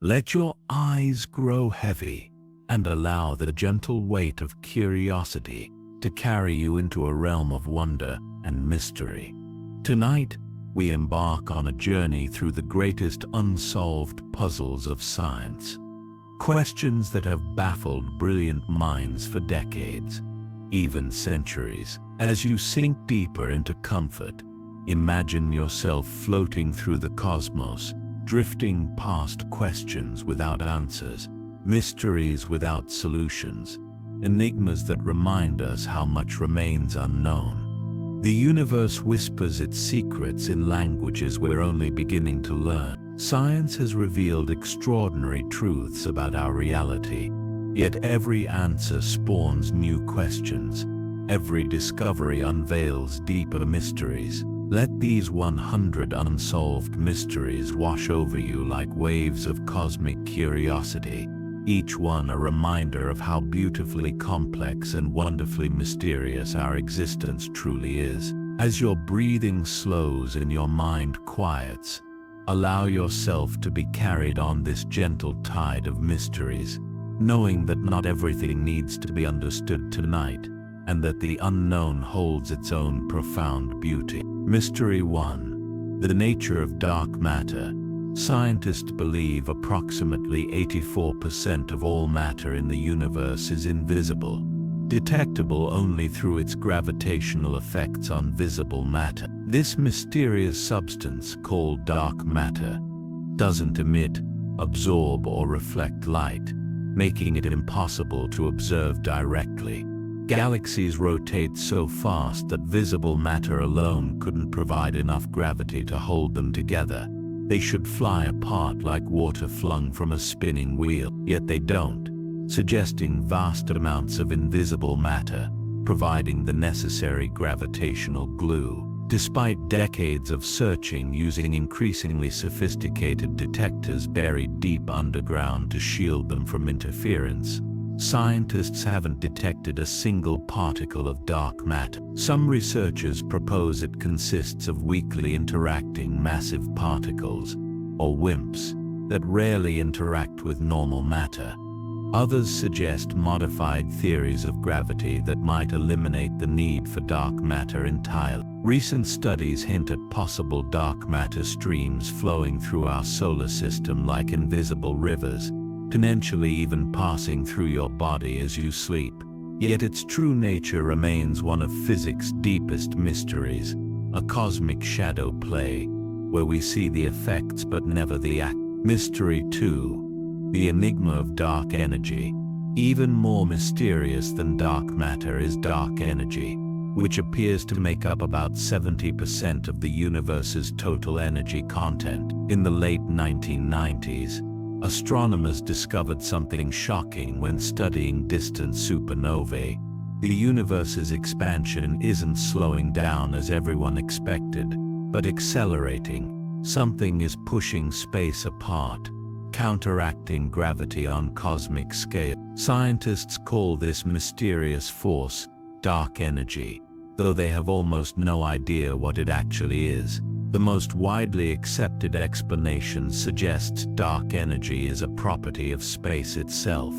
Let your eyes grow heavy and allow the gentle weight of curiosity to carry you into a realm of wonder and mystery. Tonight, we embark on a journey through the greatest unsolved puzzles of science. Questions that have baffled brilliant minds for decades, even centuries. As you sink deeper into comfort, imagine yourself floating through the cosmos, drifting past questions without answers, mysteries without solutions, enigmas that remind us how much remains unknown. The universe whispers its secrets in languages we're only beginning to learn. Science has revealed extraordinary truths about our reality, yet every answer spawns new questions. Every discovery unveils deeper mysteries. Let these 100 unsolved mysteries wash over you like waves of cosmic curiosity, each one a reminder of how beautifully complex and wonderfully mysterious our existence truly is. As your breathing slows and your mind quiets, allow yourself to be carried on this gentle tide of mysteries, knowing that not everything needs to be understood tonight, and that the unknown holds its own profound beauty. Mystery 1. The nature of dark matter. Scientists believe approximately 84% of all matter in the universe is invisible, detectable only through its gravitational effects on visible matter. This mysterious substance, called dark matter, doesn't emit, absorb, or reflect light, making it impossible to observe directly. Galaxies rotate so fast that visible matter alone couldn't provide enough gravity to hold them together. They should fly apart like water flung from a spinning wheel, yet they don't, suggesting vast amounts of invisible matter, providing the necessary gravitational glue. Despite decades of searching using increasingly sophisticated detectors buried deep underground to shield them from interference, scientists haven't detected a single particle of dark matter. Some researchers propose it consists of weakly interacting massive particles, or WIMPs, that rarely interact with normal matter. Others suggest modified theories of gravity that might eliminate the need for dark matter entirely. Recent studies hint at possible dark matter streams flowing through our solar system like invisible rivers, potentially even passing through your body as you sleep. Yet its true nature remains one of physics' deepest mysteries, a cosmic shadow play, where we see the effects but never the act. Mystery 2. The enigma of dark energy. Even more mysterious than dark matter is dark energy, which appears to make up about 70% of the universe's total energy content. In the late 1990s, astronomers discovered something shocking when studying distant supernovae. The universe's expansion isn't slowing down as everyone expected, but accelerating. Something is pushing space apart, counteracting gravity on cosmic scale. Scientists call this mysterious force dark energy, though they have almost no idea what it actually is. The most widely accepted explanation suggests dark energy is a property of space itself,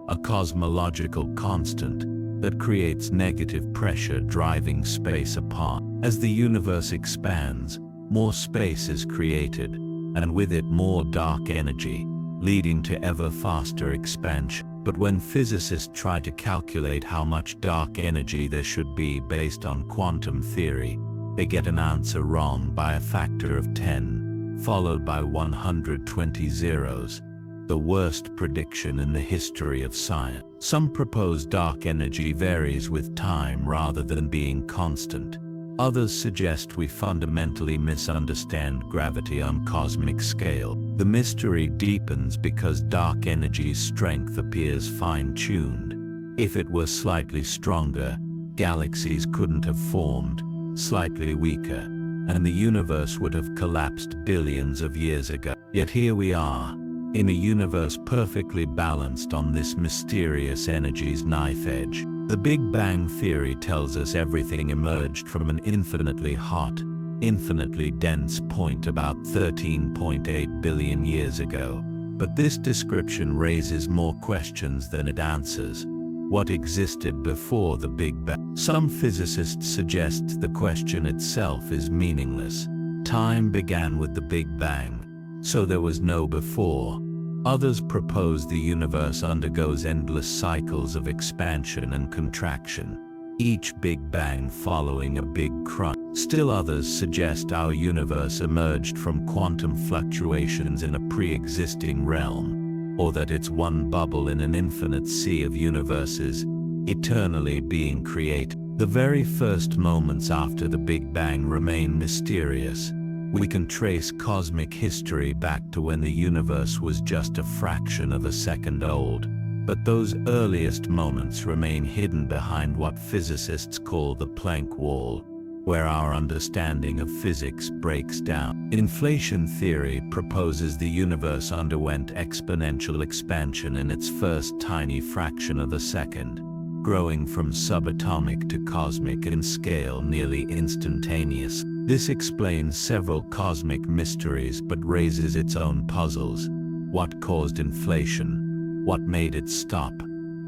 a cosmological constant that creates negative pressure driving space apart. As the universe expands, more space is created, and with it more dark energy, leading to ever faster expansion. But when physicists try to calculate how much dark energy there should be based on quantum theory, they get an answer wrong by a factor of 10, followed by 120 zeros, the worst prediction in the history of science. Some propose dark energy varies with time rather than being constant. Others suggest we fundamentally misunderstand gravity on cosmic scale. The mystery deepens because dark energy's strength appears fine-tuned. If it were slightly stronger, galaxies couldn't have formed. Slightly weaker, and the universe would have collapsed billions of years ago. Yet here we are, in a universe perfectly balanced on this mysterious energy's knife edge. The Big Bang Theory tells us everything emerged from an infinitely hot, infinitely dense point about 13.8 billion years ago. But this description raises more questions than it answers. What existed before the Big Bang? Some physicists suggest the question itself is meaningless. Time began with the Big Bang, so there was no before. Others propose the universe undergoes endless cycles of expansion and contraction, each Big Bang following a big crunch. Still others suggest our universe emerged from quantum fluctuations in a pre-existing realm, or that it's one bubble in an infinite sea of universes, eternally being created. The very first moments after the Big Bang remain mysterious. We can trace cosmic history back to when the universe was just a fraction of a second old. But those earliest moments remain hidden behind what physicists call the Planck wall, where our understanding of physics breaks down. Inflation theory proposes the universe underwent exponential expansion in its first tiny fraction of a second, growing from subatomic to cosmic in scale nearly instantaneous. This explains several cosmic mysteries but raises its own puzzles. What caused inflation? What made it stop?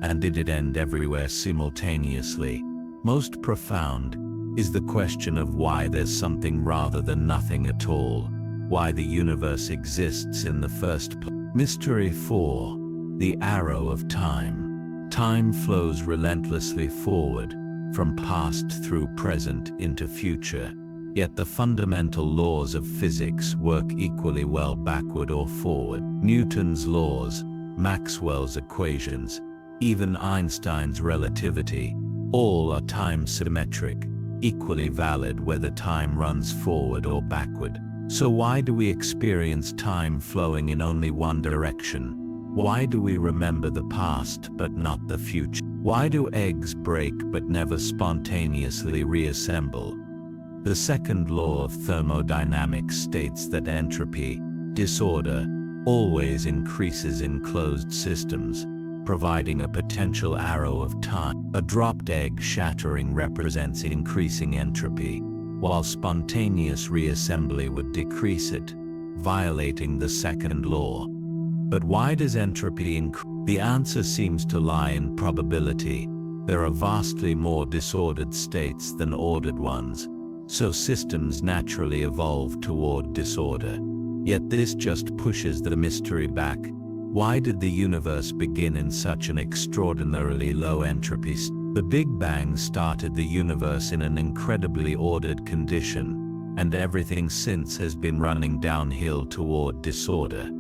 And did it end everywhere simultaneously? Most profound is the question of why there's something rather than nothing at all, why the universe exists in the first place. Mystery 4. The arrow of time. Time flows relentlessly forward, from past through present into future. Yet the fundamental laws of physics work equally well backward or forward. Newton's laws, Maxwell's equations, even Einstein's relativity, all are time-symmetric, equally valid whether time runs forward or backward. So why do we experience time flowing in only one direction? Why do we remember the past but not the future? Why do eggs break but never spontaneously reassemble? The second law of thermodynamics states that entropy, disorder, always increases in closed systems, providing a potential arrow of time. A dropped egg shattering represents increasing entropy, while spontaneous reassembly would decrease it, violating the second law. But why does entropy increase? The answer seems to lie in probability. There are vastly more disordered states than ordered ones, so systems naturally evolve toward disorder. Yet this just pushes the mystery back. Why did the universe begin in such an extraordinarily low entropy? The Big Bang started the universe in an incredibly ordered condition, and everything since has been running downhill toward disorder.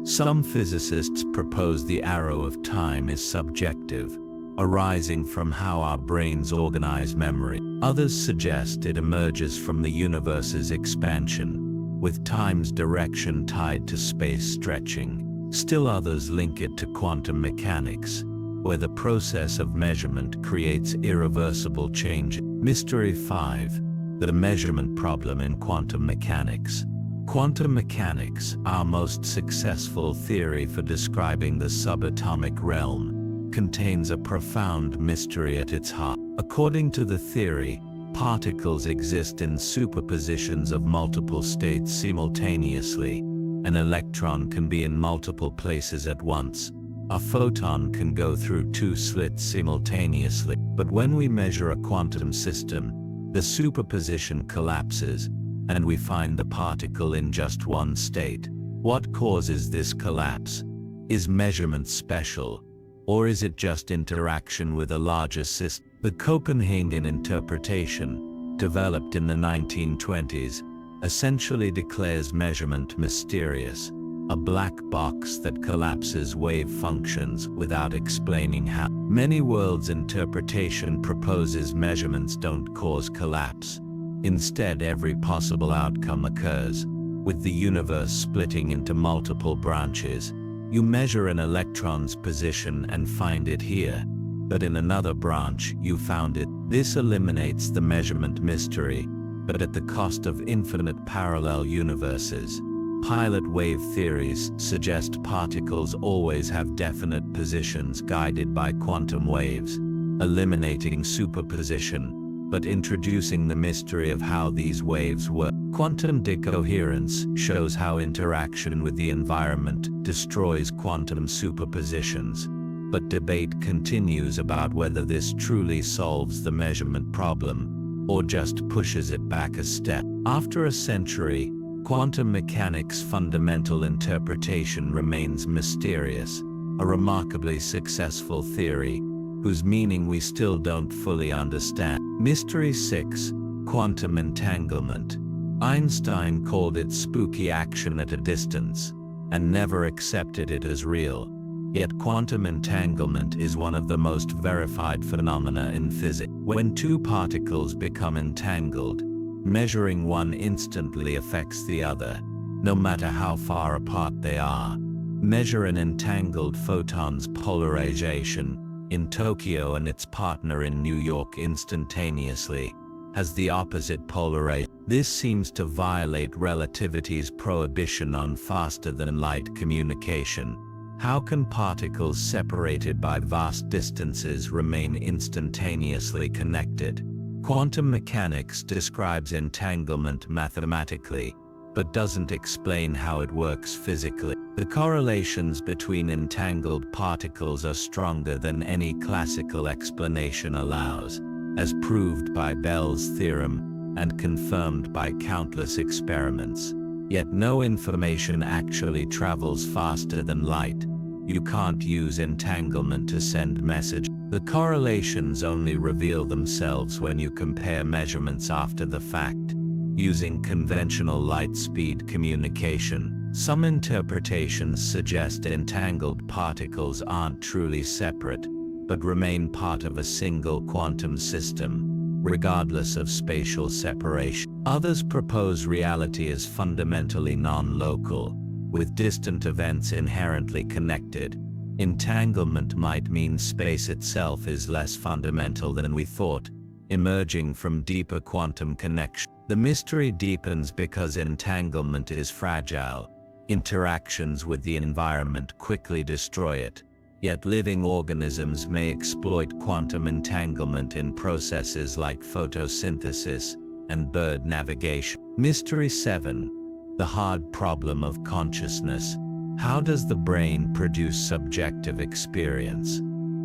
Some physicists propose the arrow of time is subjective, arising from how our brains organize memory. Others suggest it emerges from the universe's expansion, with time's direction tied to space stretching. Still others link it to quantum mechanics, where the process of measurement creates irreversible change. Mystery 5. The measurement problem in quantum mechanics. Quantum mechanics, our most successful theory for describing the subatomic realm, contains a profound mystery at its heart. According to the theory, particles exist in superpositions of multiple states simultaneously. An electron can be in multiple places at once. A photon can go through two slits simultaneously. But when we measure a quantum system, the superposition collapses, and we find the particle in just one state. What causes this collapse? Is measurement special? Or is it just interaction with a larger system? The Copenhagen interpretation, developed in the 1920s, essentially declares measurement mysterious, a black box that collapses wave functions without explaining how. Many worlds interpretation proposes measurements don't cause collapse. Instead, every possible outcome occurs, with the universe splitting into multiple branches. You measure an electron's position and find it here, but in another branch you found it. This eliminates the measurement mystery, but at the cost of infinite parallel universes. Pilot wave theories suggest particles always have definite positions guided by quantum waves, eliminating superposition. but introducing the mystery of how these waves work. Quantum decoherence shows how interaction with the environment destroys quantum superpositions, but debate continues about whether this truly solves the measurement problem, or just pushes it back a step. After a century, quantum mechanics' fundamental interpretation remains mysterious, a remarkably successful theory, whose meaning we still don't fully understand. Mystery 6. Quantum entanglement. Einstein called it spooky action at a distance, and never accepted it as real. Yet quantum entanglement is one of the most verified phenomena in physics. When two particles become entangled, measuring one instantly affects the other, no matter how far apart they are. Measure an entangled photon's polarization in Tokyo and its partner in New York instantaneously has the opposite polarization. This seems to violate relativity's prohibition on faster-than-light communication. How can particles separated by vast distances remain instantaneously connected? Quantum mechanics describes entanglement mathematically, but doesn't explain how it works physically. The correlations between entangled particles are stronger than any classical explanation allows, as proved by Bell's theorem and confirmed by countless experiments. Yet no information actually travels faster than light. You can't use entanglement to send message. The correlations only reveal themselves when you compare measurements after the fact, using conventional light-speed communication. Some interpretations suggest entangled particles aren't truly separate, but remain part of a single quantum system, regardless of spatial separation. Others propose reality as fundamentally non-local, with distant events inherently connected. Entanglement might mean space itself is less fundamental than we thought, emerging from deeper quantum connection. The mystery deepens because entanglement is fragile. Interactions with the environment quickly destroy it, yet living organisms may exploit quantum entanglement in processes like photosynthesis and bird navigation. Mystery 7. The hard problem of consciousness. How does the brain produce subjective experience?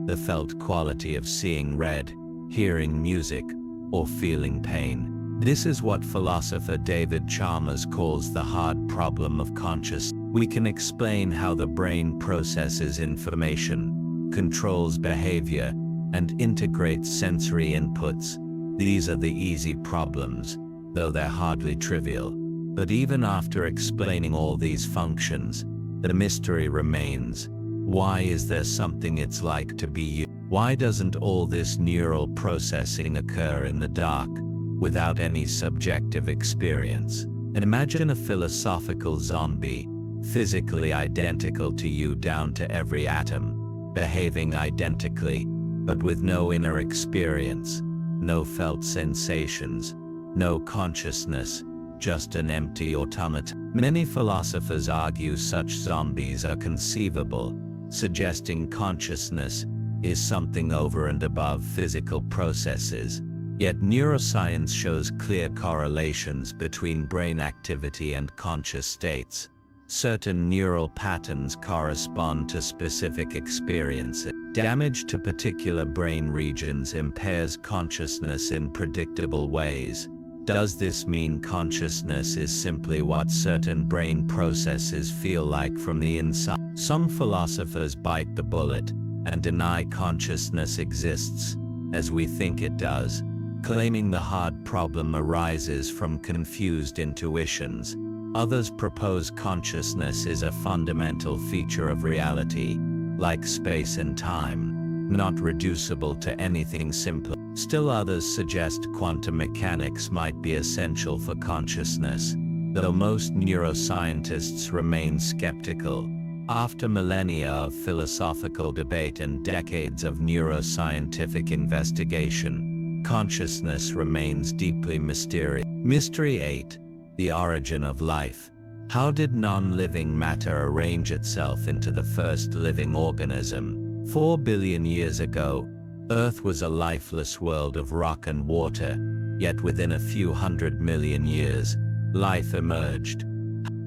The felt quality of seeing red, hearing music, or feeling pain. This is what philosopher David Chalmers calls the hard problem of consciousness. We can explain how the brain processes information, controls behavior, and integrates sensory inputs. These are the easy problems, though they're hardly trivial. But even after explaining all these functions, the mystery remains. Why is there something it's like to be you? Why doesn't all this neural processing occur in the dark, without any subjective experience? And imagine a philosophical zombie, physically identical to you down to every atom, behaving identically, but with no inner experience, no felt sensations, no consciousness, just an empty automaton. Many philosophers argue such zombies are conceivable, suggesting consciousness is something over and above physical processes. Yet neuroscience shows clear correlations between brain activity and conscious states. Certain neural patterns correspond to specific experiences. Damage to particular brain regions impairs consciousness in predictable ways. Does this mean consciousness is simply what certain brain processes feel like from the inside? Some philosophers bite the bullet and deny consciousness exists, as we think it does, claiming the hard problem arises from confused intuitions. Others propose consciousness is a fundamental feature of reality, like space and time, not reducible to anything simpler. Still others suggest quantum mechanics might be essential for consciousness, though most neuroscientists remain skeptical. After millennia of philosophical debate and decades of neuroscientific investigation, consciousness remains deeply mysterious. Mystery 8. The origin of life. How did non-living matter arrange itself into the first living organism? 4 billion years ago, Earth was a lifeless world of rock and water, yet within a few 100 million years, life emerged.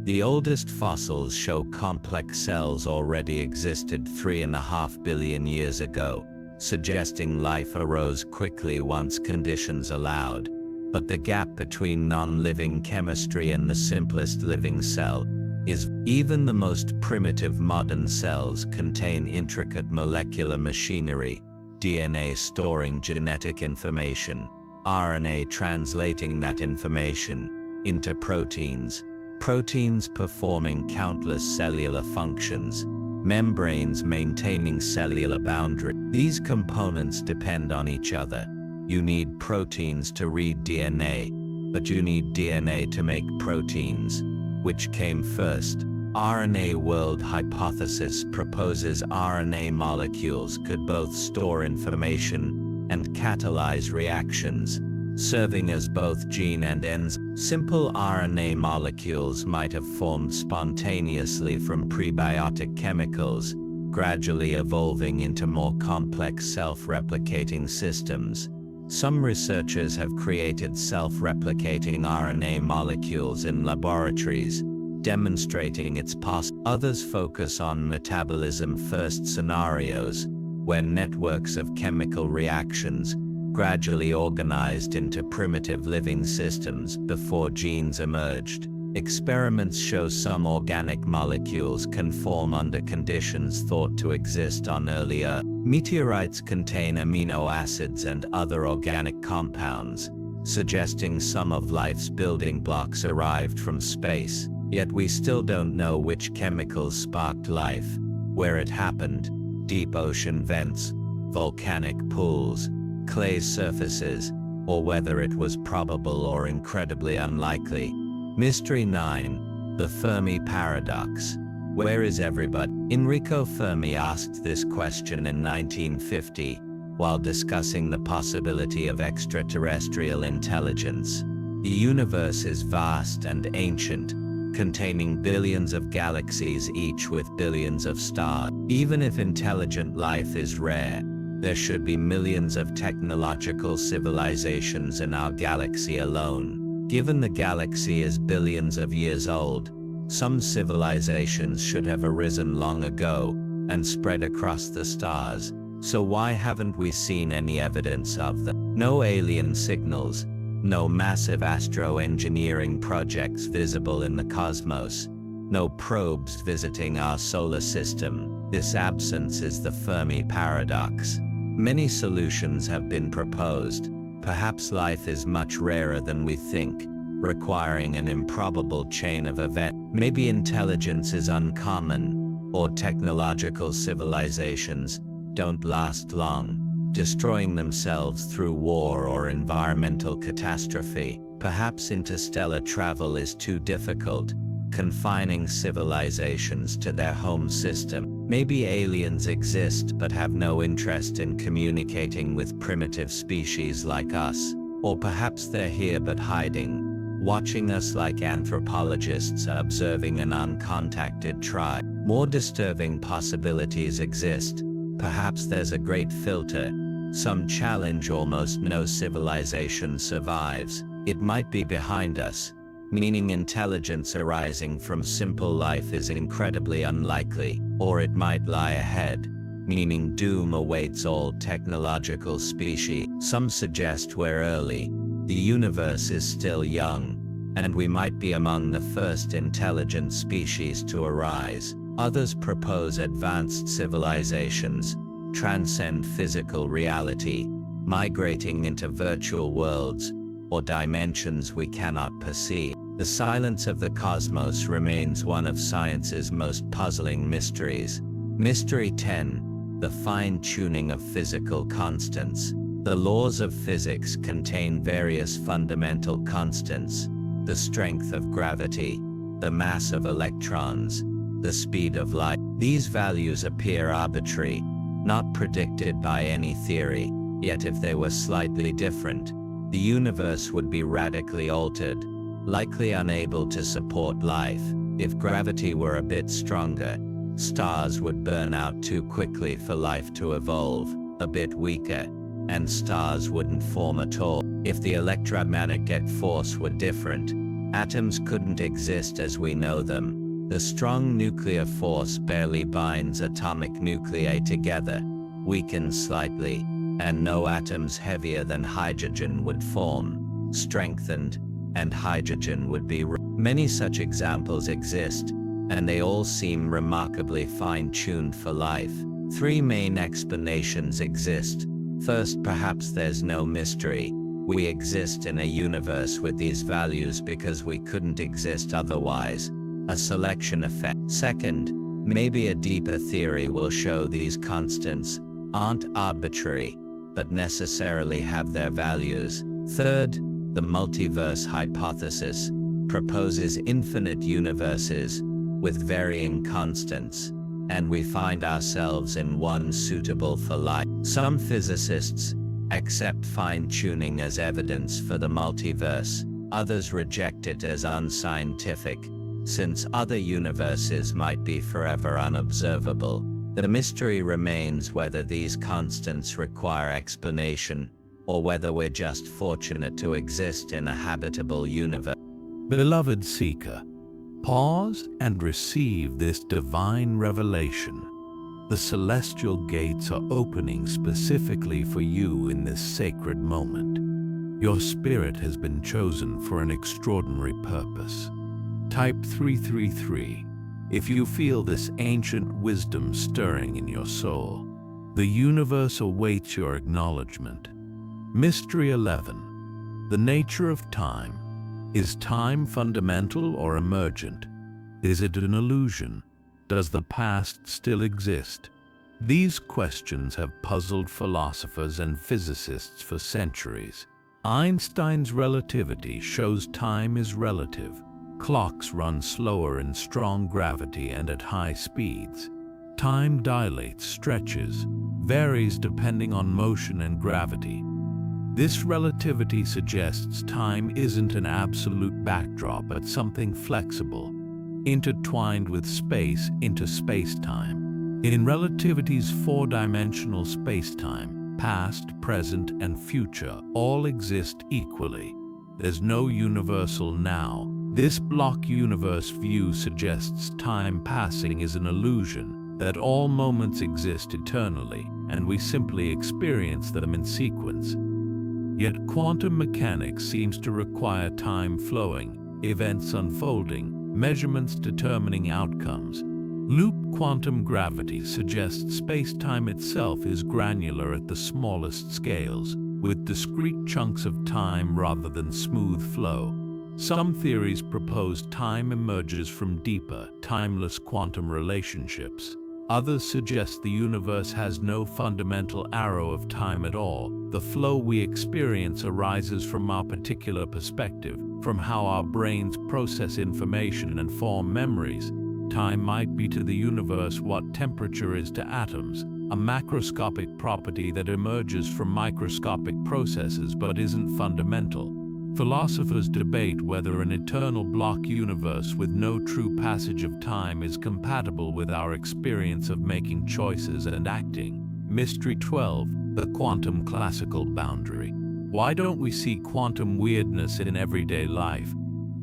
The oldest fossils show complex cells already existed 3.5 billion years ago, suggesting life arose quickly once conditions allowed. But the gap between non-living chemistry and the simplest living cell is, even the most primitive modern cells contain intricate molecular machinery, DNA storing genetic information, RNA translating that information into proteins, proteins performing countless cellular functions, membranes maintaining cellular boundaries. These components depend on each other. You need proteins to read DNA, but you need DNA to make proteins. Which came first? RNA world hypothesis proposes RNA molecules could both store information and catalyze reactions, serving as both gene and enzyme. Simple RNA molecules might have formed spontaneously from prebiotic chemicals, gradually evolving into more complex self-replicating systems. Some researchers have created self-replicating RNA molecules in laboratories, demonstrating its possibility. Others focus on metabolism-first scenarios, where networks of chemical reactions gradually organized into primitive living systems before genes emerged. Experiments show some organic molecules can form under conditions thought to exist on early Earth. Meteorites contain amino acids and other organic compounds, suggesting some of life's building blocks arrived from space. Yet we still don't know which chemicals sparked life, where it happened, deep ocean vents, volcanic pools, clay surfaces, or whether it was probable or incredibly unlikely. Mystery 9. The Fermi Paradox. Where is everybody? Enrico Fermi asked this question in 1950, while discussing the possibility of extraterrestrial intelligence. The universe is vast and ancient, containing billions of galaxies, each with billions of stars. Even if intelligent life is rare, there should be millions of technological civilizations in our galaxy alone. Given the galaxy is billions of years old, some civilizations should have arisen long ago and spread across the stars. So why haven't we seen any evidence of them? No alien signals, no massive astro-engineering projects visible in the cosmos, no probes visiting our solar system. This absence is the Fermi paradox. Many solutions have been proposed. Perhaps life is much rarer than we think, requiring an improbable chain of events. Maybe intelligence is uncommon, or technological civilizations don't last long, destroying themselves through war or environmental catastrophe. Perhaps interstellar travel is too difficult, confining civilizations to their home system. Maybe aliens exist but have no interest in communicating with primitive species like us. Or perhaps they're here but hiding, watching us like anthropologists observing an uncontacted tribe. More disturbing possibilities exist. Perhaps there's a great filter, some challenge almost no civilization survives. It might be behind us, meaning intelligence arising from simple life is incredibly unlikely, or it might lie ahead, meaning doom awaits all technological species. Some suggest we're early, the universe is still young, and we might be among the first intelligent species to arise. Others propose advanced civilizations transcend physical reality, migrating into virtual worlds or dimensions we cannot perceive. The silence of the cosmos remains one of science's most puzzling mysteries. Mystery 10. The fine-tuning of physical constants. The laws of physics contain various fundamental constants: the strength of gravity, the mass of electrons, the speed of light. These values appear arbitrary, not predicted by any theory, yet if they were slightly different, the universe would be radically altered, likely unable to support life. If gravity were a bit stronger, stars would burn out too quickly for life to evolve. a bit weaker, and stars wouldn't form at all. If the electromagnetic force were different, atoms couldn't exist as we know them. The strong nuclear force barely binds atomic nuclei together, weakens slightly, and no atoms heavier than hydrogen would form, strengthened, and hydrogen would be. Many such examples exist, and they all seem remarkably fine-tuned for life. Three main explanations exist. First, perhaps there's no mystery. We exist in a universe with these values because we couldn't exist otherwise. A selection effect. Second, maybe a deeper theory will show these constants aren't arbitrary, but necessarily have their values. Third, the multiverse hypothesis proposes infinite universes with varying constants, and we find ourselves in one suitable for life. Some physicists accept fine-tuning as evidence for the multiverse. Others reject it as unscientific, since other universes might be forever unobservable. The mystery remains whether these constants require explanation, or whether we're just fortunate to exist in a habitable universe. Beloved seeker, pause and receive this divine revelation. The celestial gates are opening specifically for you in this sacred moment. Your spirit has been chosen for an extraordinary purpose. Type 333 if you feel this ancient wisdom stirring in your soul. The universe awaits your acknowledgement. Mystery 11. The nature of time. Is time fundamental or emergent? Is it an illusion? Does the past still exist? These questions have puzzled philosophers and physicists for centuries. Einstein's relativity shows time is relative. Clocks run slower in strong gravity and at high speeds. Time dilates, stretches, varies depending on motion and gravity. This relativity suggests time isn't an absolute backdrop but something flexible, intertwined with space into space-time. In relativity's four-dimensional space-time, past, present, and future all exist equally. There's no universal now. This block universe view suggests time passing is an illusion, that all moments exist eternally, and we simply experience them in sequence. Yet quantum mechanics seems to require time flowing, events unfolding, measurements determining outcomes. Loop quantum gravity suggests space-time itself is granular at the smallest scales, with discrete chunks of time rather than smooth flow. Some theories propose time emerges from deeper, timeless quantum relationships. Others suggest the universe has no fundamental arrow of time at all. The flow we experience arises from our particular perspective, from how our brains process information and form memories. Time might be to the universe what temperature is to atoms, a macroscopic property that emerges from microscopic processes but isn't fundamental. Philosophers debate whether an eternal block universe with no true passage of time is compatible with our experience of making choices and acting. Mystery 12. The quantum classical boundary. Why don't we see quantum weirdness in everyday life?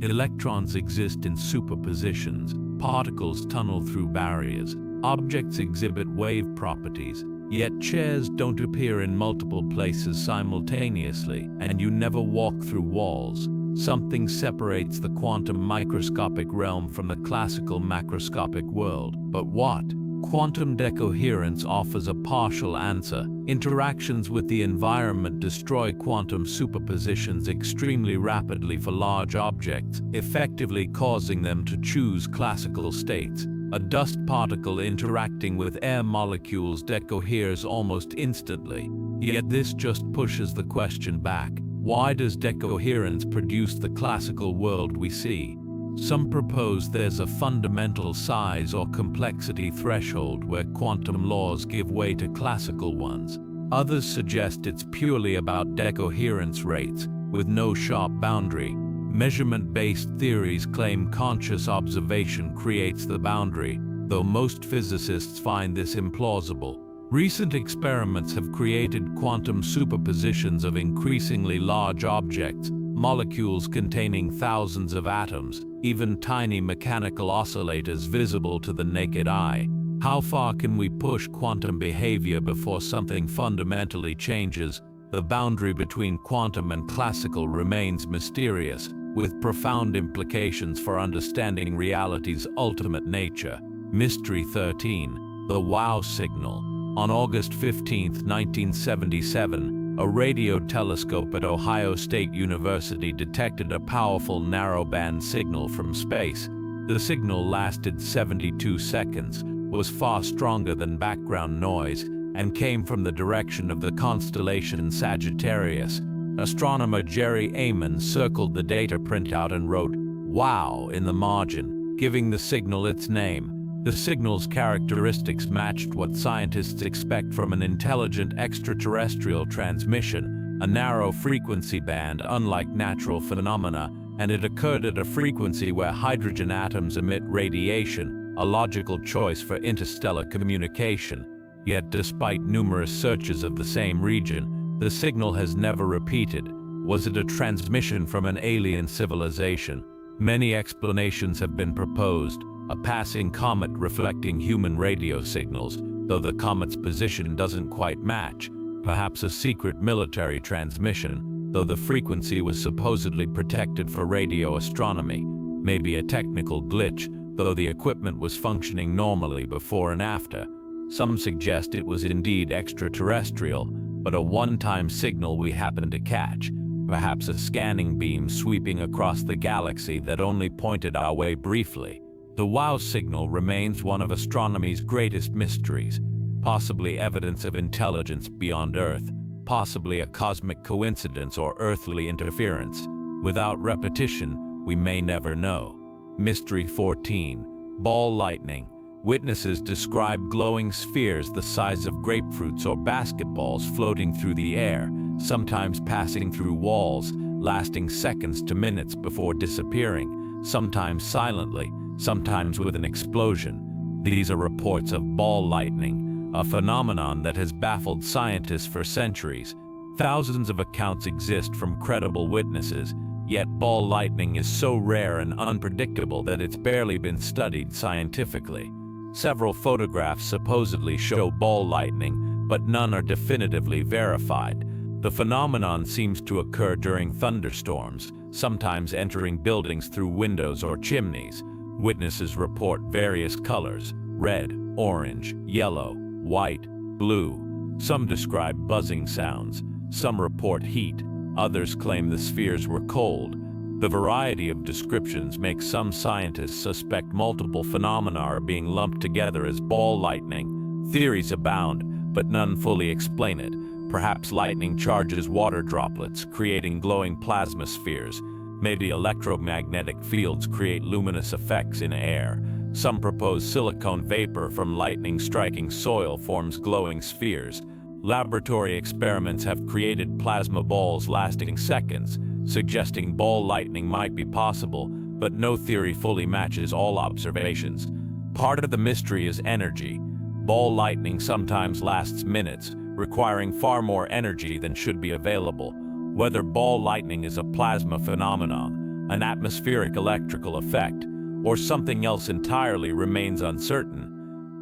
Electrons exist in superpositions, particles tunnel through barriers, objects exhibit wave properties, yet chairs don't appear in multiple places simultaneously, and you never walk through walls. Something separates the quantum microscopic realm from the classical macroscopic world. But what? Quantum decoherence offers a partial answer. Interactions with the environment destroy quantum superpositions extremely rapidly for large objects, effectively causing them to choose classical states. A dust particle interacting with air molecules decoheres almost instantly. Yet this just pushes the question back. Why does decoherence produce the classical world we see? Some propose there's a fundamental size or complexity threshold where quantum laws give way to classical ones. Others suggest it's purely about decoherence rates, with no sharp boundary. Measurement-based theories claim conscious observation creates the boundary, though most physicists find this implausible. Recent experiments have created quantum superpositions of increasingly large objects, molecules containing thousands of atoms, even tiny mechanical oscillators visible to the naked eye. How far can we push quantum behavior before something fundamentally changes? The boundary between quantum and classical remains mysterious, with profound implications for understanding reality's ultimate nature. Mystery 13. The Wow Signal. On August 15, 1977, a radio telescope at Ohio State University detected a powerful narrowband signal from space. The signal lasted 72 seconds, was far stronger than background noise, and came from the direction of the constellation Sagittarius. Astronomer Jerry Amon circled the data printout and wrote "Wow" in the margin, giving the signal its name. The signal's characteristics matched what scientists expect from an intelligent extraterrestrial transmission, a narrow frequency band unlike natural phenomena, and it occurred at a frequency where hydrogen atoms emit radiation, a logical choice for interstellar communication. Yet despite numerous searches of the same region, the signal has never repeated. Was it a transmission from an alien civilization? Many explanations have been proposed. A passing comet reflecting human radio signals, though the comet's position doesn't quite match. Perhaps a secret military transmission, though the frequency was supposedly protected for radio astronomy. Maybe a technical glitch, though the equipment was functioning normally before and after. Some suggest it was indeed extraterrestrial, but a one-time signal we happened to catch. Perhaps a scanning beam sweeping across the galaxy that only pointed our way briefly. The Wow signal remains one of astronomy's greatest mysteries, possibly evidence of intelligence beyond Earth, possibly a cosmic coincidence or earthly interference. Without repetition, we may never know. Mystery 14. Ball lightning. Witnesses describe glowing spheres the size of grapefruits or basketballs floating through the air, sometimes passing through walls, lasting seconds to minutes before disappearing, sometimes silently, sometimes with an explosion. These are reports of ball lightning, a phenomenon that has baffled scientists for centuries. Thousands of accounts exist from credible witnesses, yet ball lightning is so rare and unpredictable that it's barely been studied scientifically. Several photographs supposedly show ball lightning, but none are definitively verified. The phenomenon seems to occur during thunderstorms, sometimes entering buildings through windows or chimneys. Witnesses report various colors: red, orange, yellow, white, blue. Some describe buzzing sounds. Some report heat. Others claim the spheres were cold. The variety of descriptions makes some scientists suspect multiple phenomena are being lumped together as ball lightning. Theories abound, but none fully explain it. Perhaps lightning charges water droplets, creating glowing plasma spheres. Maybe electromagnetic fields create luminous effects in air. Some propose silicone vapor from lightning striking soil forms glowing spheres. Laboratory experiments have created plasma balls lasting seconds, suggesting ball lightning might be possible, but no theory fully matches all observations. Part of the mystery is energy. Ball lightning sometimes lasts minutes, requiring far more energy than should be available. Whether ball lightning is a plasma phenomenon, an atmospheric electrical effect, or something else entirely remains uncertain.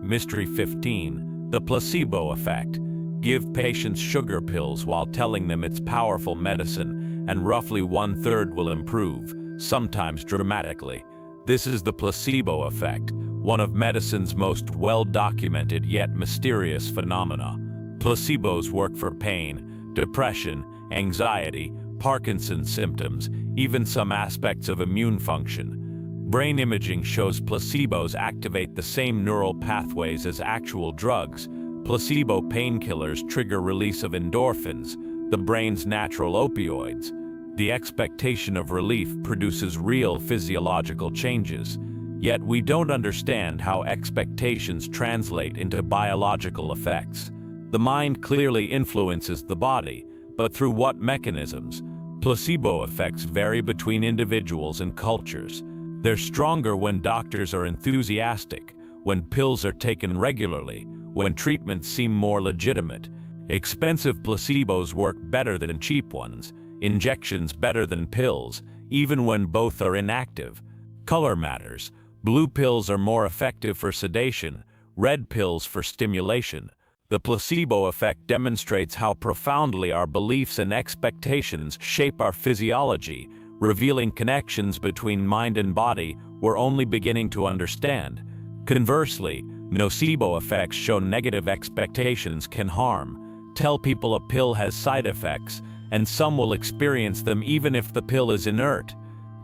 Mystery 15. The placebo effect. Give patients sugar pills while telling them it's powerful medicine, and roughly 1/3 will improve, sometimes dramatically. This is the placebo effect, one of medicine's most well-documented yet mysterious phenomena. Placebos work for pain, depression, anxiety, Parkinson's symptoms, even some aspects of immune function. Brain imaging shows placebos activate the same neural pathways as actual drugs. Placebo painkillers trigger release of endorphins, the brain's natural opioids. The expectation of relief produces real physiological changes. Yet we don't understand how expectations translate into biological effects. The mind clearly influences the body, but through what mechanisms? Placebo effects vary between individuals and cultures. They're stronger when doctors are enthusiastic, when pills are taken regularly, when treatments seem more legitimate. Expensive placebos work better than cheap ones, injections better than pills, even when both are inactive. Color matters. Blue pills are more effective for sedation, red pills for stimulation. The placebo effect demonstrates how profoundly our beliefs and expectations shape our physiology, revealing connections between mind and body we're only beginning to understand. Conversely, nocebo effects show negative expectations can harm. Tell people a pill has side effects, and some will experience them even if the pill is inert.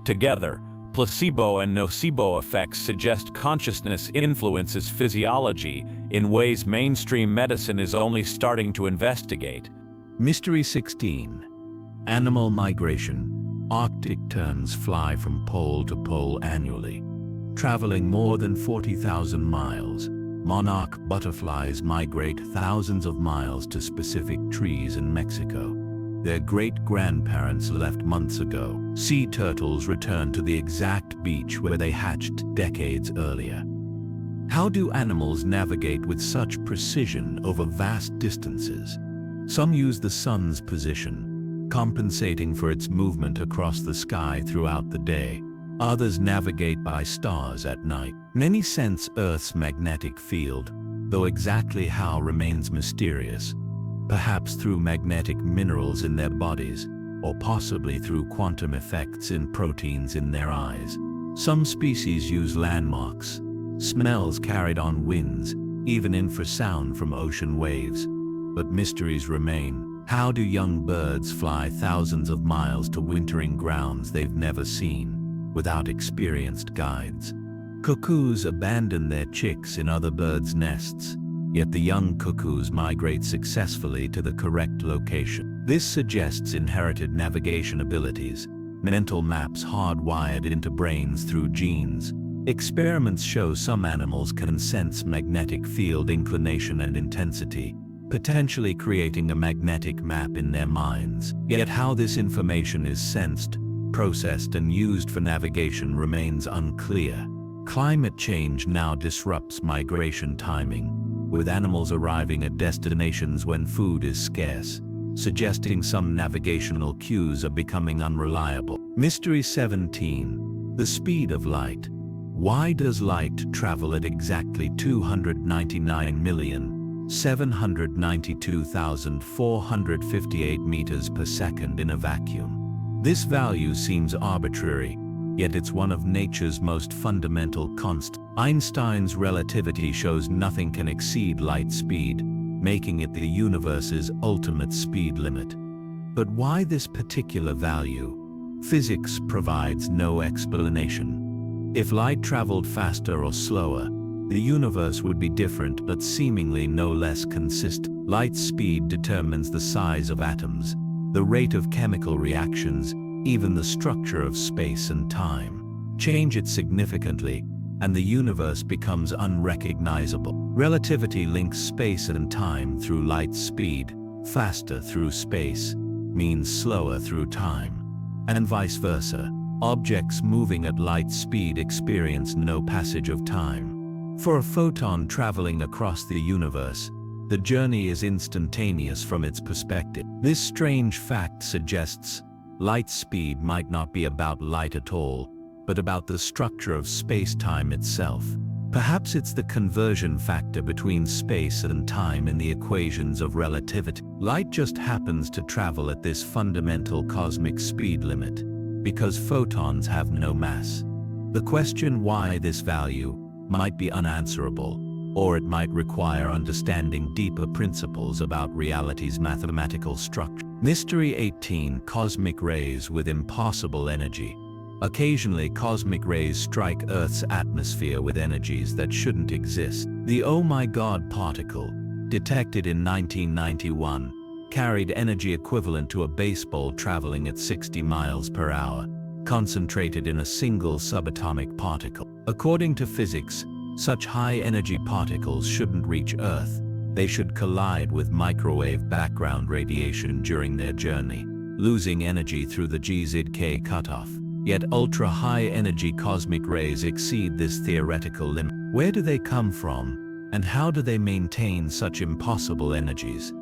Together, placebo and nocebo effects suggest consciousness influences physiology in ways mainstream medicine is only starting to investigate. Mystery 16. Animal migration. Arctic terns fly from pole to pole annually, traveling more than 40,000 miles. Monarch butterflies migrate thousands of miles to specific trees in Mexico. Their great-grandparents left months ago. Sea turtles return to the exact beach where they hatched decades earlier. How do animals navigate with such precision over vast distances? Some use the sun's position, compensating for its movement across the sky throughout the day. Others navigate by stars at night. Many sense Earth's magnetic field, though exactly how remains mysterious. Perhaps through magnetic minerals in their bodies, or possibly through quantum effects in proteins in their eyes. Some species use landmarks, smells carried on winds, even infrasound from ocean waves. But mysteries remain. How do young birds fly thousands of miles to wintering grounds they've never seen, without experienced guides? Cuckoos abandon their chicks in other birds' nests, yet the young cuckoos migrate successfully to the correct location. This suggests inherited navigation abilities, mental maps hardwired into brains through genes. Experiments show some animals can sense magnetic field inclination and intensity, potentially creating a magnetic map in their minds. Yet how this information is sensed, processed, and used for navigation remains unclear. Climate change now disrupts migration timing, with animals arriving at destinations when food is scarce, suggesting some navigational cues are becoming unreliable. Mystery 17. The speed of light. Why does light travel at exactly 299,792,458 meters per second in a vacuum? This value seems arbitrary, yet it's one of nature's most fundamental constants. Einstein's relativity shows nothing can exceed light speed, making it the universe's ultimate speed limit. But why this particular value? Physics provides no explanation. If light traveled faster or slower, the universe would be different but seemingly no less consistent. Light speed determines the size of atoms, the rate of chemical reactions, even the structure of space and time. Change it significantly, and the universe becomes unrecognizable. Relativity links space and time through light speed. Faster through space means slower through time, and vice versa. Objects moving at light speed experience no passage of time. For a photon traveling across the universe, the journey is instantaneous from its perspective. This strange fact suggests light speed might not be about light at all, but about the structure of space-time itself. Perhaps it's the conversion factor between space and time in the equations of relativity. Light just happens to travel at this fundamental cosmic speed limit, because photons have no mass. The question why this value might be unanswerable, or it might require understanding deeper principles about reality's mathematical structure. Mystery 18. Cosmic rays with impossible energy. Occasionally, cosmic rays strike Earth's atmosphere with energies that shouldn't exist. The Oh My God particle, detected in 1991, carried energy equivalent to a baseball traveling at 60 miles per hour, concentrated in a single subatomic particle. According to physics, such high-energy particles shouldn't reach Earth. They should collide with microwave background radiation during their journey, losing energy through the GZK cutoff. Yet ultra-high-energy cosmic rays exceed this theoretical limit. Where do they come from, And how do they maintain such impossible energies?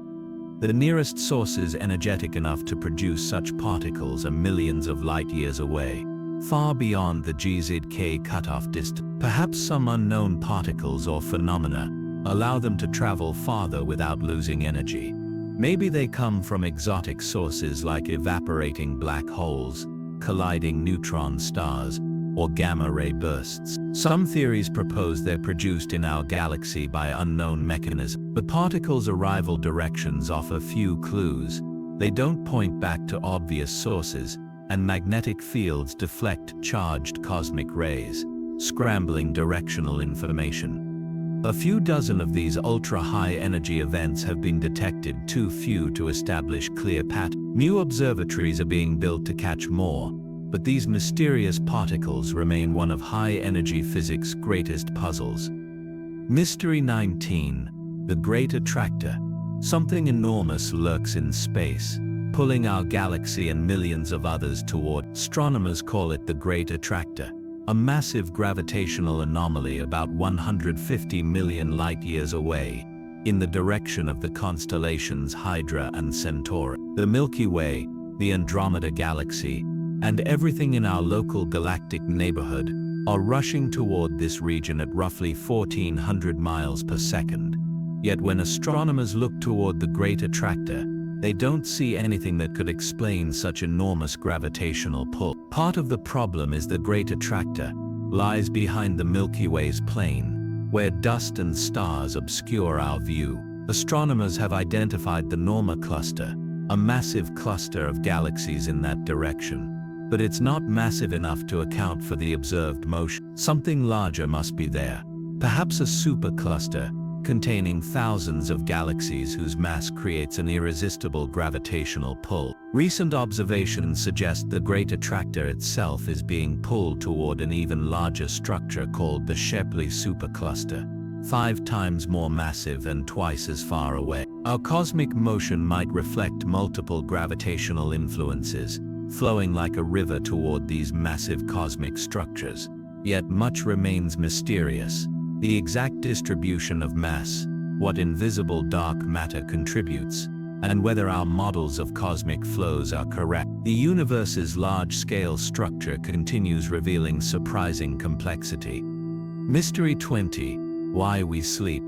The nearest sources energetic enough to produce such particles are millions of light years away, far beyond the GZK cutoff distance. Perhaps some unknown particles or phenomena allow them to travel farther without losing energy. Maybe they come from exotic sources like evaporating black holes, colliding neutron stars, or gamma-ray bursts. Some theories propose they're produced in our galaxy by unknown mechanisms. The particles' arrival directions offer few clues. They don't point back to obvious sources, and magnetic fields deflect charged cosmic rays, scrambling directional information. A few dozen of these ultra-high energy events have been detected, too few to establish clear patterns. New observatories are being built to catch more, but these mysterious particles remain one of high-energy physics' greatest puzzles. Mystery 19. The Great Attractor. Something enormous lurks in space, pulling our galaxy and millions of others toward. Astronomers call it the Great Attractor, a massive gravitational anomaly about 150 million light-years away, in the direction of the constellations Hydra and Centauri. The Milky Way, the Andromeda Galaxy, and everything in our local galactic neighborhood are rushing toward this region at roughly 1,400 miles per second. Yet when astronomers look toward the Great Attractor, they don't see anything that could explain such enormous gravitational pull. Part of the problem is the Great Attractor lies behind the Milky Way's plane, where dust and stars obscure our view. Astronomers have identified the Norma Cluster, a massive cluster of galaxies in that direction. But it's not massive enough to account for the observed motion. Something larger must be there, perhaps a supercluster containing thousands of galaxies whose mass creates an irresistible gravitational pull. Recent observations suggest the Great Attractor itself is being pulled toward an even larger structure called the Shapley supercluster, 5 times more massive and twice as far away. Our cosmic motion might reflect multiple gravitational influences, flowing like a river toward these massive cosmic structures. Yet much remains mysterious. The exact distribution of mass, what invisible dark matter contributes, and whether our models of cosmic flows are correct. The universe's large-scale structure continues revealing surprising complexity. Mystery 20. Why we sleep.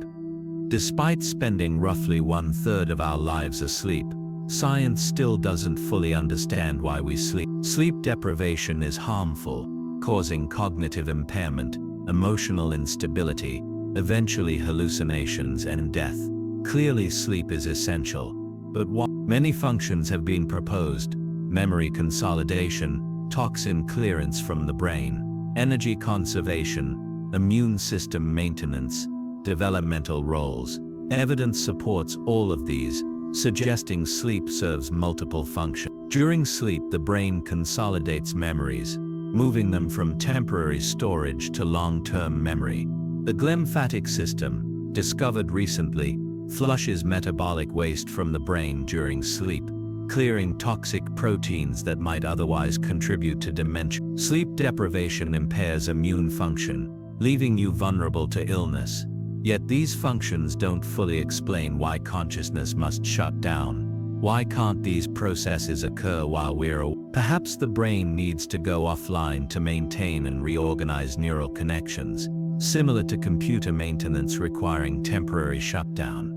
Despite spending roughly 1/3 of our lives asleep, science still doesn't fully understand why we sleep. Sleep deprivation is harmful, causing cognitive impairment, emotional instability, eventually hallucinations and death. Clearly, sleep is essential, but many functions have been proposed: memory consolidation, toxin clearance from the brain, energy conservation, immune system maintenance, developmental roles. Evidence supports all of these, suggesting sleep serves multiple functions. During sleep, the brain consolidates memories, moving them from temporary storage to long-term memory. The glymphatic system, discovered recently, flushes metabolic waste from the brain during sleep, clearing toxic proteins that might otherwise contribute to dementia. Sleep deprivation impairs immune function, leaving you vulnerable to illness. Yet these functions don't fully explain why consciousness must shut down. Why can't these processes occur while we're awake? Perhaps the brain needs to go offline to maintain and reorganize neural connections, similar to computer maintenance requiring temporary shutdown.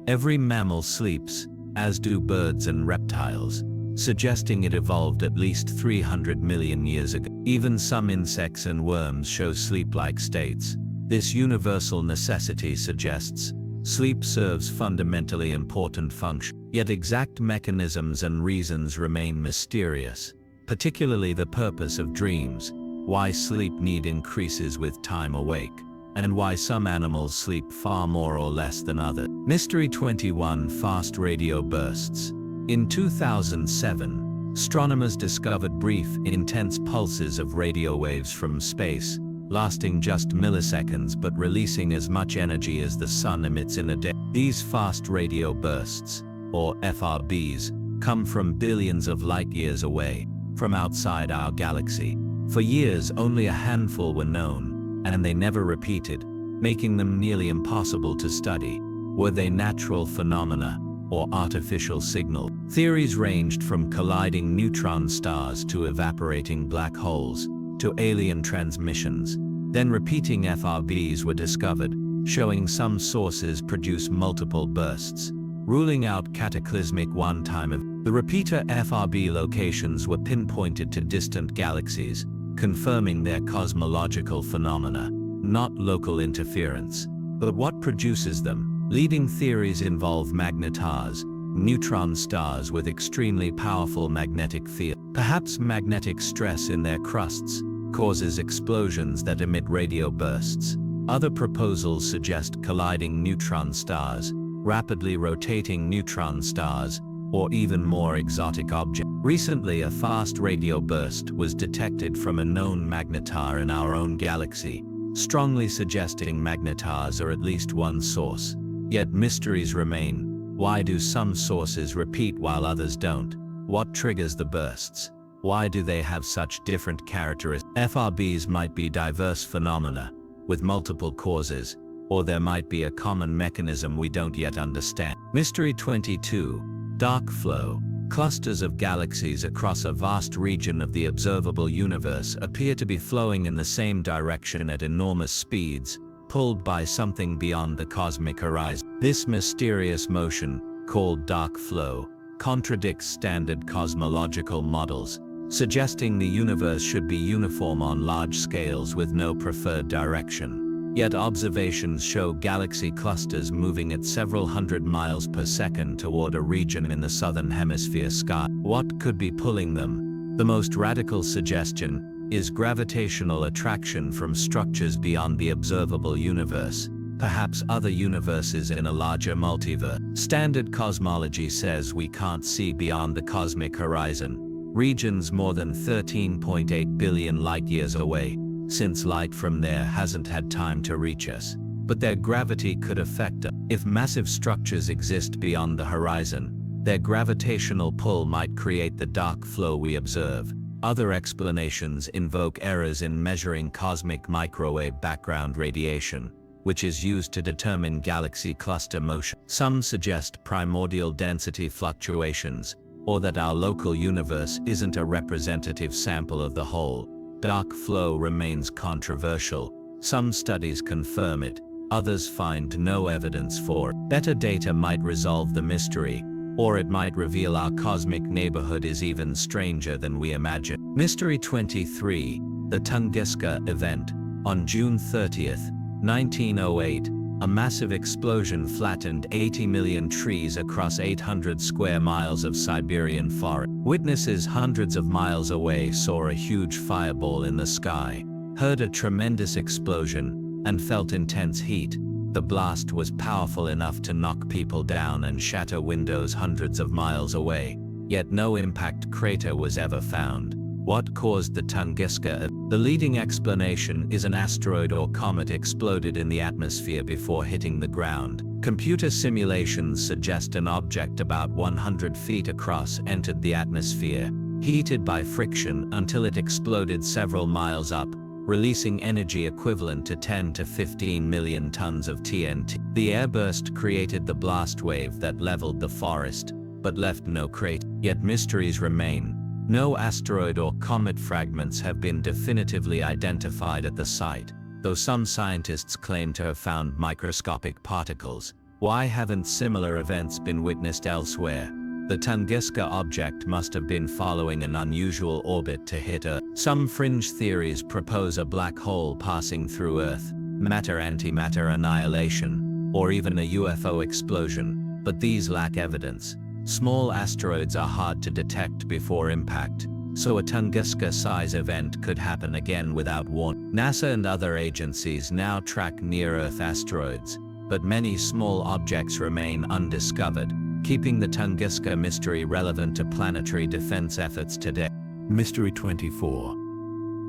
Every mammal sleeps, as do birds and reptiles, suggesting it evolved at least 300 million years ago. Even some insects and worms show sleep-like states. This universal necessity suggests sleep serves fundamentally important functions. Yet exact mechanisms and reasons remain mysterious, particularly the purpose of dreams, why sleep need increases with time awake, and why some animals sleep far more or less than others. Mystery 21. Fast radio bursts. In 2007, astronomers discovered brief, intense pulses of radio waves from space, lasting just milliseconds but releasing as much energy as the sun emits in a day. These fast radio bursts, or FRBs, come from billions of light-years away, from outside our galaxy. For years, only a handful were known, and they never repeated. making them nearly impossible to study. Were they natural phenomena or artificial signal? Theories ranged from colliding neutron stars to evaporating black holes to alien transmissions. Then repeating FRBs were discovered, showing some sources produce multiple bursts, ruling out cataclysmic one-time events. The repeater FRB locations were pinpointed to distant galaxies, confirming their cosmological phenomena, not local interference. But what produces them? Leading theories involve magnetars, neutron stars with extremely powerful magnetic fields. Perhaps magnetic stress in their crusts causes explosions that emit radio bursts. Other proposals suggest colliding neutron stars, rapidly rotating neutron stars, or even more exotic objects. Recently, a fast radio burst was detected from a known magnetar in our own galaxy, strongly suggesting magnetars are at least one source. Yet mysteries remain. Why do some sources repeat while others don't? What triggers the bursts? Why do they have such different characteristics? FRBs might be diverse phenomena with multiple causes, or there might be a common mechanism we don't yet understand. Mystery 22. Dark flow. Clusters of galaxies across a vast region of the observable universe appear to be flowing in the same direction at enormous speeds, pulled by something beyond the cosmic horizon. This mysterious motion, called dark flow, contradicts standard cosmological models, suggesting the universe should be uniform on large scales with no preferred direction. Yet observations show galaxy clusters moving at several hundred miles per second toward a region in the southern hemisphere sky. What could be pulling them? The most radical suggestion is gravitational attraction from structures beyond the observable universe, perhaps other universes in a larger multiverse. Standard cosmology says we can't see beyond the cosmic horizon, regions more than 13.8 billion light-years away, since light from there hasn't had time to reach us. But their gravity could affect us. If massive structures exist beyond the horizon, their gravitational pull might create the dark flow we observe. Other explanations invoke errors in measuring cosmic microwave background radiation, which is used to determine galaxy cluster motion. Some suggest primordial density fluctuations, or that our local universe isn't a representative sample of the whole. Dark flow remains controversial. Some studies confirm it, others find no evidence for it. Better data might resolve the mystery, or it might reveal our cosmic neighborhood is even stranger than we imagine. Mystery 23. The Tunguska event. On June 30th, 1908, a massive explosion flattened 80 million trees across 800 square miles of Siberian forest. Witnesses hundreds of miles away saw a huge fireball in the sky, heard a tremendous explosion, and felt intense heat. The blast was powerful enough to knock people down and shatter windows hundreds of miles away, yet no impact crater was ever found. What caused the Tunguska? The leading explanation is an asteroid or comet exploded in the atmosphere before hitting the ground. Computer simulations suggest an object about 100 feet across entered the atmosphere, heated by friction until it exploded several miles up, releasing energy equivalent to 10 to 15 million tons of TNT. The airburst created the blast wave that leveled the forest, but left no crater. Yet mysteries remain. No asteroid or comet fragments have been definitively identified at the site, though some scientists claim to have found microscopic particles. Why haven't similar events been witnessed elsewhere? The Tunguska object must have been following an unusual orbit to hit Earth. Some fringe theories propose a black hole passing through Earth, matter-antimatter annihilation, or even a UFO explosion, but these lack evidence. Small asteroids are hard to detect before impact, so a Tunguska-size event could happen again without warning. NASA and other agencies now track near-Earth asteroids, but many small objects remain undiscovered, keeping the Tunguska mystery relevant to planetary defense efforts today. Mystery 24.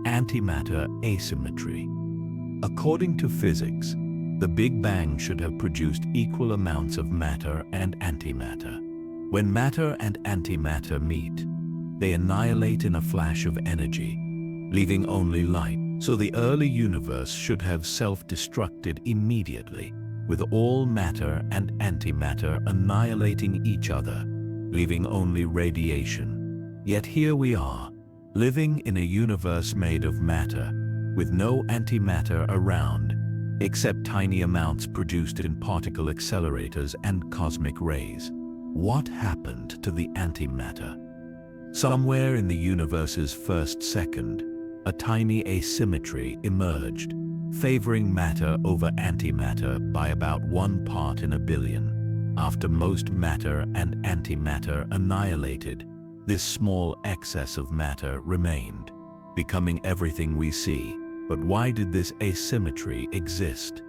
Antimatter asymmetry. According to physics, the Big Bang should have produced equal amounts of matter and antimatter. When matter and antimatter meet, they annihilate in a flash of energy, leaving only light. So the early universe should have self-destructed immediately, with all matter and antimatter annihilating each other, leaving only radiation. Yet here we are, living in a universe made of matter, with no antimatter around, except tiny amounts produced in particle accelerators and cosmic rays. What happened to the antimatter? Somewhere in the universe's first second, a tiny asymmetry emerged, favoring matter over antimatter by about 1 part in a billion. After most matter and antimatter annihilated, this small excess of matter remained, becoming everything we see. But why did this asymmetry exist?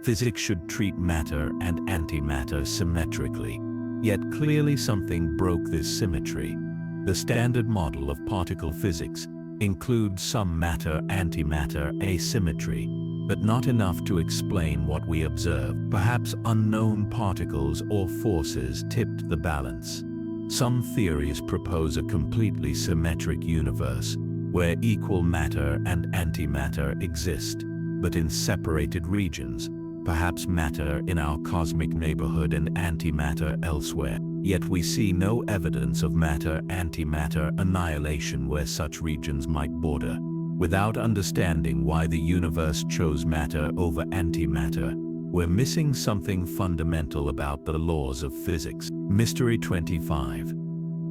Physics should treat matter and antimatter symmetrically, yet clearly something broke this symmetry. The standard model of particle physics includes some matter-antimatter asymmetry, but not enough to explain what we observe. Perhaps unknown particles or forces tipped the balance. Some theories propose a completely symmetric universe, where equal matter and antimatter exist, but in separated regions, perhaps matter in our cosmic neighborhood and antimatter elsewhere. Yet we see no evidence of matter-antimatter annihilation where such regions might border. Without understanding why the universe chose matter over antimatter, we're missing something fundamental about the laws of physics. Mystery 25.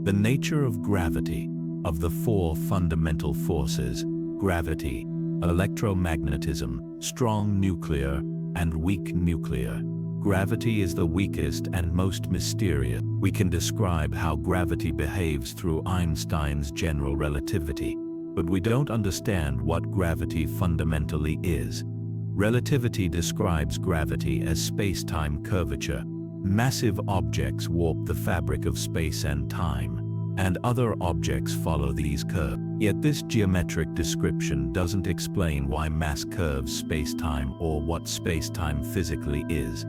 The nature of gravity. Of the 4 fundamental forces, gravity, electromagnetism, strong nuclear, and weak nuclear, gravity is the weakest and most mysterious. We can describe how gravity behaves through Einstein's general relativity, but we don't understand what gravity fundamentally is. Relativity describes gravity as space-time curvature. Massive objects warp the fabric of space and time, and other objects follow these curves. Yet this geometric description doesn't explain why mass curves space-time or what space-time physically is.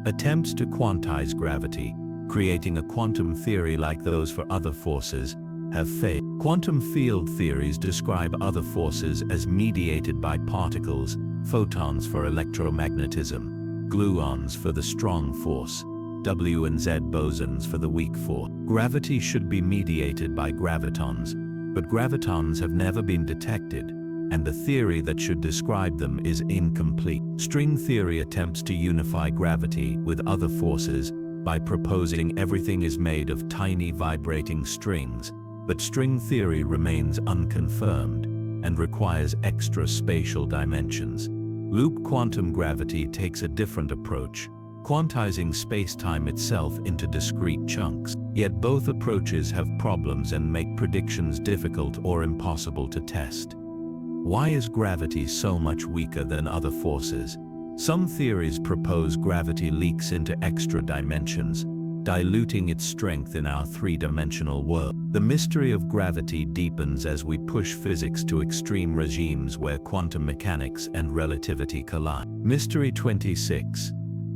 Attempts to quantize gravity, creating a quantum theory like those for other forces, have failed. Quantum field theories describe other forces as mediated by particles, photons for electromagnetism, gluons for the strong force, W and Z bosons for the weak force. Gravity should be mediated by gravitons, but gravitons have never been detected, and the theory that should describe them is incomplete. String theory attempts to unify gravity with other forces by proposing everything is made of tiny vibrating strings, but string theory remains unconfirmed and requires extra spatial dimensions. Loop quantum gravity takes a different approach, quantizing space-time itself into discrete chunks. Yet both approaches have problems and make predictions difficult or impossible to test. Why is gravity so much weaker than other forces? Some theories propose gravity leaks into extra dimensions, diluting its strength in our three-dimensional world. The mystery of gravity deepens as we push physics to extreme regimes where quantum mechanics and relativity collide. Mystery 26.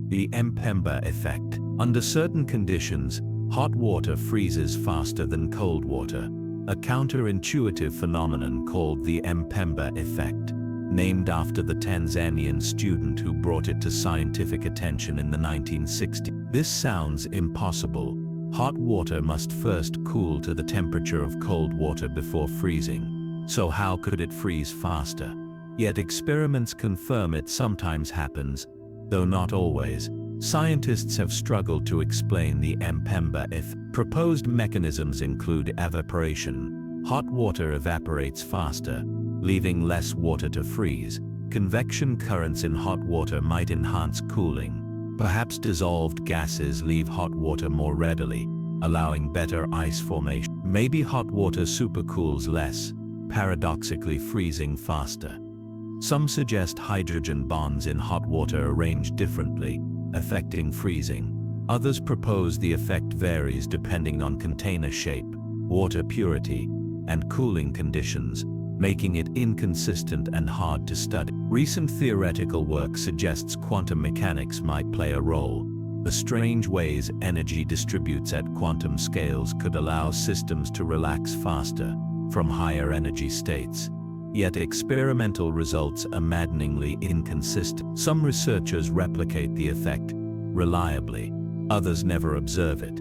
The Mpemba effect. Under certain conditions, hot water freezes faster than cold water, a counterintuitive phenomenon called the Mpemba effect, named after the Tanzanian student who brought it to scientific attention in the 1960s. This sounds impossible. Hot water must first cool to the temperature of cold water before freezing. So how could it freeze faster? Yet experiments confirm it sometimes happens, though not always. Scientists have struggled to explain the Mpemba effect. Proposed mechanisms include evaporation. Hot water evaporates faster, leaving less water to freeze. Convection currents in hot water might enhance cooling. Perhaps dissolved gases leave hot water more readily, allowing better ice formation. Maybe hot water supercools less, paradoxically freezing faster. Some suggest hydrogen bonds in hot water arrange differently, affecting freezing. Others propose the effect varies depending on container shape, water purity, and cooling conditions, making it inconsistent and hard to study. Recent theoretical work suggests quantum mechanics might play a role. The strange ways energy distributes at quantum scales could allow systems to relax faster from higher energy states. Yet experimental results are maddeningly inconsistent. Some researchers replicate the effect reliably, others never observe it.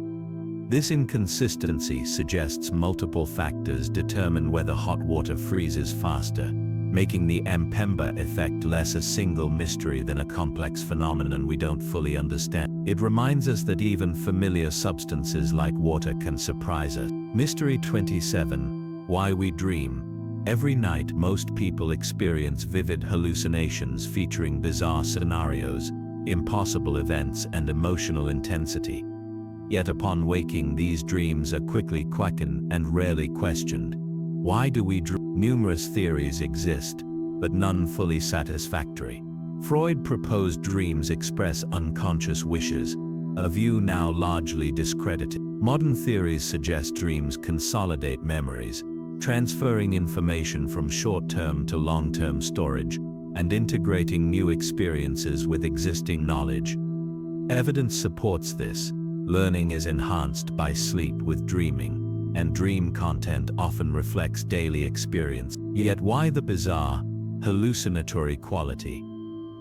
This inconsistency suggests multiple factors determine whether hot water freezes faster, making the Mpemba effect less a single mystery than a complex phenomenon we don't fully understand. It reminds us that even familiar substances like water can surprise us. Mystery 27. Why we dream. Every night, most people experience vivid hallucinations featuring bizarre scenarios, impossible events, and emotional intensity. Yet upon waking, these dreams are quickly quickened and rarely questioned. Why do we dream? Numerous theories exist, but none fully satisfactory. Freud proposed dreams express unconscious wishes, a view now largely discredited. Modern theories suggest dreams consolidate memories, transferring information from short-term to long-term storage, and integrating new experiences with existing knowledge. Evidence supports this. Learning is enhanced by sleep with dreaming, and dream content often reflects daily experience. Yet why the bizarre, hallucinatory quality?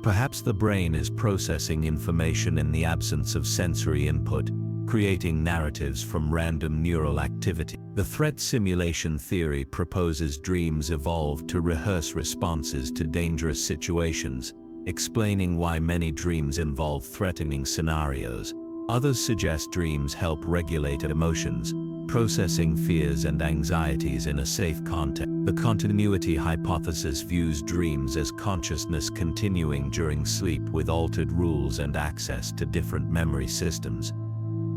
Perhaps the brain is processing information in the absence of sensory input, creating narratives from random neural activity. The threat simulation theory proposes dreams evolved to rehearse responses to dangerous situations, explaining why many dreams involve threatening scenarios. Others suggest dreams help regulate emotions, processing fears and anxieties in a safe context. The continuity hypothesis views dreams as consciousness continuing during sleep with altered rules and access to different memory systems.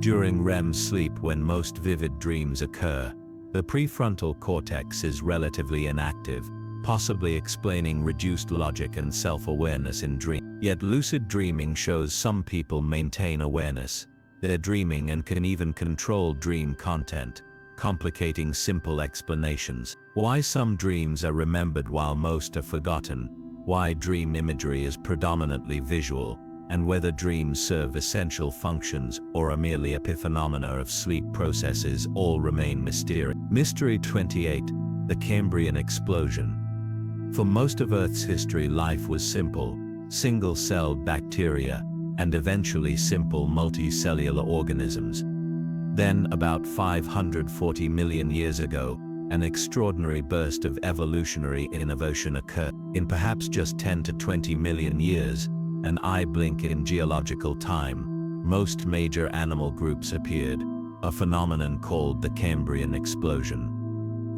During REM sleep, when most vivid dreams occur, the prefrontal cortex is relatively inactive, possibly explaining reduced logic and self-awareness in dreams. Yet lucid dreaming shows some people maintain awareness. They're dreaming and can even control dream content, complicating simple explanations. Why some dreams are remembered while most are forgotten, why dream imagery is predominantly visual, and whether dreams serve essential functions or are merely epiphenomena of sleep processes all remain mysterious. Mystery 28. The Cambrian explosion. For most of Earth's history, life was simple, single-celled bacteria, and eventually simple multicellular organisms. Then, about 540 million years ago, an extraordinary burst of evolutionary innovation occurred. In perhaps just 10 to 20 million years, an eye blink in geological time, most major animal groups appeared, a phenomenon called the Cambrian explosion.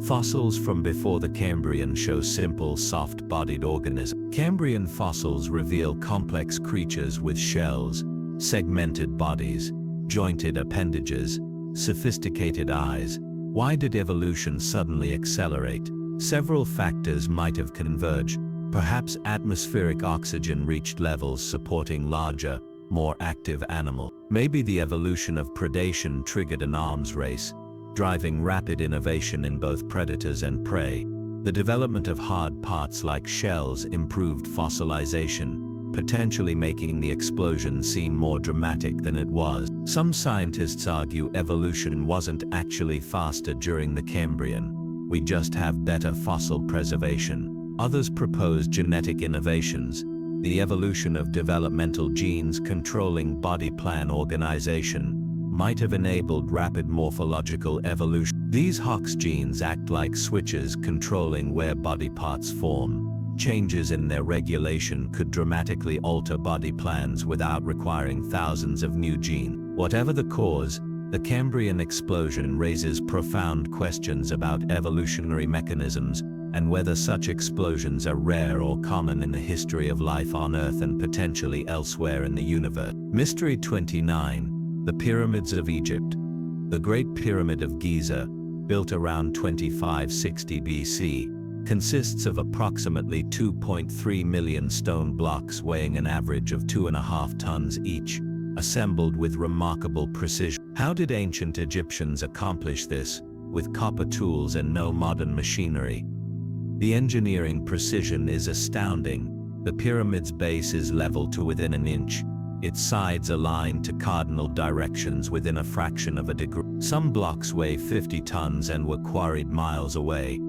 Fossils from before the Cambrian show simple, soft-bodied organisms. Cambrian fossils reveal complex creatures with shells, segmented bodies, jointed appendages, sophisticated eyes. Why did evolution suddenly accelerate? Several factors might have converged. Perhaps atmospheric oxygen reached levels supporting larger, more active animals. Maybe the evolution of predation triggered an arms race, driving rapid innovation in both predators and prey. The development of hard parts like shells improved fossilization, potentially making the explosion seem more dramatic than it was. Some scientists argue evolution wasn't actually faster during the Cambrian. We just have better fossil preservation. Others propose genetic innovations, the evolution of developmental genes controlling body plan organization, might have enabled rapid morphological evolution. These Hox genes act like switches controlling where body parts form. Changes in their regulation could dramatically alter body plans without requiring thousands of new genes. Whatever the cause, the Cambrian explosion raises profound questions about evolutionary mechanisms and whether such explosions are rare or common in the history of life on Earth and potentially elsewhere in the universe. Mystery 29. The Pyramids of Egypt. The Great Pyramid of Giza, built around 2560 BC, consists of approximately 2.3 million stone blocks weighing an average of 2.5 tons each, assembled with remarkable precision. How did ancient Egyptians accomplish this, with copper tools and no modern machinery? The engineering precision is astounding. The pyramid's base is level to within an inch, its sides aligned to cardinal directions within a fraction of a degree. Some blocks weigh 50 tons and were quarried miles away,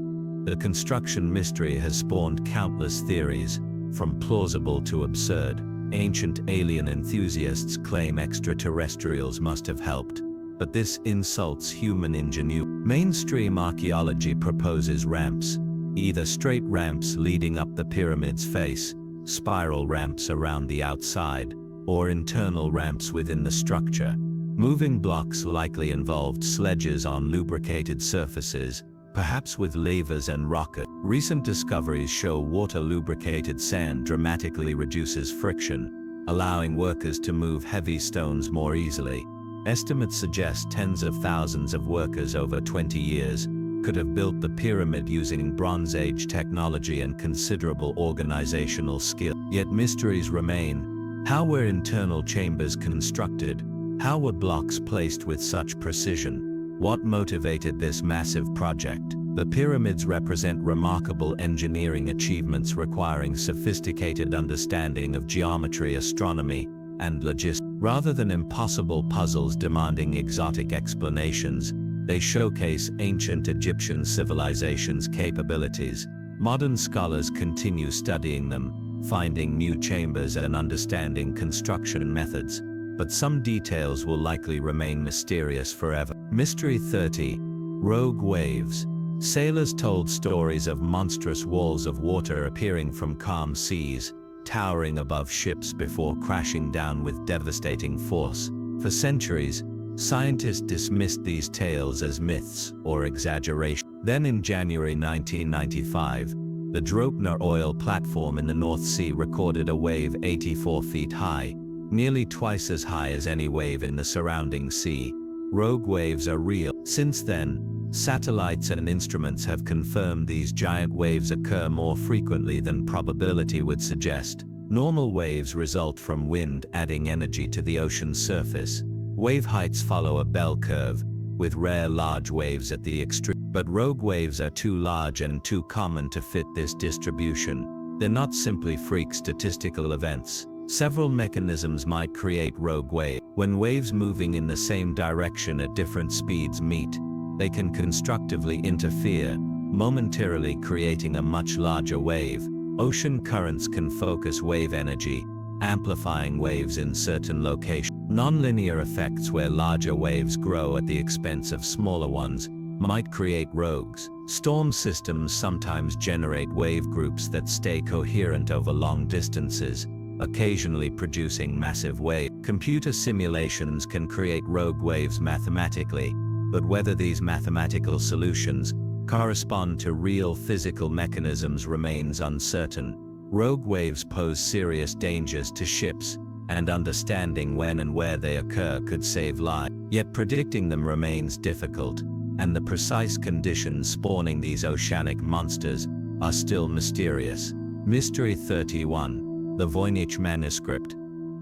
The construction mystery has spawned countless theories, from plausible to absurd. Ancient alien enthusiasts claim extraterrestrials must have helped, but this insults human ingenuity. Mainstream archaeology proposes ramps, either straight ramps leading up the pyramid's face, spiral ramps around the outside, or internal ramps within the structure. Moving blocks likely involved sledges on lubricated surfaces, perhaps with levers and rockets. Recent discoveries show water-lubricated sand dramatically reduces friction, allowing workers to move heavy stones more easily. Estimates suggest tens of thousands of workers over 20 years could have built the pyramid using Bronze Age technology and considerable organizational skill. Yet mysteries remain. How were internal chambers constructed? How were blocks placed with such precision? What motivated this massive project? The pyramids represent remarkable engineering achievements requiring sophisticated understanding of geometry, astronomy, and logistics. Rather than impossible puzzles demanding exotic explanations, they showcase ancient Egyptian civilization's capabilities. Modern scholars continue studying them, finding new chambers and understanding construction methods, but some details will likely remain mysterious forever. Mystery 30. Rogue waves. Sailors told stories of monstrous walls of water appearing from calm seas, towering above ships before crashing down with devastating force. For centuries, scientists dismissed these tales as myths or exaggeration. Then in January 1995, the Dropner oil platform in the North Sea recorded a wave 84 feet high, nearly twice as high as any wave in the surrounding sea. Rogue waves are real. Since then, satellites and instruments have confirmed these giant waves occur more frequently than probability would suggest. Normal waves result from wind adding energy to the ocean's surface. Wave heights follow a bell curve, with rare large waves at the extreme. But rogue waves are too large and too common to fit this distribution. They're not simply freak statistical events. Several mechanisms might create rogue waves. When waves moving in the same direction at different speeds meet, they can constructively interfere, momentarily creating a much larger wave. Ocean currents can focus wave energy, amplifying waves in certain locations. Nonlinear effects where larger waves grow at the expense of smaller ones might create rogues. Storm systems sometimes generate wave groups that stay coherent over long distances, occasionally producing massive waves. Computer simulations can create rogue waves mathematically, but whether these mathematical solutions correspond to real physical mechanisms remains uncertain. Rogue waves pose serious dangers to ships, and understanding when and where they occur could save lives. Yet predicting them remains difficult, and the precise conditions spawning these oceanic monsters are still mysterious. Mystery 31. The Voynich Manuscript.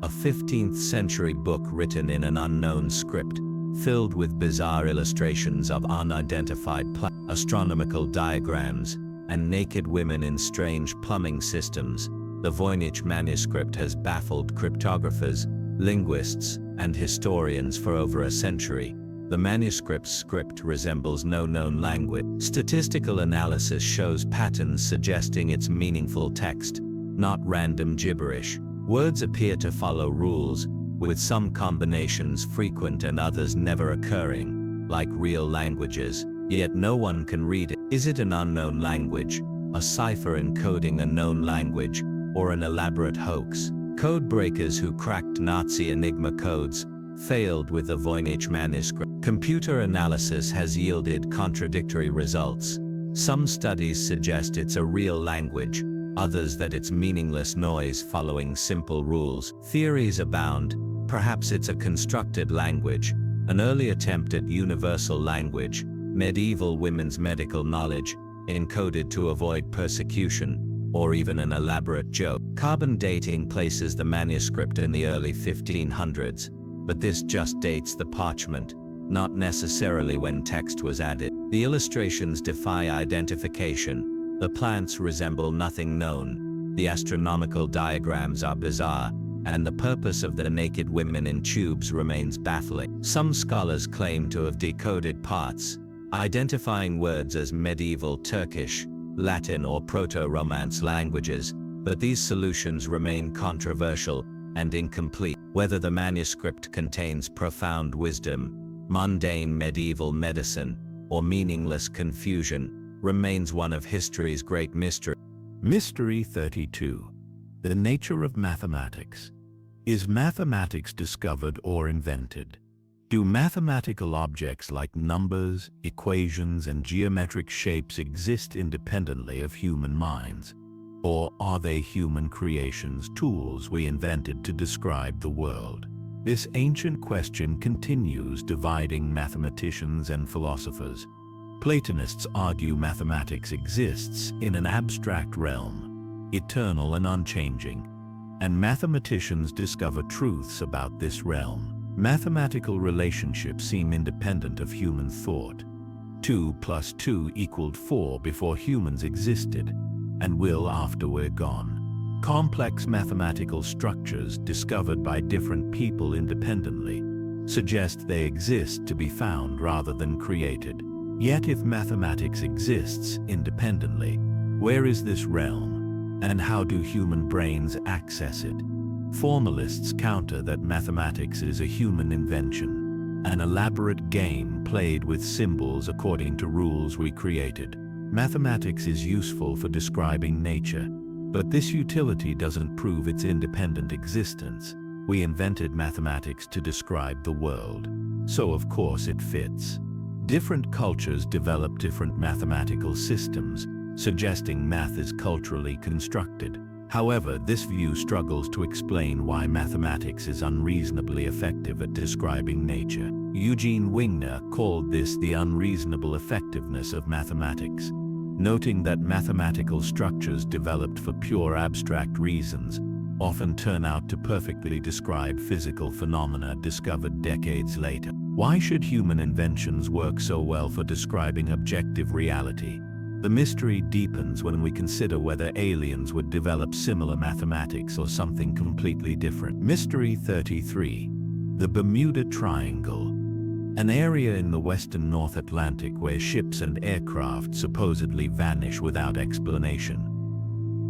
A 15th century book written in an unknown script, filled with bizarre illustrations of unidentified astronomical diagrams, and naked women in strange plumbing systems. The Voynich manuscript has baffled cryptographers, linguists, and historians for over a century. The manuscript's script resembles no known language. Statistical analysis shows patterns suggesting it's meaningful text, not random gibberish. Words appear to follow rules, with some combinations frequent and others never occurring, like real languages, yet no one can read it. Is it an unknown language, a cipher encoding a known language, or an elaborate hoax? Code breakers who cracked Nazi Enigma codes failed with the Voynich manuscript. Computer analysis has yielded contradictory results. Some studies suggest it's a real language, others that it's meaningless noise following simple rules. Theories abound. Perhaps it's a constructed language, an early attempt at universal language, medieval women's medical knowledge, encoded to avoid persecution, or even an elaborate joke. Carbon dating places the manuscript in the early 1500s, but this just dates the parchment, not necessarily when text was added. The illustrations defy identification. The plants resemble nothing known. The astronomical diagrams are bizarre, and the purpose of the naked women in tubes remains baffling. Some scholars claim to have decoded parts, identifying words as medieval Turkish, Latin or Proto-Romance languages, but these solutions remain controversial and incomplete. Whether the manuscript contains profound wisdom, mundane medieval medicine, or meaningless confusion remains one of history's great mysteries. Mystery 32. The nature of mathematics. Is mathematics discovered or invented? Do mathematical objects like numbers, equations, and geometric shapes exist independently of human minds? Or are they human creations, tools we invented to describe the world? This ancient question continues dividing mathematicians and philosophers. Platonists argue mathematics exists in an abstract realm, eternal and unchanging, and mathematicians discover truths about this realm. Mathematical relationships seem independent of human thought. 2 + 2 = 4 before humans existed, and will after we're gone. Complex mathematical structures discovered by different people independently suggest they exist to be found rather than created. Yet if mathematics exists independently, where is this realm, and how do human brains access it? Formalists counter that mathematics is a human invention, an elaborate game played with symbols according to rules we created. Mathematics is useful for describing nature, but this utility doesn't prove its independent existence. We invented mathematics to describe the world, so of course it fits. Different cultures develop different mathematical systems, suggesting math is culturally constructed. However, this view struggles to explain why mathematics is unreasonably effective at describing nature. Eugene Wigner called this the unreasonable effectiveness of mathematics, noting that mathematical structures developed for pure abstract reasons often turn out to perfectly describe physical phenomena discovered decades later. Why should human inventions work so well for describing objective reality? The mystery deepens when we consider whether aliens would develop similar mathematics or something completely different. Mystery 33. The Bermuda Triangle. An area in the western North Atlantic where ships and aircraft supposedly vanish without explanation.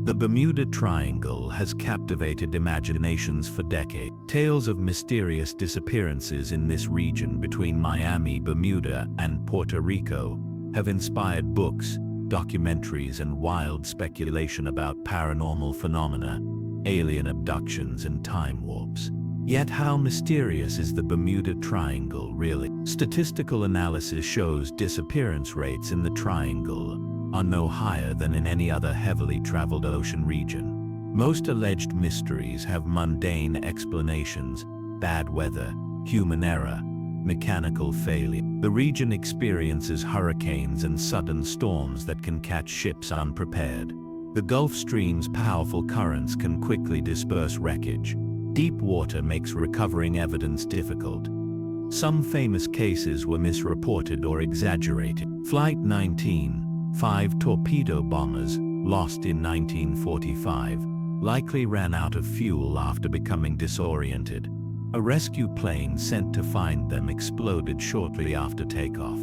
The Bermuda Triangle has captivated imaginations for decades. Tales of mysterious disappearances in this region between Miami, Bermuda, and Puerto Rico have inspired books, documentaries, and wild speculation about paranormal phenomena, alien abductions, and time warps. Yet how mysterious is the Bermuda Triangle really? Statistical analysis shows disappearance rates in the triangle are no higher than in any other heavily traveled ocean region. Most alleged mysteries have mundane explanations: bad weather, human error, mechanical failure. The region experiences hurricanes and sudden storms that can catch ships unprepared. The Gulf Stream's powerful currents can quickly disperse wreckage. Deep water makes recovering evidence difficult. Some famous cases were misreported or exaggerated. Flight 19, 5 torpedo bombers, lost in 1945, likely ran out of fuel after becoming disoriented. A rescue plane sent to find them exploded shortly after takeoff.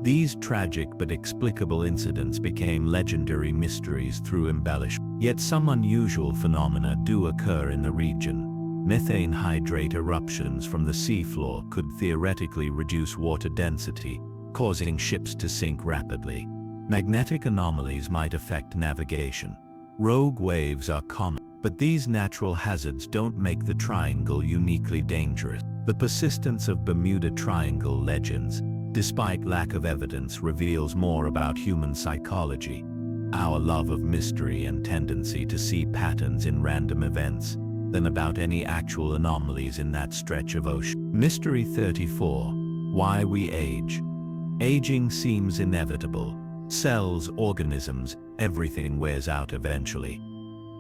These tragic but explicable incidents became legendary mysteries through embellishment. Yet some unusual phenomena do occur in the region. Methane hydrate eruptions from the seafloor could theoretically reduce water density, causing ships to sink rapidly. Magnetic anomalies might affect navigation. Rogue waves are common, but these natural hazards don't make the triangle uniquely dangerous. The persistence of Bermuda Triangle legends, despite lack of evidence, reveals more about human psychology, our love of mystery and tendency to see patterns in random events, than about any actual anomalies in that stretch of ocean. Mystery 34. Why we age. Aging seems inevitable. Cells, organisms, everything wears out eventually.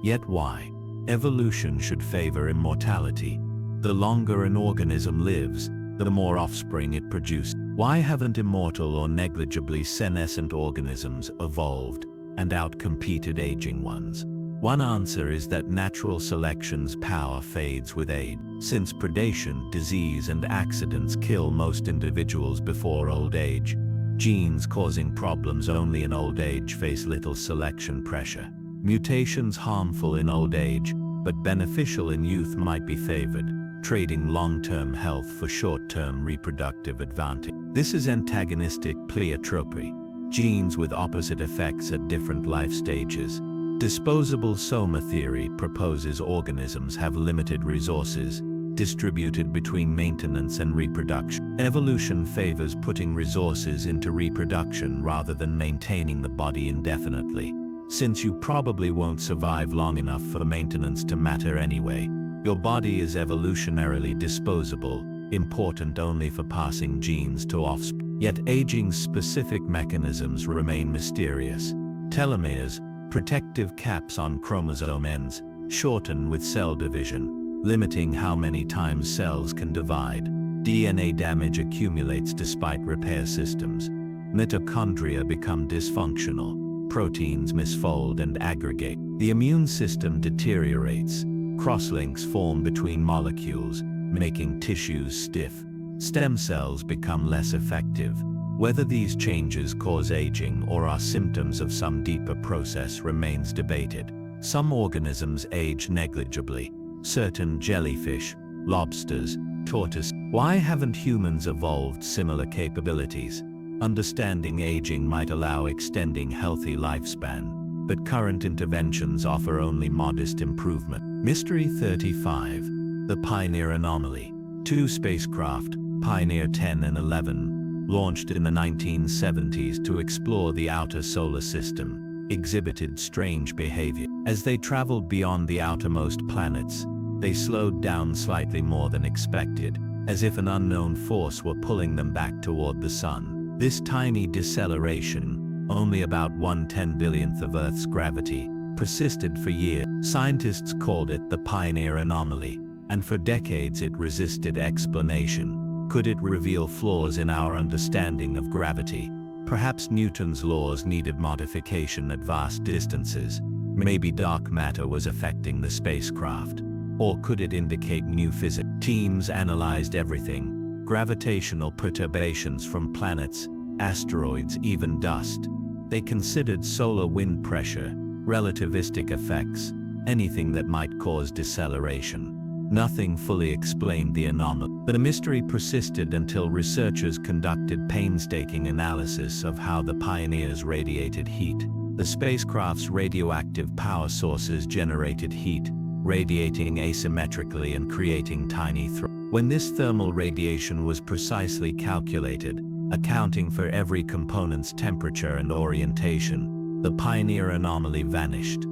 Yet why? Evolution should favor immortality. The longer an organism lives, the more offspring it produces. Why haven't immortal or negligibly senescent organisms evolved and outcompeted aging ones? One answer is that natural selection's power fades with age. Since predation, disease, and accidents kill most individuals before old age, Genes causing problems only in old age face little selection pressure. Mutations harmful in old age, but beneficial in youth might be favored, trading long-term health for short-term reproductive advantage. This is antagonistic pleiotropy, genes with opposite effects at different life stages. Disposable soma theory proposes organisms have limited resources, distributed between maintenance and reproduction. Evolution favors putting resources into reproduction rather than maintaining the body indefinitely. Since you probably won't survive long enough for maintenance to matter anyway, your body is evolutionarily disposable, important only for passing genes to offspring. Yet aging's specific mechanisms remain mysterious. Telomeres, protective caps on chromosome ends, shorten with cell division, limiting how many times cells can divide. DNA damage accumulates despite repair systems. Mitochondria become dysfunctional. Proteins misfold and aggregate. The immune system deteriorates. Crosslinks form between molecules, making tissues stiff. Stem cells become less effective. Whether these changes cause aging or are symptoms of some deeper process remains debated. Some organisms age negligibly. Certain jellyfish, lobsters, tortoises. Why haven't humans evolved similar capabilities? Understanding aging might allow extending healthy lifespan, but current interventions offer only modest improvement. Mystery 35. The Pioneer Anomaly. Two spacecraft, Pioneer 10 and 11, launched in the 1970s to explore the outer solar system, exhibited strange behavior. As they traveled beyond the outermost planets, they slowed down slightly more than expected, as if an unknown force were pulling them back toward the sun. This tiny deceleration, only about 1/10,000,000th of Earth's gravity, persisted for years. Scientists called it the Pioneer Anomaly, and for decades it resisted explanation. Could it reveal flaws in our understanding of gravity? Perhaps Newton's laws needed modification at vast distances. Maybe dark matter was affecting the spacecraft. Or could it indicate new physics? Teams analyzed everything: gravitational perturbations from planets, asteroids, even dust. They considered solar wind pressure, relativistic effects, anything that might cause deceleration. Nothing fully explained the anomaly. The mystery persisted until researchers conducted painstaking analysis of how the Pioneers radiated heat. The spacecraft's radioactive power sources generated heat, radiating asymmetrically and creating tiny throws. When this thermal radiation was precisely calculated, accounting for every component's temperature and orientation, the Pioneer anomaly vanished.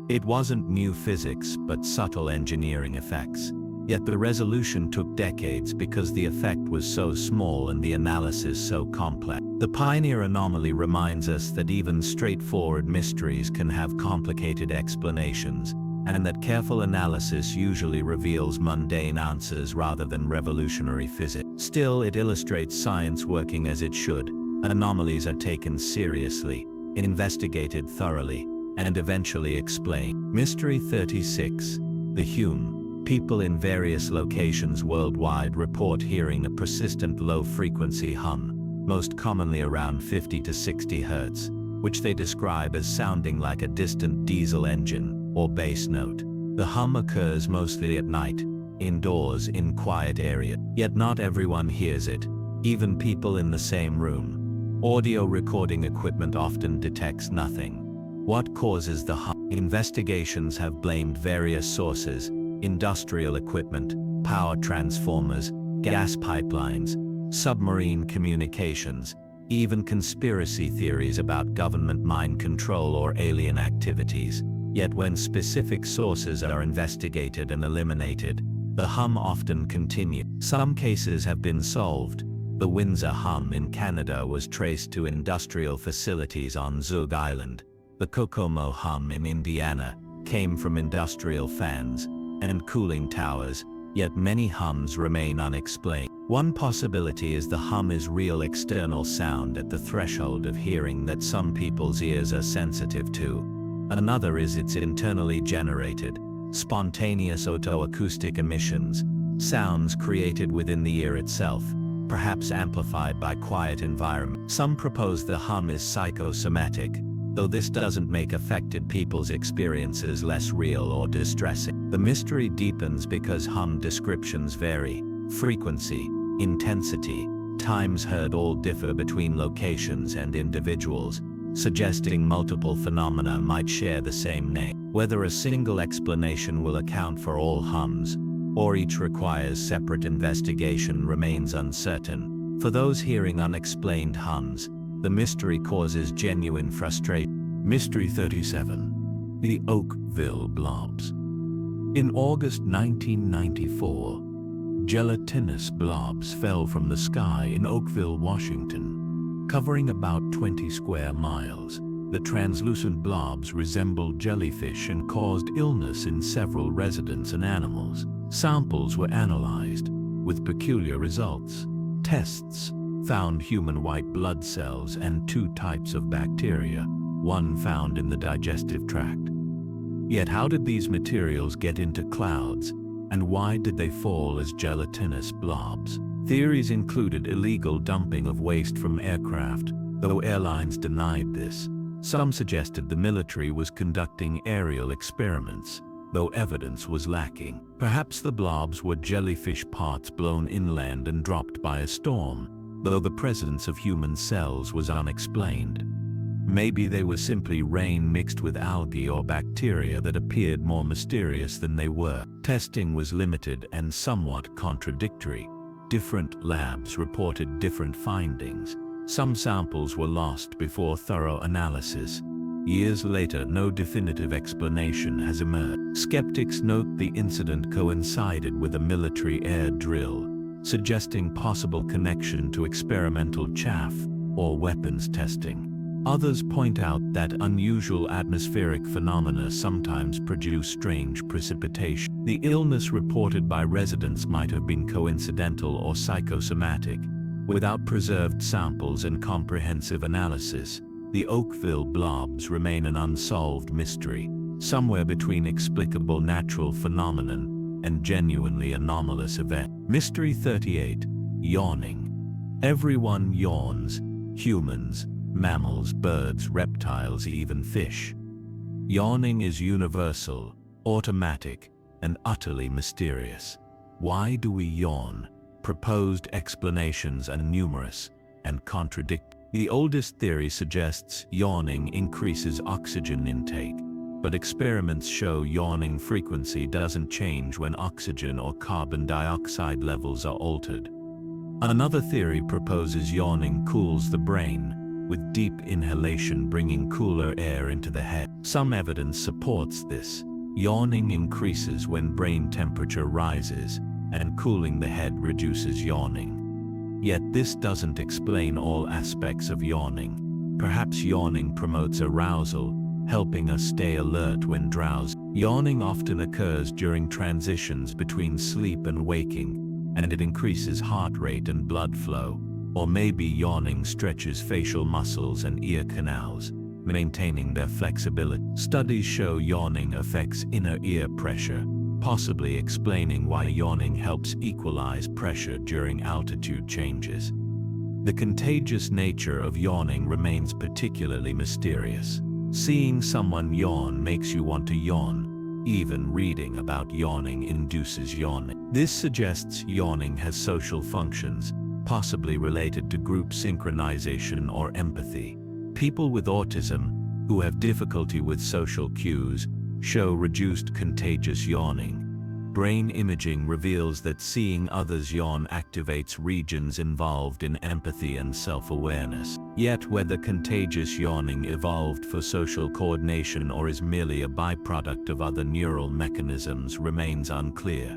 It wasn't new physics, but subtle engineering effects. Yet the resolution took decades because the effect was so small and the analysis so complex. The Pioneer anomaly reminds us that even straightforward mysteries can have complicated explanations, and that careful analysis usually reveals mundane answers rather than revolutionary physics. Still, it illustrates science working as it should. Anomalies are taken seriously, investigated thoroughly, and eventually explained. Mystery 36. The Hum. People in various locations worldwide report hearing a persistent low-frequency hum, most commonly around 50 to 60 Hz, which they describe as sounding like a distant diesel engine or bass note. The hum occurs mostly at night, indoors in quiet areas. Yet not everyone hears it, even people in the same room. Audio recording equipment often detects nothing. What causes the hum? Investigations have blamed various sources: industrial equipment, power transformers, gas pipelines, submarine communications, even conspiracy theories about government mind control or alien activities. Yet when specific sources are investigated and eliminated, the hum often continues. Some cases have been solved. The Windsor hum in Canada was traced to industrial facilities on Zug Island. The Kokomo hum in Indiana came from industrial fans and cooling towers, yet many hums remain unexplained. One possibility is the hum is real external sound at the threshold of hearing that some people's ears are sensitive to. Another is its internally generated, spontaneous otoacoustic emissions, sounds created within the ear itself. perhaps amplified by quiet environment. Some propose the hum is psychosomatic, though this doesn't make affected people's experiences less real or distressing. The mystery deepens because hum descriptions vary. Frequency, intensity, times heard all differ between locations and individuals, suggesting multiple phenomena might share the same name. Whether a single explanation will account for all hums, or each requires separate investigation, remains uncertain. For those hearing unexplained hums, the mystery causes genuine frustration. Mystery 37. The Oakville Blobs. In August 1994, gelatinous blobs fell from the sky in Oakville, Washington, covering about 20 square miles. The translucent blobs resembled jellyfish and caused illness in several residents and animals. Samples were analyzed, with peculiar results. Tests found human white blood cells and 2 types of bacteria, one found in the digestive tract. Yet how did these materials get into clouds, and why did they fall as gelatinous blobs? Theories included illegal dumping of waste from aircraft, though airlines denied this. Some suggested the military was conducting aerial experiments, though evidence was lacking. Perhaps the blobs were jellyfish parts blown inland and dropped by a storm, though the presence of human cells was unexplained. Maybe they were simply rain mixed with algae or bacteria that appeared more mysterious than they were. Testing was limited and somewhat contradictory. Different labs reported different findings. Some samples were lost before thorough analysis. Years later, no definitive explanation has emerged. Skeptics note the incident coincided with a military air drill, suggesting possible connection to experimental chaff or weapons testing. Others point out that unusual atmospheric phenomena sometimes produce strange precipitation. The illness reported by residents might have been coincidental or psychosomatic. Without preserved samples and comprehensive analysis, the Oakville blobs remain an unsolved mystery, somewhere between explicable natural phenomenon and genuinely anomalous event. Mystery 38. Yawning. Everyone yawns. Humans, mammals, birds, reptiles, even fish. Yawning is universal, automatic, and utterly mysterious. Why do we yawn? Proposed explanations are numerous and contradict. The oldest theory suggests yawning increases oxygen intake, but experiments show yawning frequency doesn't change when oxygen or carbon dioxide levels are altered. Another theory proposes yawning cools the brain, with deep inhalation bringing cooler air into the head. Some evidence supports this. Yawning increases when brain temperature rises, and cooling the head reduces yawning. Yet this doesn't explain all aspects of yawning. Perhaps yawning promotes arousal, helping us stay alert when drowsy. Yawning often occurs during transitions between sleep and waking, and it increases heart rate and blood flow. Or maybe yawning stretches facial muscles and ear canals, maintaining their flexibility. Studies show yawning affects inner ear pressure, possibly explaining why yawning helps equalize pressure during altitude changes. The contagious nature of yawning remains particularly mysterious. Seeing someone yawn makes you want to yawn. Even reading about yawning induces yawning. This suggests yawning has social functions, possibly related to group synchronization or empathy. People with autism, who have difficulty with social cues, show reduced contagious yawning. Brain imaging reveals that seeing others yawn activates regions involved in empathy and self-awareness. Yet whether contagious yawning evolved for social coordination or is merely a byproduct of other neural mechanisms remains unclear.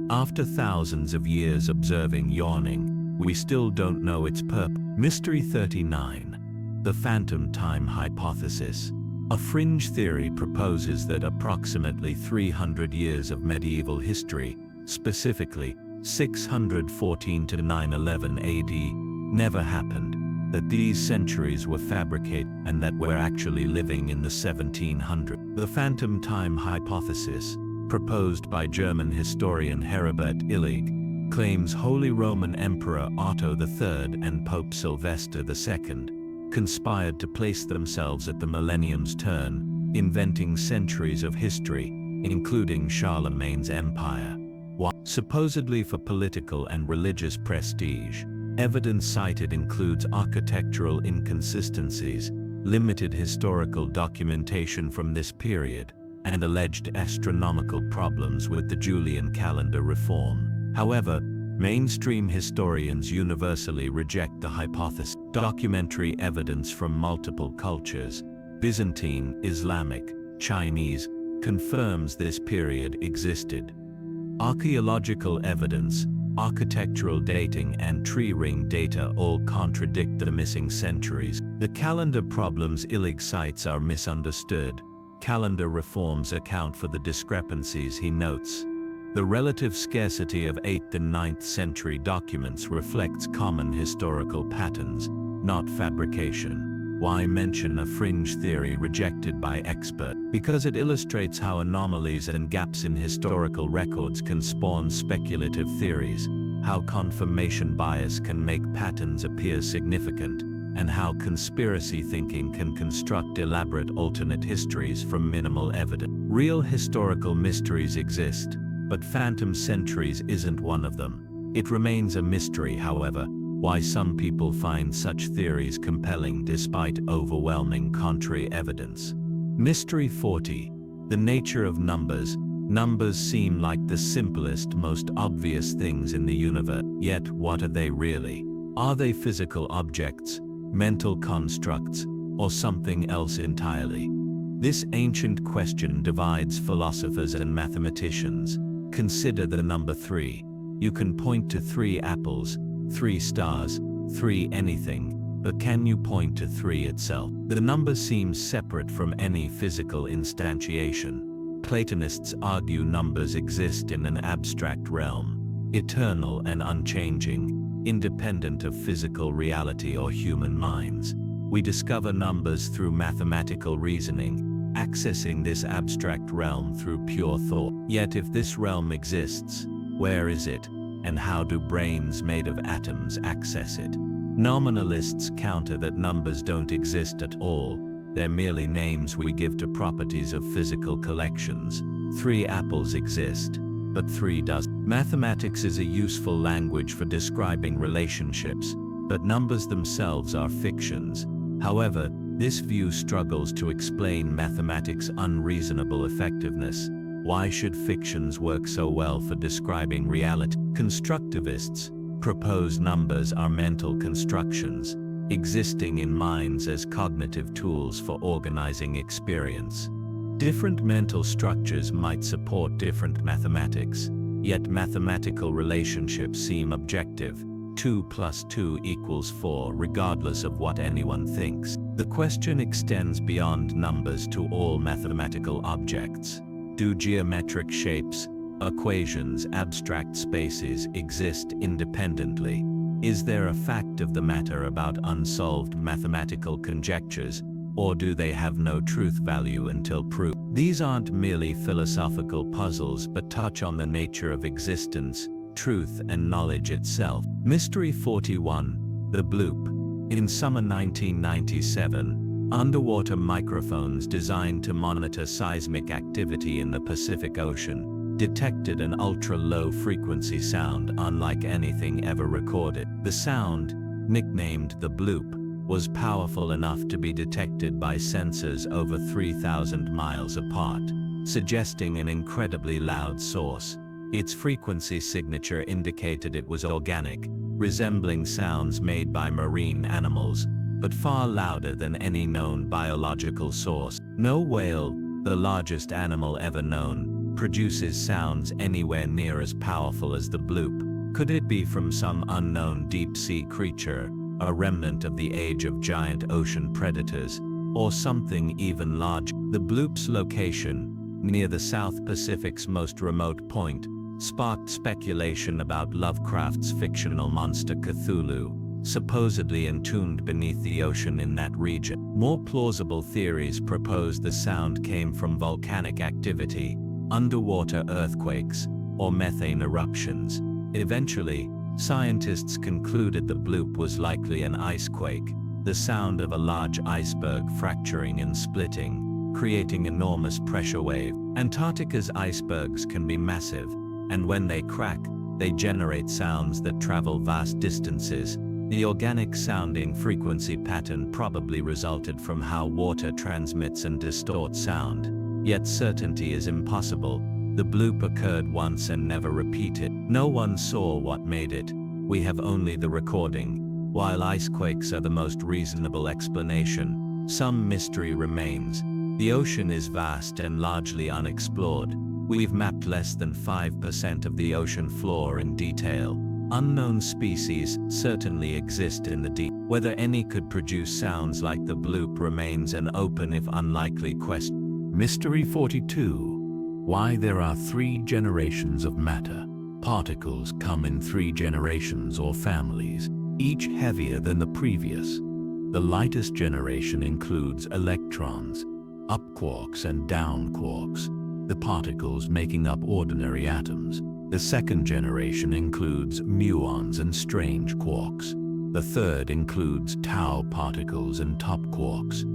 After thousands of years observing yawning, we still don't know its purpose. Mystery 39. The Phantom Time Hypothesis. A fringe theory proposes that approximately 300 years of medieval history, specifically 614 to 911 AD, never happened, that these centuries were fabricated, and that we're actually living in the 1700s. The Phantom Time Hypothesis, proposed by German historian Heribert Illig, claims Holy Roman Emperor Otto III and Pope Sylvester II conspired to place themselves at the millennium's turn, inventing centuries of history, including Charlemagne's empire. Supposedly for political and religious prestige, evidence cited includes architectural inconsistencies, limited historical documentation from this period, and alleged astronomical problems with the Julian calendar reform. However, mainstream historians universally reject the hypothesis. Documentary evidence from multiple cultures, Byzantine, Islamic, Chinese, confirms this period existed. Archaeological evidence, architectural dating and tree ring data all contradict the missing centuries. The calendar problems Illig cites are misunderstood. Calendar reforms account for the discrepancies he notes. The relative scarcity of 8th and 9th century documents reflects common historical patterns, not fabrication. Why mention a fringe theory rejected by experts? Because it illustrates how anomalies and gaps in historical records can spawn speculative theories, how confirmation bias can make patterns appear significant, and how conspiracy thinking can construct elaborate alternate histories from minimal evidence. Real historical mysteries exist, but phantom centuries isn't one of them. It remains a mystery, however, why some people find such theories compelling despite overwhelming contrary evidence. Mystery 40. The nature of numbers. Numbers seem like the simplest, most obvious things in the universe. Yet, what are they really? Are they physical objects, mental constructs, or something else entirely? This ancient question divides philosophers and mathematicians. Consider the number 3. You can point to 3 apples, 3 stars, 3 anything, but can you point to 3 itself? The number seems separate from any physical instantiation. Platonists argue numbers exist in an abstract realm, eternal and unchanging, independent of physical reality or human minds. We discover numbers through mathematical reasoning, accessing this abstract realm through pure thought. Yet if this realm exists, where is it? And how do brains made of atoms access it? Nominalists counter that numbers don't exist at all. They're merely names we give to properties of physical collections. 3 apples exist, but 3 doesn't. Mathematics is a useful language for describing relationships, but numbers themselves are fictions. However, this view struggles to explain mathematics' unreasonable effectiveness. Why should fictions work so well for describing reality? Constructivists propose numbers are mental constructions, existing in minds as cognitive tools for organizing experience. Different mental structures might support different mathematics, yet mathematical relationships seem objective. 2 + 2 = 4 regardless of what anyone thinks. The question extends beyond numbers to all mathematical objects. Do geometric shapes, equations, abstract spaces exist independently? Is there a fact of the matter about unsolved mathematical conjectures, or do they have no truth value until proved? These aren't merely philosophical puzzles but touch on the nature of existence, truth and knowledge itself. Mystery 41. The Bloop. In summer 1997, underwater microphones designed to monitor seismic activity in the Pacific Ocean detected an ultra-low frequency sound unlike anything ever recorded. The sound, nicknamed the bloop, was powerful enough to be detected by sensors over 3,000 miles apart, suggesting an incredibly loud source. Its frequency signature indicated it was organic, resembling sounds made by marine animals, but far louder than any known biological source. No whale, the largest animal ever known, produces sounds anywhere near as powerful as the bloop. Could it be from some unknown deep-sea creature, a remnant of the age of giant ocean predators, or something even larger? The bloop's location, near the South Pacific's most remote point, sparked speculation about Lovecraft's fictional monster Cthulhu, supposedly entombed beneath the ocean in that region. More plausible theories propose the sound came from volcanic activity, underwater earthquakes, or methane eruptions. Eventually, scientists concluded the bloop was likely an icequake, the sound of a large iceberg fracturing and splitting, creating enormous pressure wave. Antarctica's icebergs can be massive, and when they crack, they generate sounds that travel vast distances. The organic sounding frequency pattern probably resulted from how water transmits and distorts sound. Yet certainty is impossible. The bloop occurred once and never repeated. No one saw what made it. We have only the recording. While icequakes are the most reasonable explanation, some mystery remains. The ocean is vast and largely unexplored. We've mapped less than 5% of the ocean floor in detail. Unknown species certainly exist in the deep. Whether any could produce sounds like the bloop remains an open if unlikely question. Mystery 42. Why there are 3 generations of matter. Particles come in 3 generations or families, each heavier than the previous. The lightest generation includes electrons, up quarks and down quarks, the particles making up ordinary atoms. The second generation includes muons and strange quarks. The third includes tau particles and top quarks.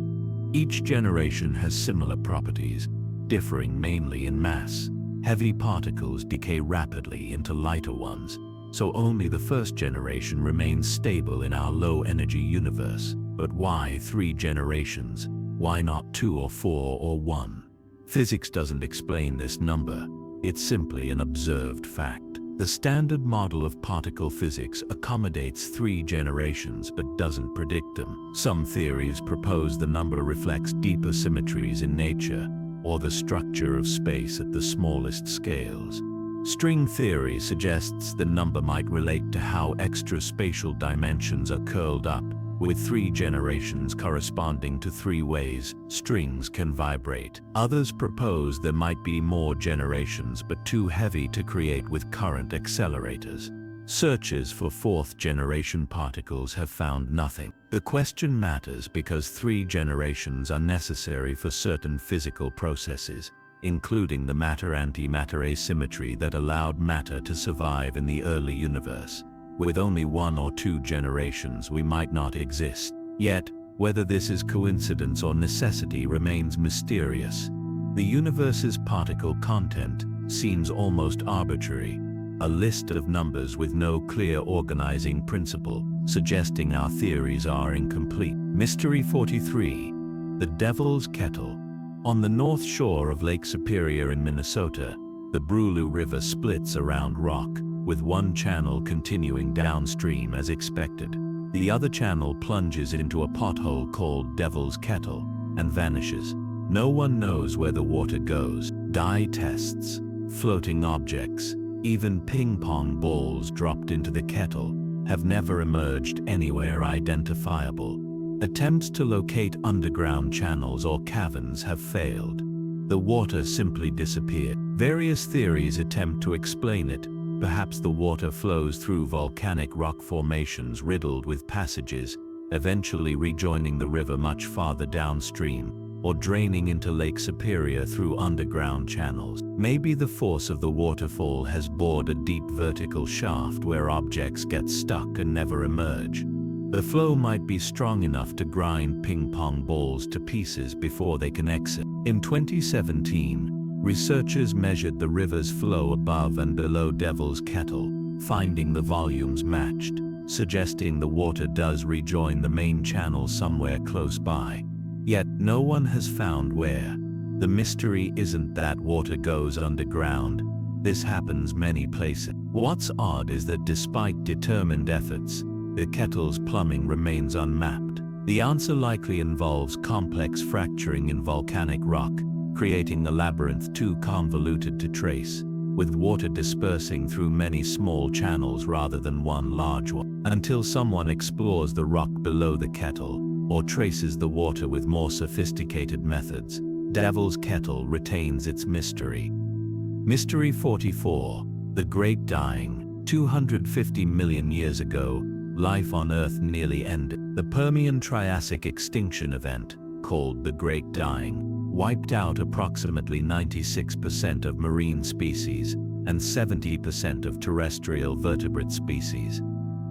Each generation has similar properties, differing mainly in mass. Heavy particles decay rapidly into lighter ones, so only the first generation remains stable in our low-energy universe. But why 3 generations? Why not 2 or 4 or 1? Physics doesn't explain this number. It's simply an observed fact. The standard model of particle physics accommodates 3 generations but doesn't predict them. Some theories propose the number reflects deeper symmetries in nature, or the structure of space at the smallest scales. String theory suggests the number might relate to how extraspatial dimensions are curled up, with 3 generations corresponding to 3 ways strings can vibrate. Others propose there might be more generations but too heavy to create with current accelerators. Searches for 4th generation particles have found nothing. The question matters because 3 generations are necessary for certain physical processes, including the matter-antimatter asymmetry that allowed matter to survive in the early universe. With only 1 or 2 generations, we might not exist. Yet, whether this is coincidence or necessity remains mysterious. The universe's particle content seems almost arbitrary, a list of numbers with no clear organizing principle, suggesting our theories are incomplete. Mystery 43. The Devil's Kettle. On the north shore of Lake Superior in Minnesota, the Brule River splits around rock, with one channel continuing downstream as expected. The other channel plunges into a pothole called Devil's Kettle and vanishes. No one knows where the water goes. Dye tests, floating objects, even ping-pong balls dropped into the kettle have never emerged anywhere identifiable. Attempts to locate underground channels or caverns have failed. The water simply disappeared. Various theories attempt to explain it. Perhaps the water flows through volcanic rock formations riddled with passages, eventually rejoining the river much farther downstream, or draining into Lake Superior through underground channels. Maybe the force of the waterfall has bored a deep vertical shaft where objects get stuck and never emerge. The flow might be strong enough to grind ping-pong balls to pieces before they can exit. In 2017, researchers measured the river's flow above and below Devil's Kettle, finding the volumes matched, suggesting the water does rejoin the main channel somewhere close by. Yet no one has found where. The mystery isn't that water goes underground. This happens many places. What's odd is that despite determined efforts, the kettle's plumbing remains unmapped. The answer likely involves complex fracturing in volcanic rock, creating a labyrinth too convoluted to trace, with water dispersing through many small channels rather than one large one. Until someone explores the rock below the kettle, or traces the water with more sophisticated methods, Devil's Kettle retains its mystery. Mystery 44. The Great Dying. 250 million years ago, life on Earth nearly ended. The Permian-Triassic extinction event, called the Great Dying, wiped out approximately 96% of marine species, and 70% of terrestrial vertebrate species.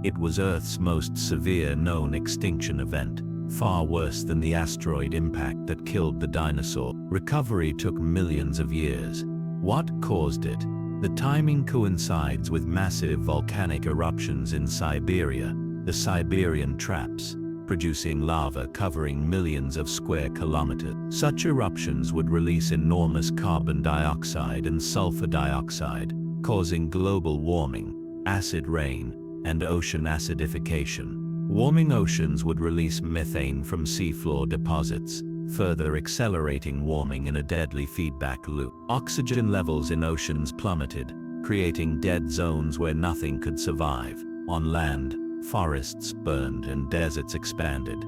It was Earth's most severe known extinction event, far worse than the asteroid impact that killed the dinosaur. Recovery took millions of years. What caused it? The timing coincides with massive volcanic eruptions in Siberia, the Siberian Traps, producing lava covering millions of square kilometers. Such eruptions would release enormous carbon dioxide and sulfur dioxide, causing global warming, acid rain, and ocean acidification. Warming oceans would release methane from seafloor deposits, further accelerating warming in a deadly feedback loop. Oxygen levels in oceans plummeted, creating dead zones where nothing could survive. On land, forests burned and deserts expanded.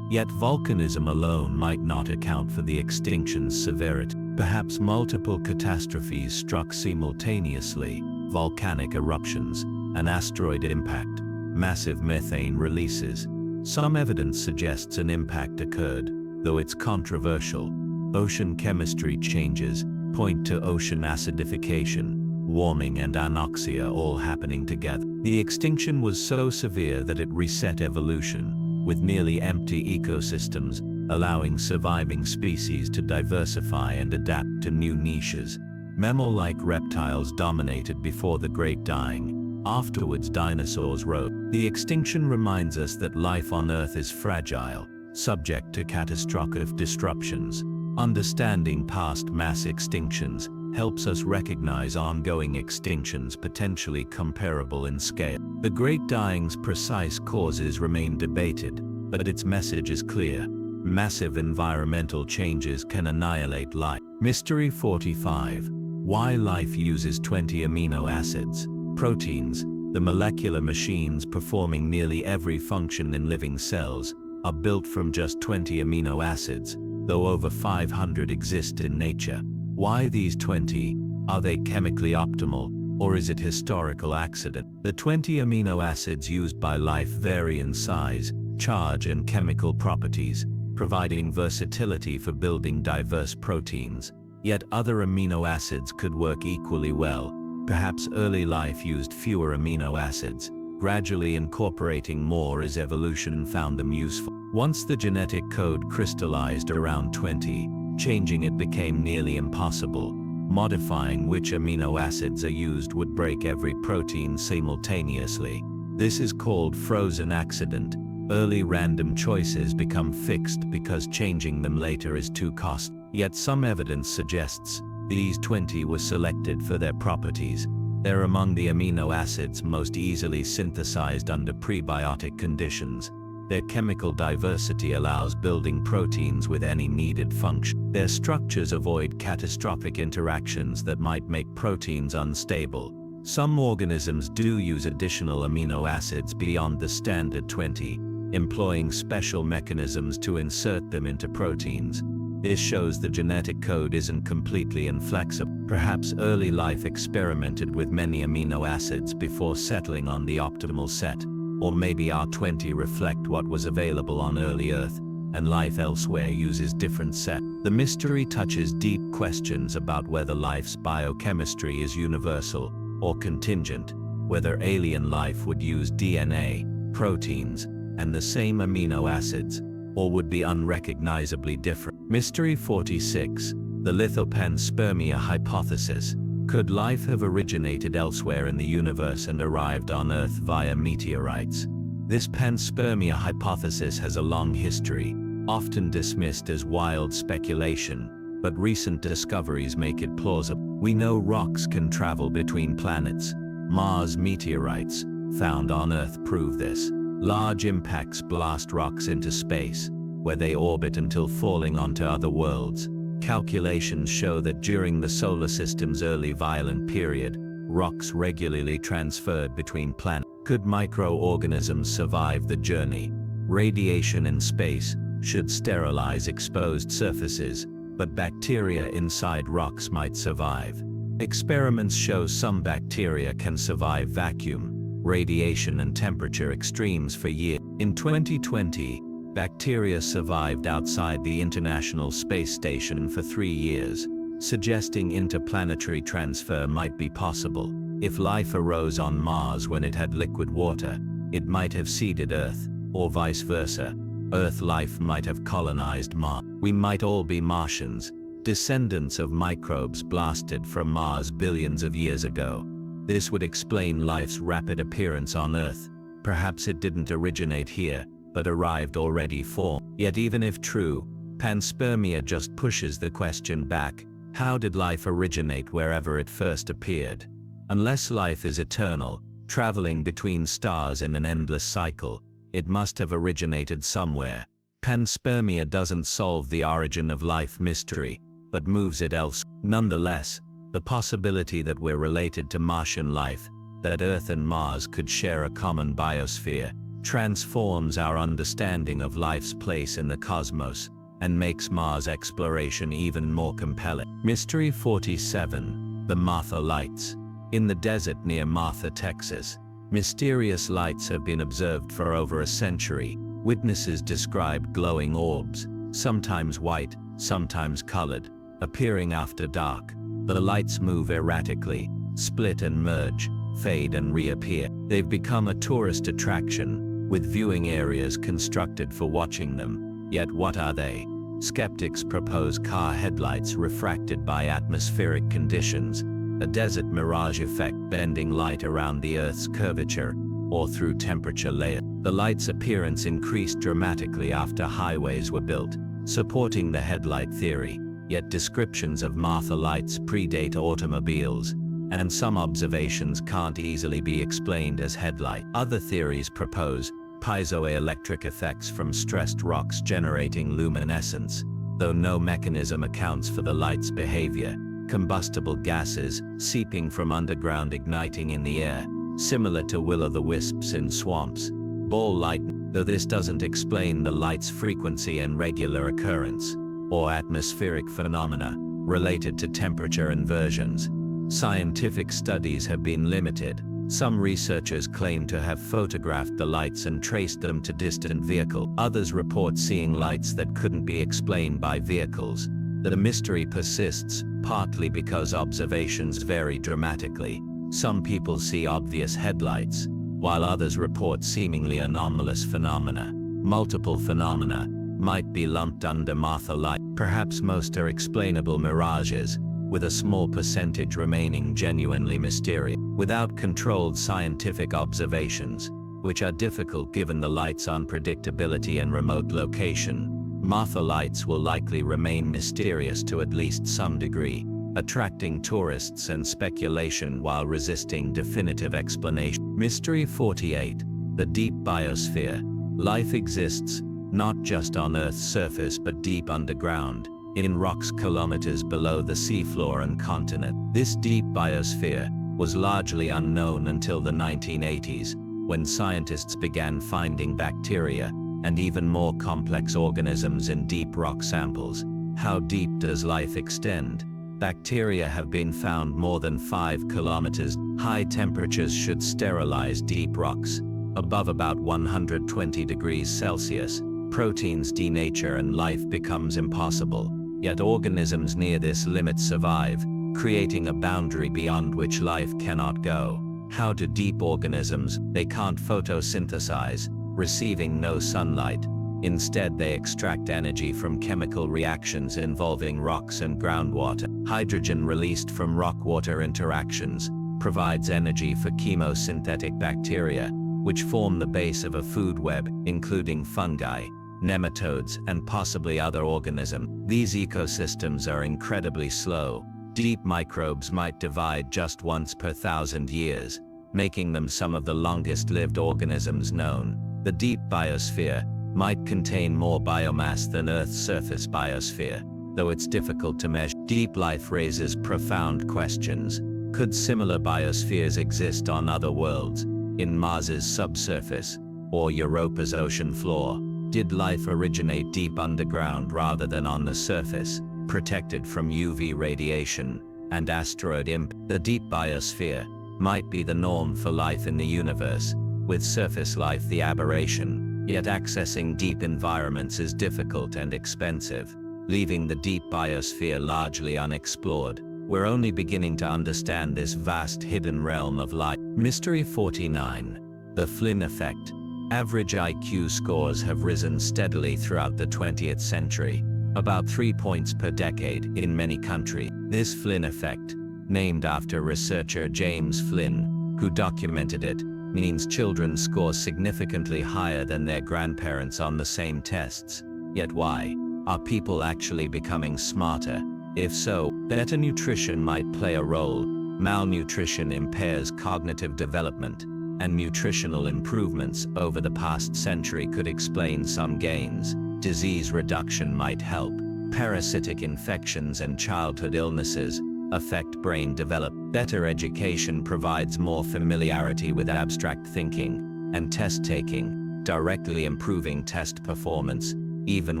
Yet volcanism alone might not account for the extinction's severity. Perhaps multiple catastrophes struck simultaneously: volcanic eruptions, an asteroid impact, massive methane releases. Some evidence suggests an impact occurred, though it's controversial. Ocean chemistry changes point to ocean acidification, warming and anoxia all happening together. The extinction was so severe that it reset evolution, with nearly empty ecosystems, allowing surviving species to diversify and adapt to new niches. Mammal-like reptiles dominated before the Great Dying. Afterwards, dinosaurs rose. The extinction reminds us that life on Earth is fragile, subject to catastrophic disruptions. Understanding past mass extinctions helps us recognize ongoing extinctions potentially comparable in scale. The Great Dying's precise causes remain debated, but its message is clear. Massive environmental changes can annihilate life. Mystery 45. Why life uses 20 amino acids. Proteins, the molecular machines performing nearly every function in living cells, are built from just 20 amino acids, though over 500 exist in nature. Why these 20? Are they chemically optimal, or is it historical accident? The 20 amino acids used by life vary in size, charge and chemical properties, providing versatility for building diverse proteins. Yet other amino acids could work equally well. Perhaps early life used fewer amino acids, gradually incorporating more as evolution found them useful. Once the genetic code crystallized around 20, changing it became nearly impossible. Modifying which amino acids are used would break every protein simultaneously. This is called frozen accident. Early random choices become fixed because changing them later is too costly. Yet some evidence suggests these 20 were selected for their properties. They're among the amino acids most easily synthesized under prebiotic conditions. Their chemical diversity allows building proteins with any needed function. Their structures avoid catastrophic interactions that might make proteins unstable. Some organisms do use additional amino acids beyond the standard 20, employing special mechanisms to insert them into proteins. This shows the genetic code isn't completely inflexible. Perhaps early life experimented with many amino acids before settling on the optimal set. Or maybe our 20 reflect what was available on early Earth, and life elsewhere uses different sets. The mystery touches deep questions about whether life's biochemistry is universal or contingent, whether alien life would use DNA, proteins, and the same amino acids, or would be unrecognizably different. Mystery 46. The lithopanspermia hypothesis. Could life have originated elsewhere in the universe and arrived on Earth via meteorites? This panspermia hypothesis has a long history, often dismissed as wild speculation, but recent discoveries make it plausible. We know rocks can travel between planets. Mars meteorites, found on Earth, prove this. Large impacts blast rocks into space, where they orbit until falling onto other worlds. Calculations show that during the solar system's early violent period, rocks regularly transferred between planets. Could microorganisms survive the journey? Radiation in space should sterilize exposed surfaces, but bacteria inside rocks might survive. Experiments show some bacteria can survive vacuum, radiation and temperature extremes for years. In 2020, bacteria survived outside the International Space Station for 3 years. suggesting interplanetary transfer might be possible. If life arose on Mars when it had liquid water, it might have seeded Earth, or vice versa. Earth life might have colonized Mars. We might all be Martians, descendants of microbes blasted from Mars billions of years ago. This would explain life's rapid appearance on Earth. Perhaps it didn't originate here, but arrived already formed. Yet even if true, panspermia just pushes the question back: how did life originate wherever it first appeared? Unless life is eternal, traveling between stars in an endless cycle, it must have originated somewhere. Panspermia doesn't solve the origin of life mystery, but moves it elsewhere. Nonetheless, the possibility that we're related to Martian life, that Earth and Mars could share a common biosphere, transforms our understanding of life's place in the cosmos, and makes Mars exploration even more compelling. Mystery 47. The Martha Lights. In the desert near Martha, Texas, mysterious lights have been observed for over a century. Witnesses describe glowing orbs, sometimes white, sometimes colored, appearing after dark. The lights move erratically, split and merge, fade and reappear. They've become a tourist attraction, with viewing areas constructed for watching them. Yet what are they? Skeptics propose car headlights refracted by atmospheric conditions, a desert mirage effect bending light around the Earth's curvature, or through temperature layers. The light's appearance increased dramatically after highways were built, supporting the headlight theory. Yet descriptions of Martha lights predate automobiles, and some observations can't easily be explained as headlight. Other theories propose piezoelectric effects from stressed rocks generating luminescence, though no mechanism accounts for the light's behavior. Combustible gases seeping from underground igniting in the air, similar to will-o'-the-wisps in swamps. Ball lightning, though this doesn't explain the light's frequency and regular occurrence, or atmospheric phenomena related to temperature inversions. Scientific studies have been limited. Some researchers claim to have photographed the lights and traced them to distant vehicles. Others report seeing lights that couldn't be explained by vehicles. The mystery persists, partly because observations vary dramatically. Some people see obvious headlights, while others report seemingly anomalous phenomena. Multiple phenomena might be lumped under Martha light. Perhaps most are explainable mirages, with a small percentage remaining genuinely mysterious. Without controlled scientific observations, which are difficult given the light's unpredictability and remote location, Martha lights will likely remain mysterious to at least some degree, attracting tourists and speculation while resisting definitive explanation. Mystery 48. The Deep Biosphere. Life exists, not just on Earth's surface but deep underground, in rocks kilometers below the seafloor and continent. This deep biosphere was largely unknown until the 1980s, when scientists began finding bacteria and even more complex organisms in deep rock samples. How deep does life extend? Bacteria have been found more than 5 kilometers. High temperatures should sterilize deep rocks. Above about 120 degrees Celsius, proteins denature and life becomes impossible. Yet organisms near this limit survive, creating a boundary beyond which life cannot go. How do deep organisms? They can't photosynthesize, receiving no sunlight. Instead, they extract energy from chemical reactions involving rocks and groundwater. Hydrogen released from rock-water interactions provides energy for chemosynthetic bacteria, which form the base of a food web, including fungi, nematodes, and possibly other organisms. These ecosystems are incredibly slow. Deep microbes might divide just once per 1,000 years, making them some of the longest-lived organisms known. The deep biosphere might contain more biomass than Earth's surface biosphere, though it's difficult to measure. Deep life raises profound questions. Could similar biospheres exist on other worlds, in Mars's subsurface, or Europa's ocean floor? Did life originate deep underground rather than on the surface, protected from UV radiation and asteroid impact? The deep biosphere might be the norm for life in the universe, with surface life the aberration, yet accessing deep environments is difficult and expensive. leaving the deep biosphere largely unexplored. We're only beginning to understand this vast hidden realm of light. Mystery 49. The Flynn Effect. Average IQ scores have risen steadily throughout the 20th century, about 3 points per decade in many countries. This Flynn Effect, named after researcher James Flynn, who documented it, means children score significantly higher than their grandparents on the same tests. Yet why? Are people actually becoming smarter? If so, better nutrition might play a role. Malnutrition impairs cognitive development, and nutritional improvements over the past century could explain some gains. Disease reduction might help. Parasitic infections and childhood illnesses affect brain development. Better education provides more familiarity with abstract thinking and test taking, directly improving test performance, even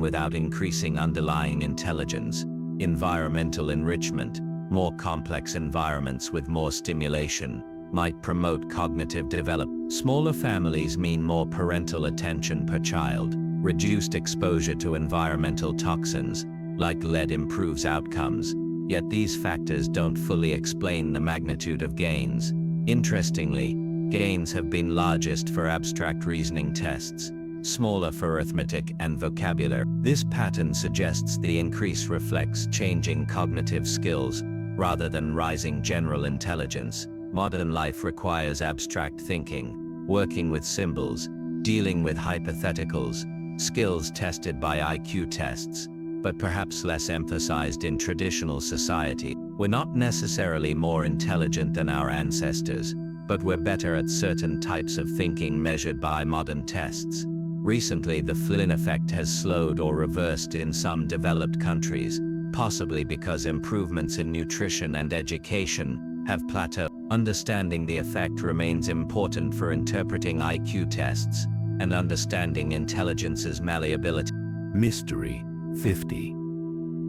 without increasing underlying intelligence. Environmental enrichment. More complex environments with more stimulation might promote cognitive development. Smaller families mean more parental attention per child. Reduced exposure to environmental toxins, like lead, improves outcomes. Yet these factors don't fully explain the magnitude of gains. Interestingly, gains have been largest for abstract reasoning tests, smaller for arithmetic and vocabulary. This pattern suggests the increase reflects changing cognitive skills rather than rising general intelligence. Modern life requires abstract thinking, working with symbols, dealing with hypotheticals, skills tested by IQ tests, but perhaps less emphasized in traditional society. We're not necessarily more intelligent than our ancestors, but we're better at certain types of thinking measured by modern tests. Recently, the Flynn effect has slowed or reversed in some developed countries, possibly because improvements in nutrition and education have plateaued. Understanding the effect remains important for interpreting IQ tests and understanding intelligence's malleability. Mystery 50.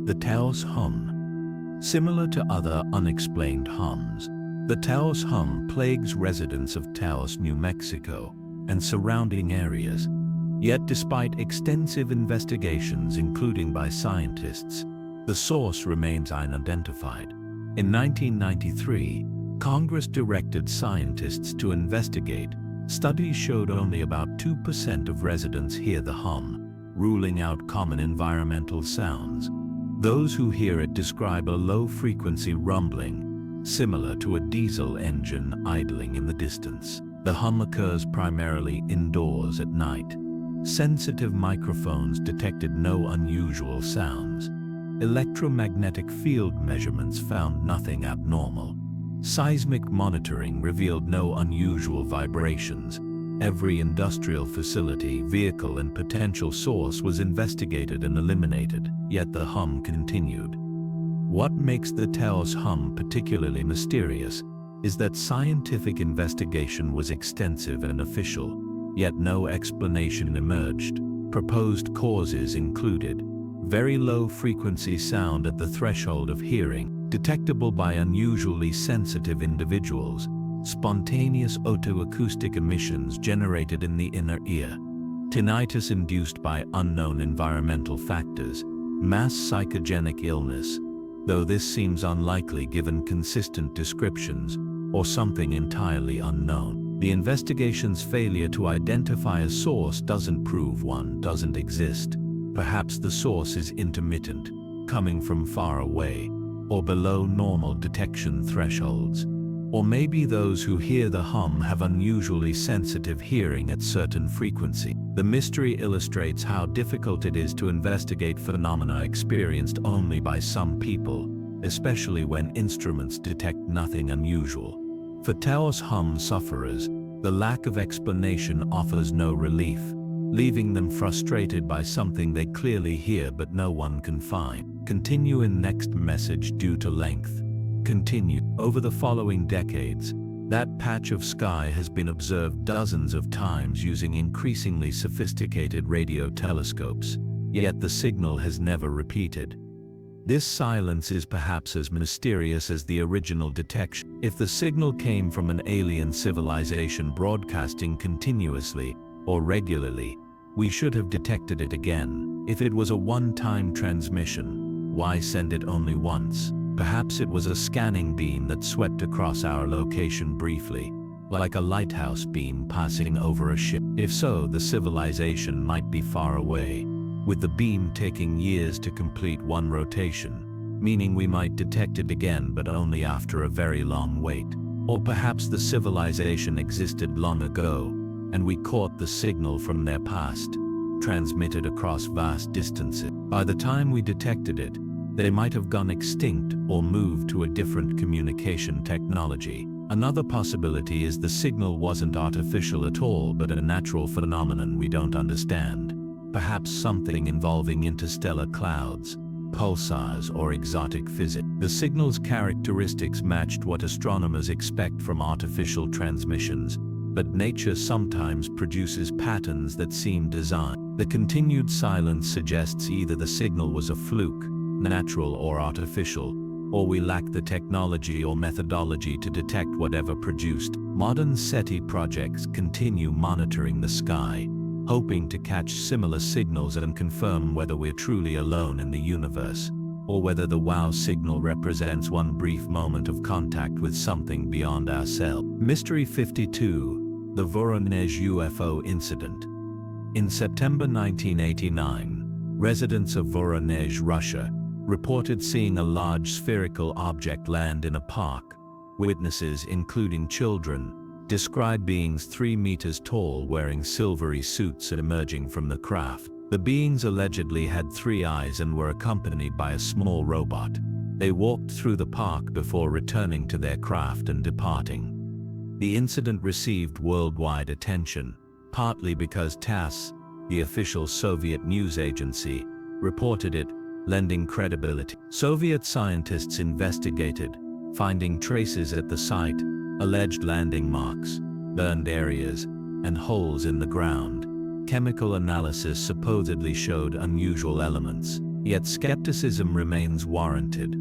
The Taos hum. Similar to other unexplained hums, the Taos hum plagues residents of Taos, New Mexico, and surrounding areas. Yet despite extensive investigations, including by scientists, the source remains unidentified. In 1993, Congress directed scientists to investigate. Studies showed only about 2% of residents hear the hum, ruling out common environmental sounds. Those who hear it describe a low-frequency rumbling, similar to a diesel engine idling in the distance. The hum occurs primarily indoors at night. Sensitive microphones detected no unusual sounds. Electromagnetic field measurements found nothing abnormal. Seismic monitoring revealed no unusual vibrations. Every industrial facility, vehicle, and potential source was investigated and eliminated, yet the hum continued. What makes the Taos hum particularly mysterious is that scientific investigation was extensive and official, yet no explanation emerged. Proposed causes included very low-frequency sound at the threshold of hearing, detectable by unusually sensitive individuals, spontaneous otoacoustic emissions generated in the inner ear, tinnitus induced by unknown environmental factors, mass psychogenic illness, though this seems unlikely given consistent descriptions, or something entirely unknown. The investigation's failure to identify a source doesn't prove one doesn't exist. Perhaps the source is intermittent, coming from far away, or below normal detection thresholds. Or maybe those who hear the hum have unusually sensitive hearing at certain frequency. The mystery illustrates how difficult it is to investigate phenomena experienced only by some people, especially when instruments detect nothing unusual. For Taos hum sufferers, the lack of explanation offers no relief, leaving them frustrated by something they clearly hear but no one can find. Continue in next message due to length. Continue. Over the following decades, that patch of sky has been observed dozens of times using increasingly sophisticated radio telescopes, yet the signal has never repeated. This silence is perhaps as mysterious as the original detection. If the signal came from an alien civilization broadcasting continuously or regularly, we should have detected it again. If it was a one-time transmission, why send it only once? Perhaps it was a scanning beam that swept across our location briefly, like a lighthouse beam passing over a ship. If so, the civilization might be far away, with the beam taking years to complete one rotation, meaning we might detect it again but only after a very long wait. Or perhaps the civilization existed long ago, and we caught the signal from their past, transmitted across vast distances. By the time we detected it, they might have gone extinct or moved to a different communication technology. Another possibility is the signal wasn't artificial at all but a natural phenomenon we don't understand. Perhaps something involving interstellar clouds, pulsars, or exotic physics. The signal's characteristics matched what astronomers expect from artificial transmissions, but nature sometimes produces patterns that seem designed. The continued silence suggests either the signal was a fluke, natural or artificial, or we lack the technology or methodology to detect whatever produced. Modern SETI projects continue monitoring the sky, hoping to catch similar signals and confirm whether we're truly alone in the universe, or whether the WOW signal represents one brief moment of contact with something beyond ourselves. Mystery 52, the Voronezh UFO incident. In September 1989, residents of Voronezh, Russia, reported seeing a large spherical object land in a park. Witnesses, including children, described beings 3 meters tall wearing silvery suits emerging from the craft. The beings allegedly had 3 eyes and were accompanied by a small robot. They walked through the park before returning to their craft and departing. The incident received worldwide attention, partly because TASS, the official Soviet news agency, reported it, lending credibility. Soviet scientists investigated, finding traces at the site, alleged landing marks, burned areas, and holes in the ground. Chemical analysis supposedly showed unusual elements, yet skepticism remains warranted.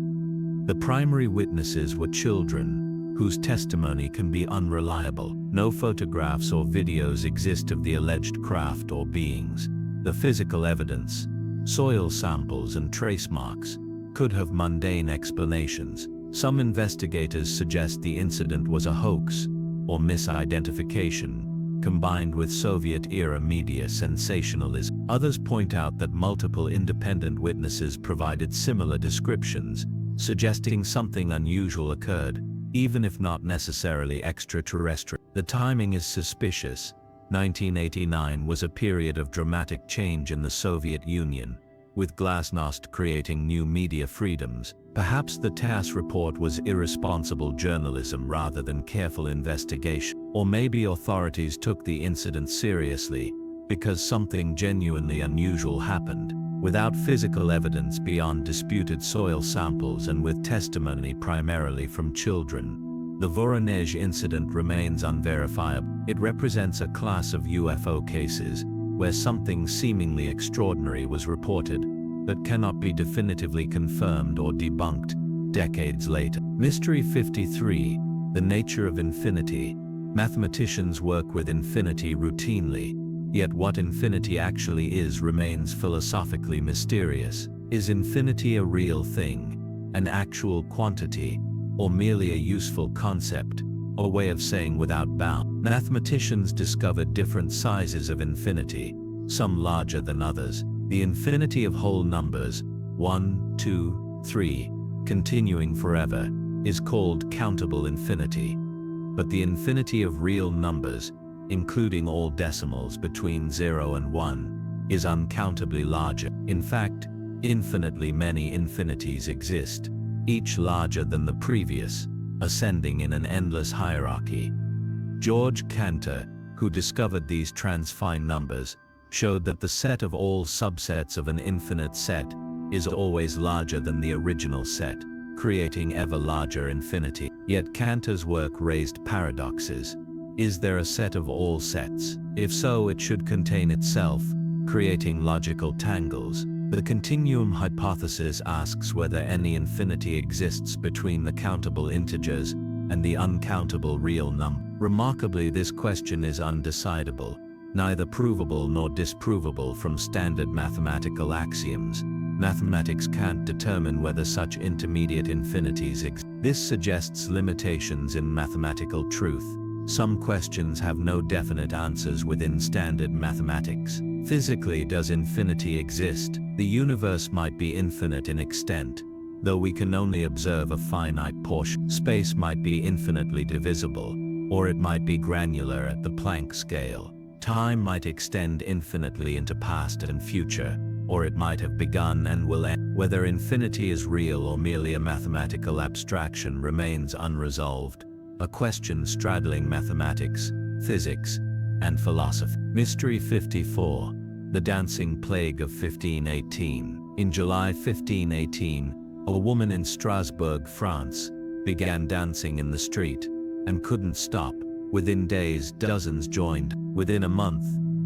The primary witnesses were children, whose testimony can be unreliable. No photographs or videos exist of the alleged craft or beings. The physical evidence, soil samples and trace marks, could have mundane explanations. Some investigators suggest the incident was a hoax or misidentification, combined with Soviet-era media sensationalism. Others point out that multiple independent witnesses provided similar descriptions, suggesting something unusual occurred, even if not necessarily extraterrestrial. The timing is suspicious. 1989 was a period of dramatic change in the Soviet Union, with glasnost creating new media freedoms. Perhaps the TASS report was irresponsible journalism rather than careful investigation. Or maybe authorities took the incident seriously, because something genuinely unusual happened. Without physical evidence beyond disputed soil samples and with testimony primarily from children, the Voronezh incident remains unverifiable. It represents a class of UFO cases where something seemingly extraordinary was reported, but cannot be definitively confirmed or debunked decades later. Mystery 53, the nature of infinity. Mathematicians work with infinity routinely, yet what infinity actually is remains philosophically mysterious. Is infinity a real thing, an actual quantity, or merely a useful concept, or way of saying without bound? Mathematicians discovered different sizes of infinity, some larger than others. The infinity of whole numbers, 1, 2, 3, continuing forever, is called countable infinity. But the infinity of real numbers, including all decimals between 0 and 1, is uncountably larger. In fact, infinitely many infinities exist, each larger than the previous, ascending in an endless hierarchy. George Cantor, who discovered these transfine numbers, showed that the set of all subsets of an infinite set is always larger than the original set, creating ever larger infinity. Yet Cantor's work raised paradoxes. Is there a set of all sets? If so, it should contain itself, creating logical tangles. The continuum hypothesis asks whether any infinity exists between the countable integers and the uncountable real number. Remarkably, this question is undecidable. neither provable nor disprovable from standard mathematical axioms. Mathematics can't determine whether such intermediate infinities exist. This suggests limitations in mathematical truth. Some questions have no definite answers within standard mathematics. Physically, does infinity exist? The universe might be infinite in extent, though we can only observe a finite portion. Space might be infinitely divisible, or it might be granular at the Planck scale. Time might extend infinitely into past and future, or it might have begun and will end. Whether infinity is real or merely a mathematical abstraction remains unresolved, a question straddling mathematics, physics, and philosophy. Mystery 54. The Dancing Plague of 1518. In July 1518, a woman in Strasbourg, France, began dancing in the street and couldn't stop. Within days, dozens joined. Within a month,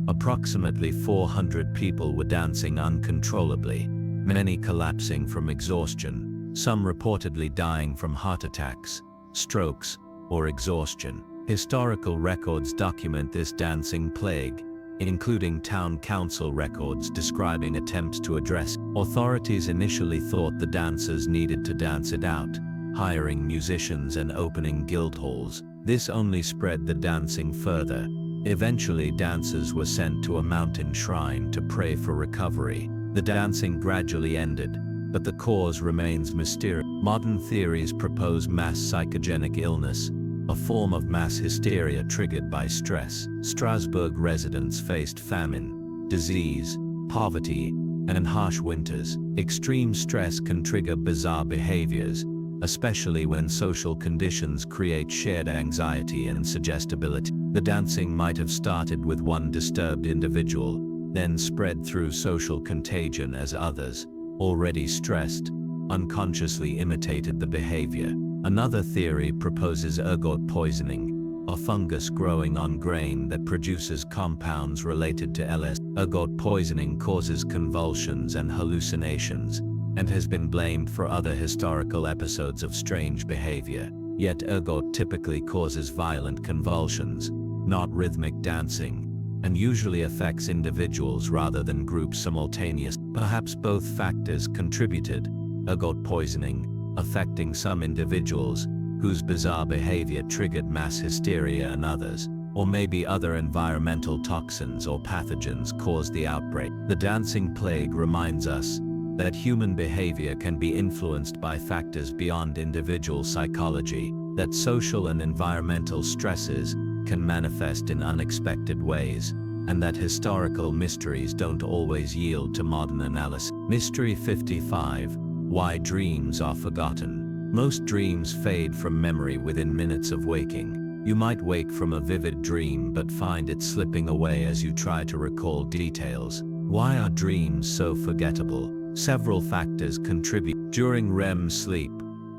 approximately 400 people were dancing uncontrollably, many collapsing from exhaustion, some reportedly dying from heart attacks, strokes, or exhaustion. Historical records document this dancing plague, including town council records describing attempts to address. Authorities initially thought the dancers needed to dance it out, hiring musicians and opening guild halls. This only spread the dancing further. Eventually, dancers were sent to a mountain shrine to pray for recovery. The dancing gradually ended, but the cause remains mysterious. Modern theories propose mass psychogenic illness, a form of mass hysteria triggered by stress. Strasbourg residents faced famine, disease, poverty, and harsh winters. Extreme stress can trigger bizarre behaviors, especially when social conditions create shared anxiety and suggestibility. The dancing might have started with one disturbed individual, then spread through social contagion as others, already stressed, unconsciously imitated the behavior. Another theory proposes ergot poisoning, a fungus growing on grain that produces compounds related to LSD. Ergot poisoning causes convulsions and hallucinations, and has been blamed for other historical episodes of strange behavior. Yet ergot typically causes violent convulsions, not rhythmic dancing, and usually affects individuals rather than groups simultaneously. Perhaps both factors contributed: ergot poisoning, affecting some individuals, whose bizarre behavior triggered mass hysteria in others, or maybe other environmental toxins or pathogens caused the outbreak. The dancing plague reminds us that human behavior can be influenced by factors beyond individual psychology, that social and environmental stresses can manifest in unexpected ways, and that historical mysteries don't always yield to modern analysis. Mystery 55. Why dreams are forgotten. Most dreams fade from memory within minutes of waking. You might wake from a vivid dream but find it slipping away as you try to recall details. Why are dreams so forgettable? Several factors contribute. During REM sleep,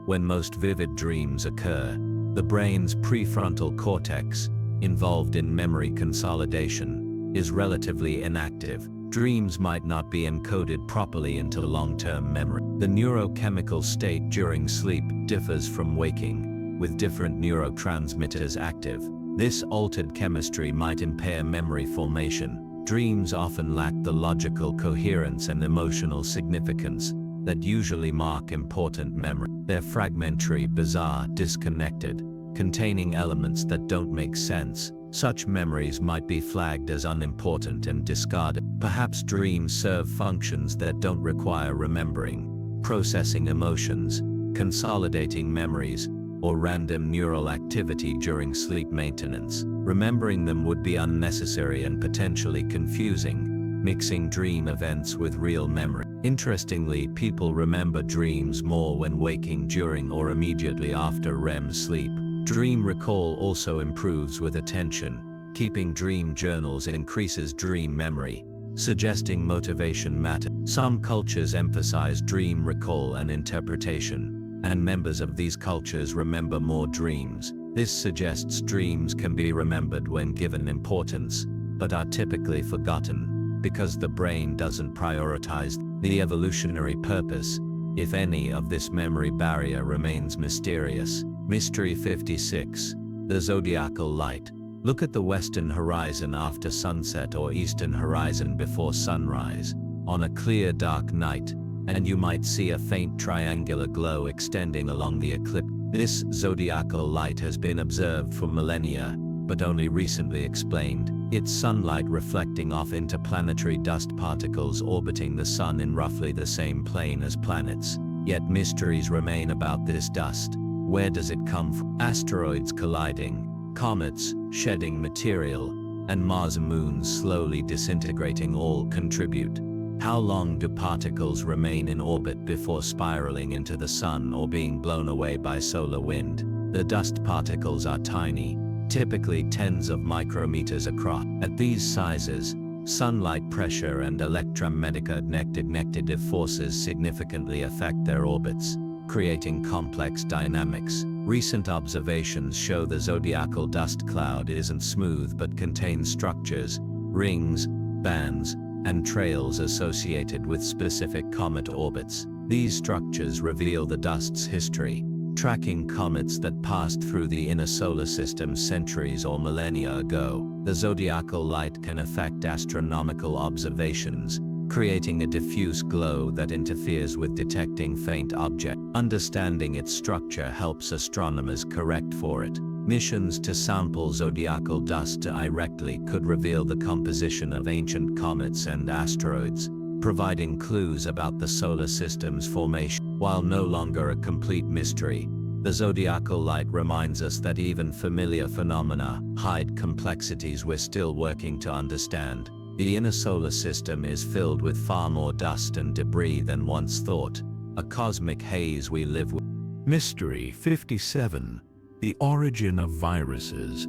when most vivid dreams occur, the brain's prefrontal cortex, involved in memory consolidation, is relatively inactive. Dreams might not be encoded properly into long-term memory. The neurochemical state during sleep differs from waking, with different neurotransmitters active. This altered chemistry might impair memory formation. Dreams often lack the logical coherence and emotional significance that usually mark important memory. They're fragmentary, bizarre, disconnected, containing elements that don't make sense. Such memories might be flagged as unimportant and discarded. Perhaps dreams serve functions that don't require remembering, processing emotions, consolidating memories, or random neural activity during sleep maintenance. Remembering them would be unnecessary and potentially confusing, mixing dream events with real memory. Interestingly, people remember dreams more when waking during or immediately after REM sleep. Dream recall also improves with attention. Keeping dream journals increases dream memory, suggesting motivation matters. Some cultures emphasize dream recall and interpretation, and members of these cultures remember more dreams. This suggests dreams can be remembered when given importance, but are typically forgotten, because the brain doesn't prioritize. The evolutionary purpose, if any, of this memory barrier remains mysterious. Mystery 56. The zodiacal light. Look at the western horizon after sunset or eastern horizon before sunrise, on a clear dark night, and you might see a faint triangular glow extending along the eclipse. This zodiacal light has been observed for millennia, but only recently explained. It's sunlight reflecting off interplanetary dust particles orbiting the sun in roughly the same plane as planets. Yet mysteries remain about this dust. Where does it come from? Asteroids colliding, comets shedding material, and Mars and moons slowly disintegrating all contribute. How long do particles remain in orbit before spiraling into the sun or being blown away by solar wind? The dust particles are tiny, typically tens of micrometers across. At these sizes, sunlight pressure and electromagnetic forces significantly affect their orbits, creating complex dynamics. Recent observations show the zodiacal dust cloud isn't smooth but contains structures, rings, bands, and trails associated with specific comet orbits. These structures reveal the dust's history, tracking comets that passed through the inner solar system centuries or millennia ago. The zodiacal light can affect astronomical observations, creating a diffuse glow that interferes with detecting faint objects. Understanding its structure helps astronomers correct for it. Missions to sample zodiacal dust directly could reveal the composition of ancient comets and asteroids, providing clues about the solar system's formation. While no longer a complete mystery, the zodiacal light reminds us that even familiar phenomena hide complexities we're still working to understand. The inner solar system is filled with far more dust and debris than once thought, a cosmic haze we live with. Mystery 57. The origin of viruses.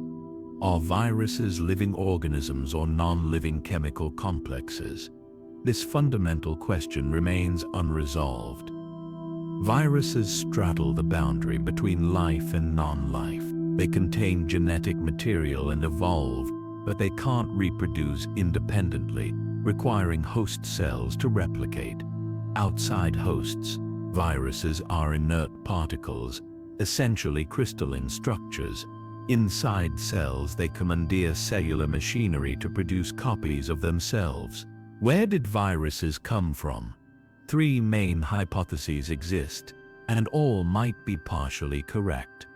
Are viruses living organisms or non-living chemical complexes? This fundamental question remains unresolved. Viruses straddle the boundary between life and non-life. They contain genetic material and evolve, but they can't reproduce independently, requiring host cells to replicate. Outside hosts, viruses are inert particles, essentially crystalline structures. Inside cells, they commandeer cellular machinery to produce copies of themselves. Where did viruses come from? Three main hypotheses exist, and all might be partially correct.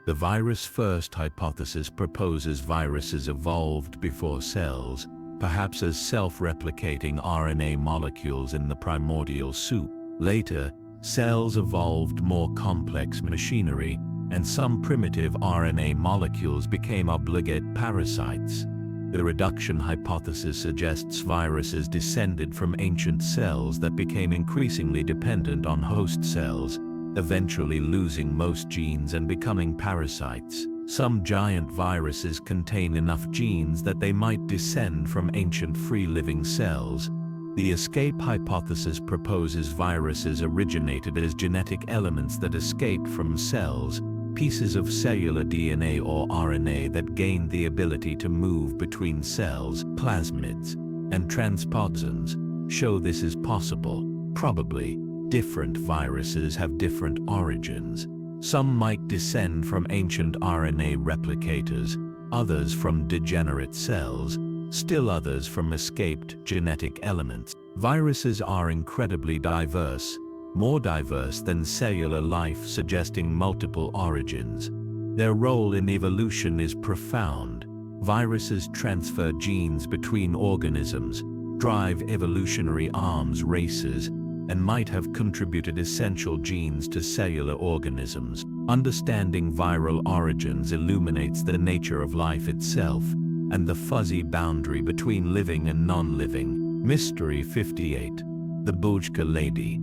The virus first hypothesis proposes viruses evolved before cells, perhaps as self-replicating RNA molecules in the primordial soup. Later, cells evolved more complex machinery, and some primitive RNA molecules became obligate parasites. The reduction hypothesis suggests viruses descended from ancient cells that became increasingly dependent on host cells, eventually losing most genes and becoming parasites. Some giant viruses contain enough genes that they might descend from ancient free-living cells. The escape hypothesis proposes viruses originated as genetic elements that escaped from cells, pieces of cellular DNA or RNA that gained the ability to move between cells. Plasmids and transposons show this is possible. Probably, different viruses have different origins. Some might descend from ancient RNA replicators, others from degenerate cells, still others from escaped genetic elements. Viruses are incredibly diverse, more diverse than cellular life, suggesting multiple origins. Their role in evolution is profound. Viruses transfer genes between organisms, drive evolutionary arms races, and might have contributed essential genes to cellular organisms. Understanding viral origins illuminates the nature of life itself and the fuzzy boundary between living and non-living. Mystery 58. The Bujka Lady.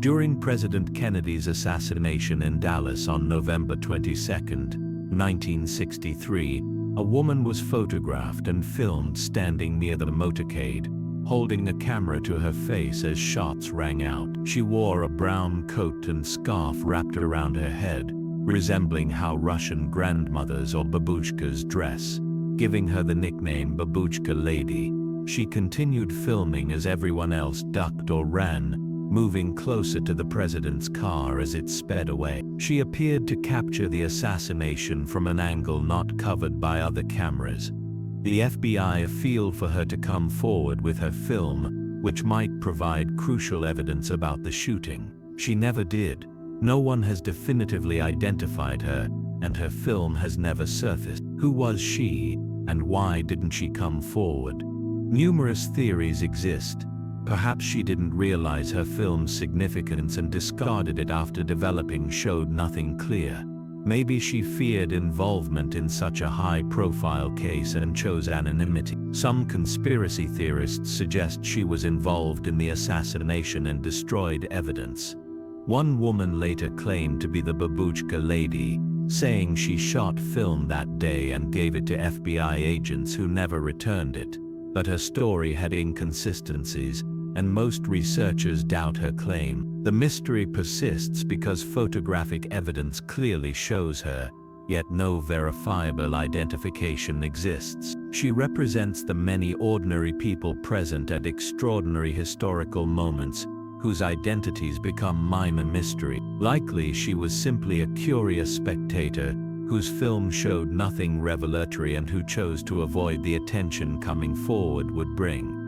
During President Kennedy's assassination in Dallas on November 22, 1963, a woman was photographed and filmed standing near the motorcade, holding a camera to her face as shots rang out. She wore a brown coat and scarf wrapped around her head, resembling how Russian grandmothers or babushkas dress, giving her the nickname Babushka Lady. She continued filming as everyone else ducked or ran, moving closer to the president's car as it sped away. She appeared to capture the assassination from an angle not covered by other cameras. The FBI appealed for her to come forward with her film, which might provide crucial evidence about the shooting. She never did. No one has definitively identified her, and her film has never surfaced. Who was she, and why didn't she come forward? Numerous theories exist. Perhaps she didn't realize her film's significance and discarded it after developing showed nothing clear. Maybe she feared involvement in such a high-profile case and chose anonymity. Some conspiracy theorists suggest she was involved in the assassination and destroyed evidence. One woman later claimed to be the Babushka lady, saying she shot film that day and gave it to FBI agents who never returned it. But her story had inconsistencies, and most researchers doubt her claim. The mystery persists because photographic evidence clearly shows her, yet no verifiable identification exists. She represents the many ordinary people present at extraordinary historical moments, whose identities become minor mystery. Likely she was simply a curious spectator, whose film showed nothing revelatory and who chose to avoid the attention coming forward would bring.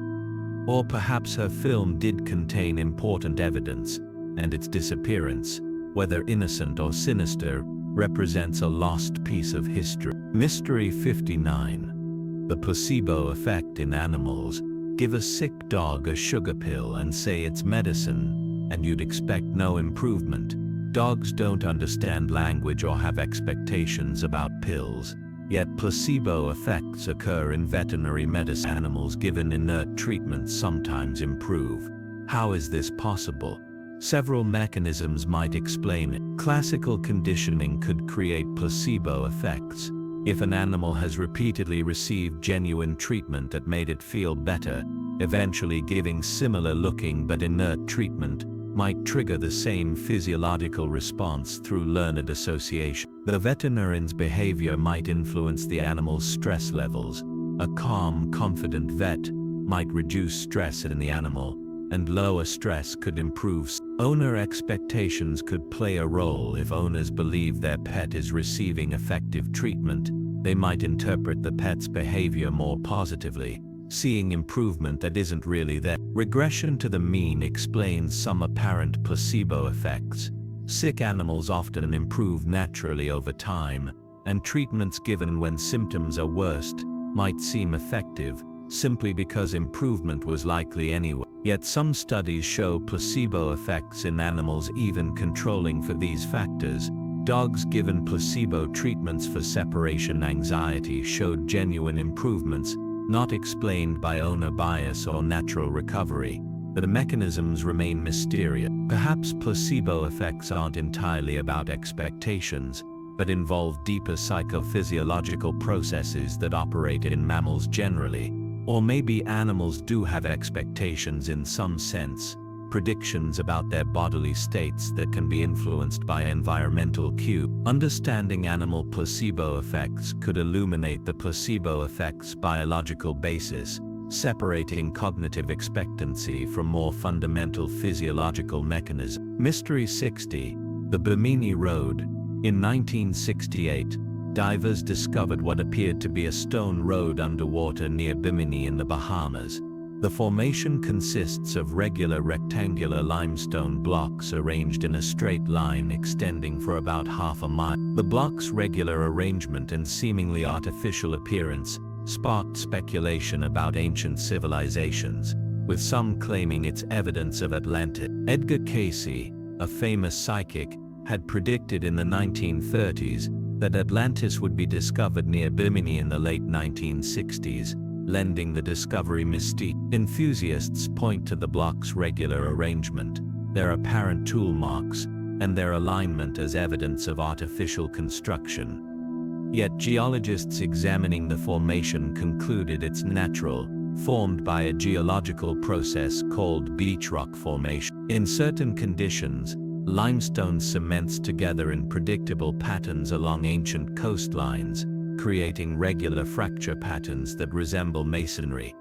Or perhaps her film did contain important evidence, and its disappearance, whether innocent or sinister, represents a lost piece of history. Mystery 59. The placebo effect in animals. Give a sick dog a sugar pill and say it's medicine, and you'd expect no improvement. Dogs don't understand language or have expectations about pills. Yet placebo effects occur in veterinary medicine. Animals given inert treatments sometimes improve. How is this possible? Several mechanisms might explain it. Classical conditioning could create placebo effects. If an animal has repeatedly received genuine treatment that made it feel better, eventually giving similar-looking but inert treatment might trigger the same physiological response through learned association. The veterinarian's behavior might influence the animal's stress levels. A calm, confident vet might reduce stress in the animal, and lower stress could improve. Owner expectations could play a role. If owners believe their pet is receiving effective treatment, they might interpret the pet's behavior more positively, seeing improvement that isn't really there. Regression to the mean explains some apparent placebo effects. Sick animals often improve naturally over time, and treatments given when symptoms are worst might seem effective, simply because improvement was likely anyway. Yet some studies show placebo effects in animals even controlling for these factors. Dogs given placebo treatments for separation anxiety showed genuine improvements, not explained by owner bias or natural recovery. But the mechanisms remain mysterious. Perhaps placebo effects aren't entirely about expectations, but involve deeper psychophysiological processes that operate in mammals generally. Or maybe animals do have expectations in some sense, predictions about their bodily states that can be influenced by environmental cues. Understanding animal placebo effects could illuminate the placebo effect's biological basis, separating cognitive expectancy from more fundamental physiological mechanisms. Mystery 60. The Bimini Road. In 1968, divers discovered what appeared to be a stone road underwater near Bimini in the Bahamas. The formation consists of regular rectangular limestone blocks arranged in a straight line extending for about half a mile. The blocks' regular arrangement and seemingly artificial appearance sparked speculation about ancient civilizations, with some claiming it's evidence of Atlantis. Edgar Cayce, a famous psychic, had predicted in the 1930s that Atlantis would be discovered near Bimini in the late 1960s, lending the discovery mystique. Enthusiasts point to the blocks' regular arrangement, their apparent tool marks, and their alignment as evidence of artificial construction. Yet geologists examining the formation concluded it's natural, formed by a geological process called beach rock formation. In certain conditions, limestone cements together in predictable patterns along ancient coastlines, creating regular fracture patterns that resemble masonry.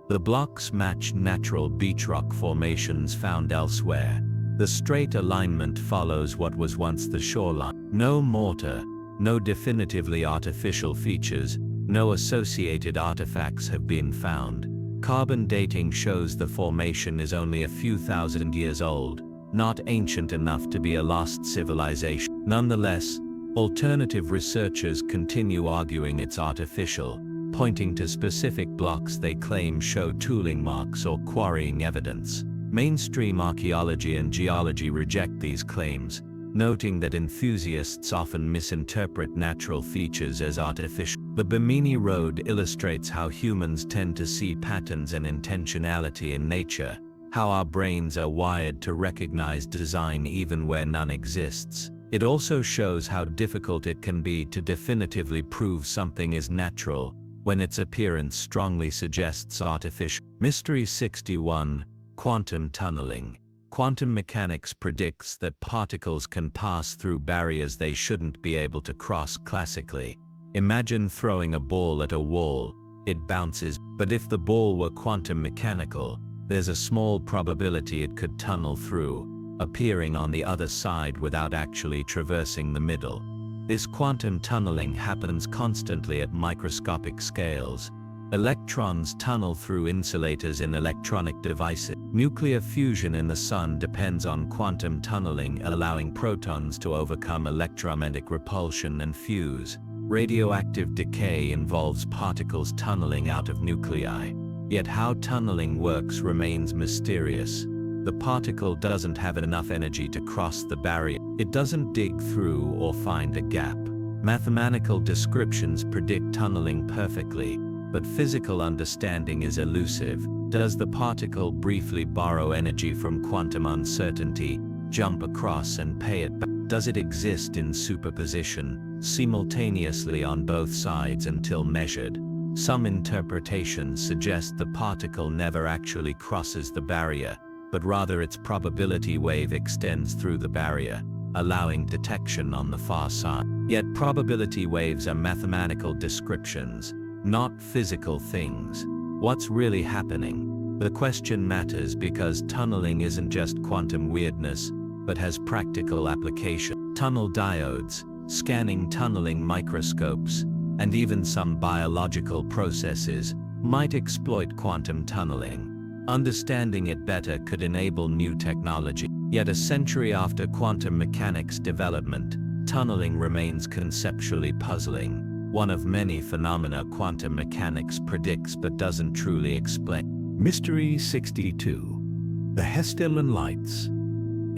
The blocks match natural beach rock formations found elsewhere, The straight alignment follows what was once the shoreline. No mortar, no definitively artificial features, no associated artifacts have been found. Carbon dating shows the formation is only a few thousand years old, not ancient enough to be a lost civilization. Nonetheless, alternative researchers continue arguing it's artificial, pointing to specific blocks they claim show tooling marks or quarrying evidence. Mainstream archaeology and geology reject these claims, noting that enthusiasts often misinterpret natural features as artificial. The Bimini Road illustrates how humans tend to see patterns and intentionality in nature, how our brains are wired to recognize design even where none exists. It also shows how difficult it can be to definitively prove something is natural when its appearance strongly suggests artificial. Mystery 61. Quantum tunneling. Quantum mechanics predicts that particles can pass through barriers they shouldn't be able to cross classically. Imagine throwing a ball at a wall. It bounces, but if the ball were quantum mechanical, there's a small probability it could tunnel through, appearing on the other side without actually traversing the middle. This quantum tunneling happens constantly at microscopic scales. Electrons tunnel through insulators in electronic devices. Nuclear fusion in the Sun depends on quantum tunneling, allowing protons to overcome electromagnetic repulsion and fuse. Radioactive decay involves particles tunneling out of nuclei. Yet how tunneling works remains mysterious. The particle doesn't have enough energy to cross the barrier. It doesn't dig through or find a gap. Mathematical descriptions predict tunneling perfectly, but physical understanding is elusive. Does the particle briefly borrow energy from quantum uncertainty, jump across and pay it back? Does it exist in superposition, simultaneously on both sides until measured? Some interpretations suggest the particle never actually crosses the barrier, but rather its probability wave extends through the barrier, allowing detection on the far side. Yet probability waves are mathematical descriptions, not physical things. What's really happening? The question matters because tunneling isn't just quantum weirdness, but has practical application. Tunnel diodes, scanning tunneling microscopes, and even some biological processes might exploit quantum tunneling. Understanding it better could enable new technology. Yet a century after quantum mechanics development, tunneling remains conceptually puzzling. One of many phenomena quantum mechanics predicts but doesn't truly explain. Mystery 62. The Hesteland Lights.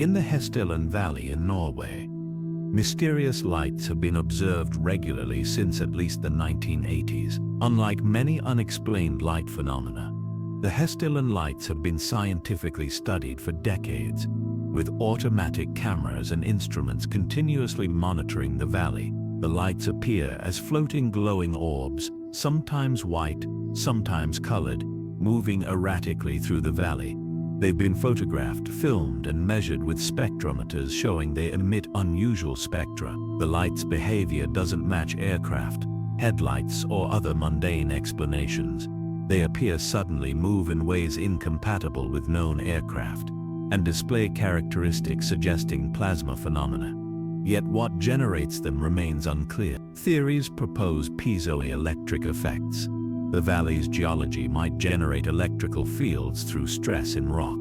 In the Hesteland Valley in Norway, mysterious lights have been observed regularly since at least the 1980s. Unlike many unexplained light phenomena, the Hesteland lights have been scientifically studied for decades, with automatic cameras and instruments continuously monitoring the valley. The lights appear as floating glowing orbs, sometimes white, sometimes colored, moving erratically through the valley. They've been photographed, filmed, and measured with spectrometers showing they emit unusual spectra. The light's behavior doesn't match aircraft, headlights, or other mundane explanations. They appear suddenly, move in ways incompatible with known aircraft, and display characteristics suggesting plasma phenomena. Yet what generates them remains unclear. Theories propose piezoelectric effects. The valley's geology might generate electrical fields through stress in rock,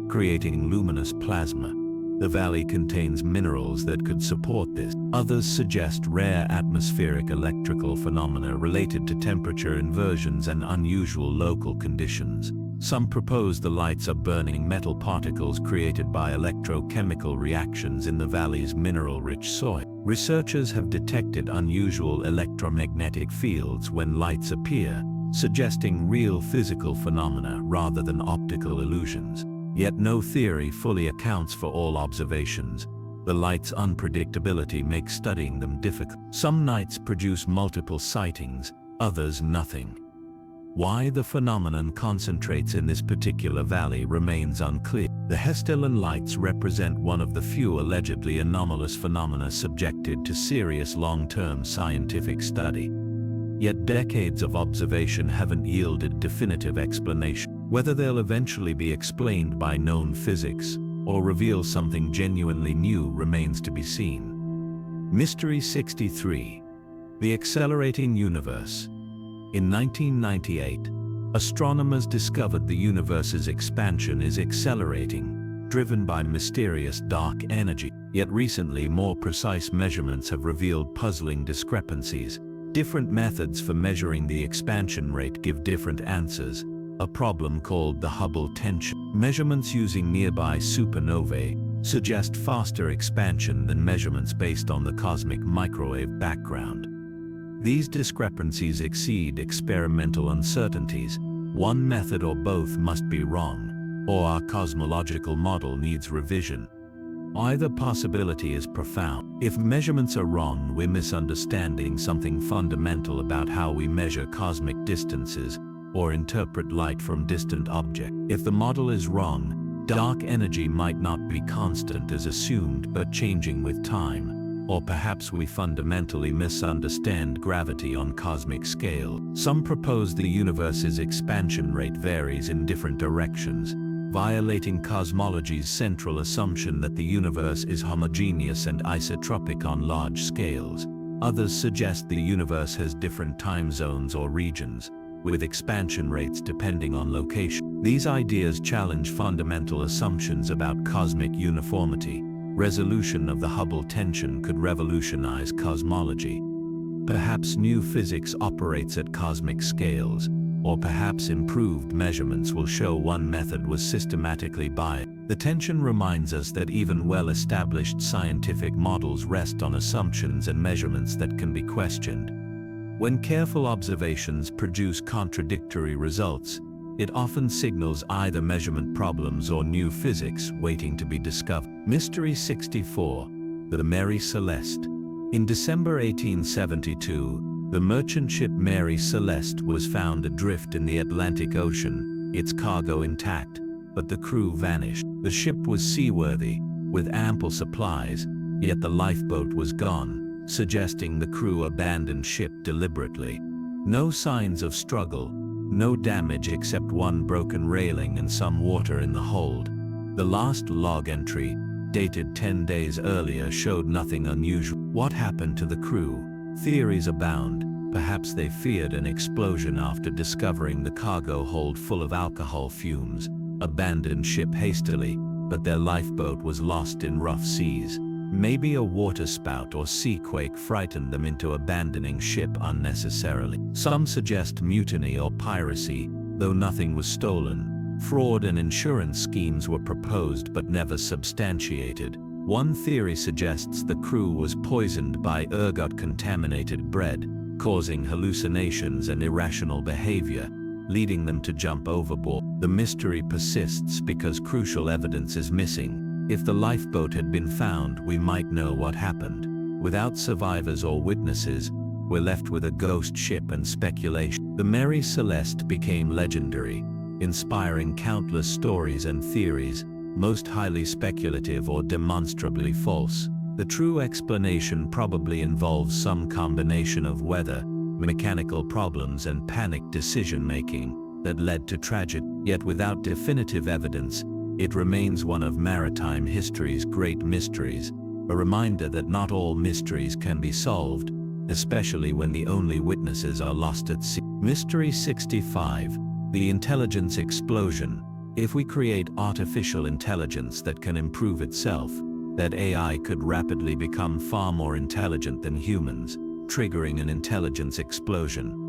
creating luminous plasma. The valley contains minerals that could support this. Others suggest rare atmospheric electrical phenomena related to temperature inversions and unusual local conditions. Some propose the lights are burning metal particles created by electrochemical reactions in the valley's mineral-rich soil. Researchers have detected unusual electromagnetic fields when lights appear, suggesting real physical phenomena rather than optical illusions. Yet no theory fully accounts for all observations. The light's unpredictability makes studying them difficult. Some nights produce multiple sightings, others nothing. Why the phenomenon concentrates in this particular valley remains unclear. The Hesteland lights represent one of the few allegedly anomalous phenomena subjected to serious long-term scientific study. Yet decades of observation haven't yielded definitive explanation. Whether they'll eventually be explained by known physics or reveal something genuinely new remains to be seen. Mystery 63. The Accelerating Universe. In 1998, astronomers discovered the universe's expansion is accelerating, driven by mysterious dark energy. Yet recently, more precise measurements have revealed puzzling discrepancies. Different methods for measuring the expansion rate give different answers, a problem called the Hubble tension. Measurements using nearby supernovae suggest faster expansion than measurements based on the cosmic microwave background. These discrepancies exceed experimental uncertainties. One method or both must be wrong, or our cosmological model needs revision. Either possibility is profound. If measurements are wrong, we're misunderstanding something fundamental about how we measure cosmic distances or interpret light from distant objects. If the model is wrong, dark energy might not be constant as assumed but changing with time, or perhaps we fundamentally misunderstand gravity on cosmic scale. Some propose the universe's expansion rate varies in different directions, violating cosmology's central assumption that the universe is homogeneous and isotropic on large scales. Others suggest the universe has different time zones or regions, with expansion rates depending on location. These ideas challenge fundamental assumptions about cosmic uniformity. Resolution of the Hubble tension could revolutionize cosmology. Perhaps new physics operates at cosmic scales, or perhaps improved measurements will show one method was systematically biased. The tension reminds us that even well-established scientific models rest on assumptions and measurements that can be questioned. When careful observations produce contradictory results, it often signals either measurement problems or new physics waiting to be discovered. Mystery 64. The Mary Celeste. In December 1872, the merchant ship Mary Celeste was found adrift in the Atlantic Ocean, its cargo intact, but the crew vanished. The ship was seaworthy, with ample supplies, yet the lifeboat was gone, suggesting the crew abandoned ship deliberately. No signs of struggle, no damage except one broken railing and some water in the hold. The last log entry, dated 10 days earlier, showed nothing unusual. What happened to the crew? Theories abound. Perhaps they feared an explosion after discovering the cargo hold full of alcohol fumes, abandoned ship hastily, but their lifeboat was lost in rough seas. Maybe a waterspout or seaquake frightened them into abandoning ship unnecessarily. Some suggest mutiny or piracy, though nothing was stolen. Fraud and insurance schemes were proposed but never substantiated. One theory suggests the crew was poisoned by ergot-contaminated bread, causing hallucinations and irrational behavior, leading them to jump overboard. The mystery persists because crucial evidence is missing. If the lifeboat had been found, we might know what happened. Without survivors or witnesses, we're left with a ghost ship and speculation. The Mary Celeste became legendary, inspiring countless stories and theories, most highly speculative or demonstrably false. The true explanation probably involves some combination of weather, mechanical problems and panicked decision-making that led to tragedy. Yet without definitive evidence, it remains one of maritime history's great mysteries, a reminder that not all mysteries can be solved, especially when the only witnesses are lost at sea. Mystery 65. The Intelligence Explosion. If we create artificial intelligence that can improve itself, that AI could rapidly become far more intelligent than humans, triggering an intelligence explosion.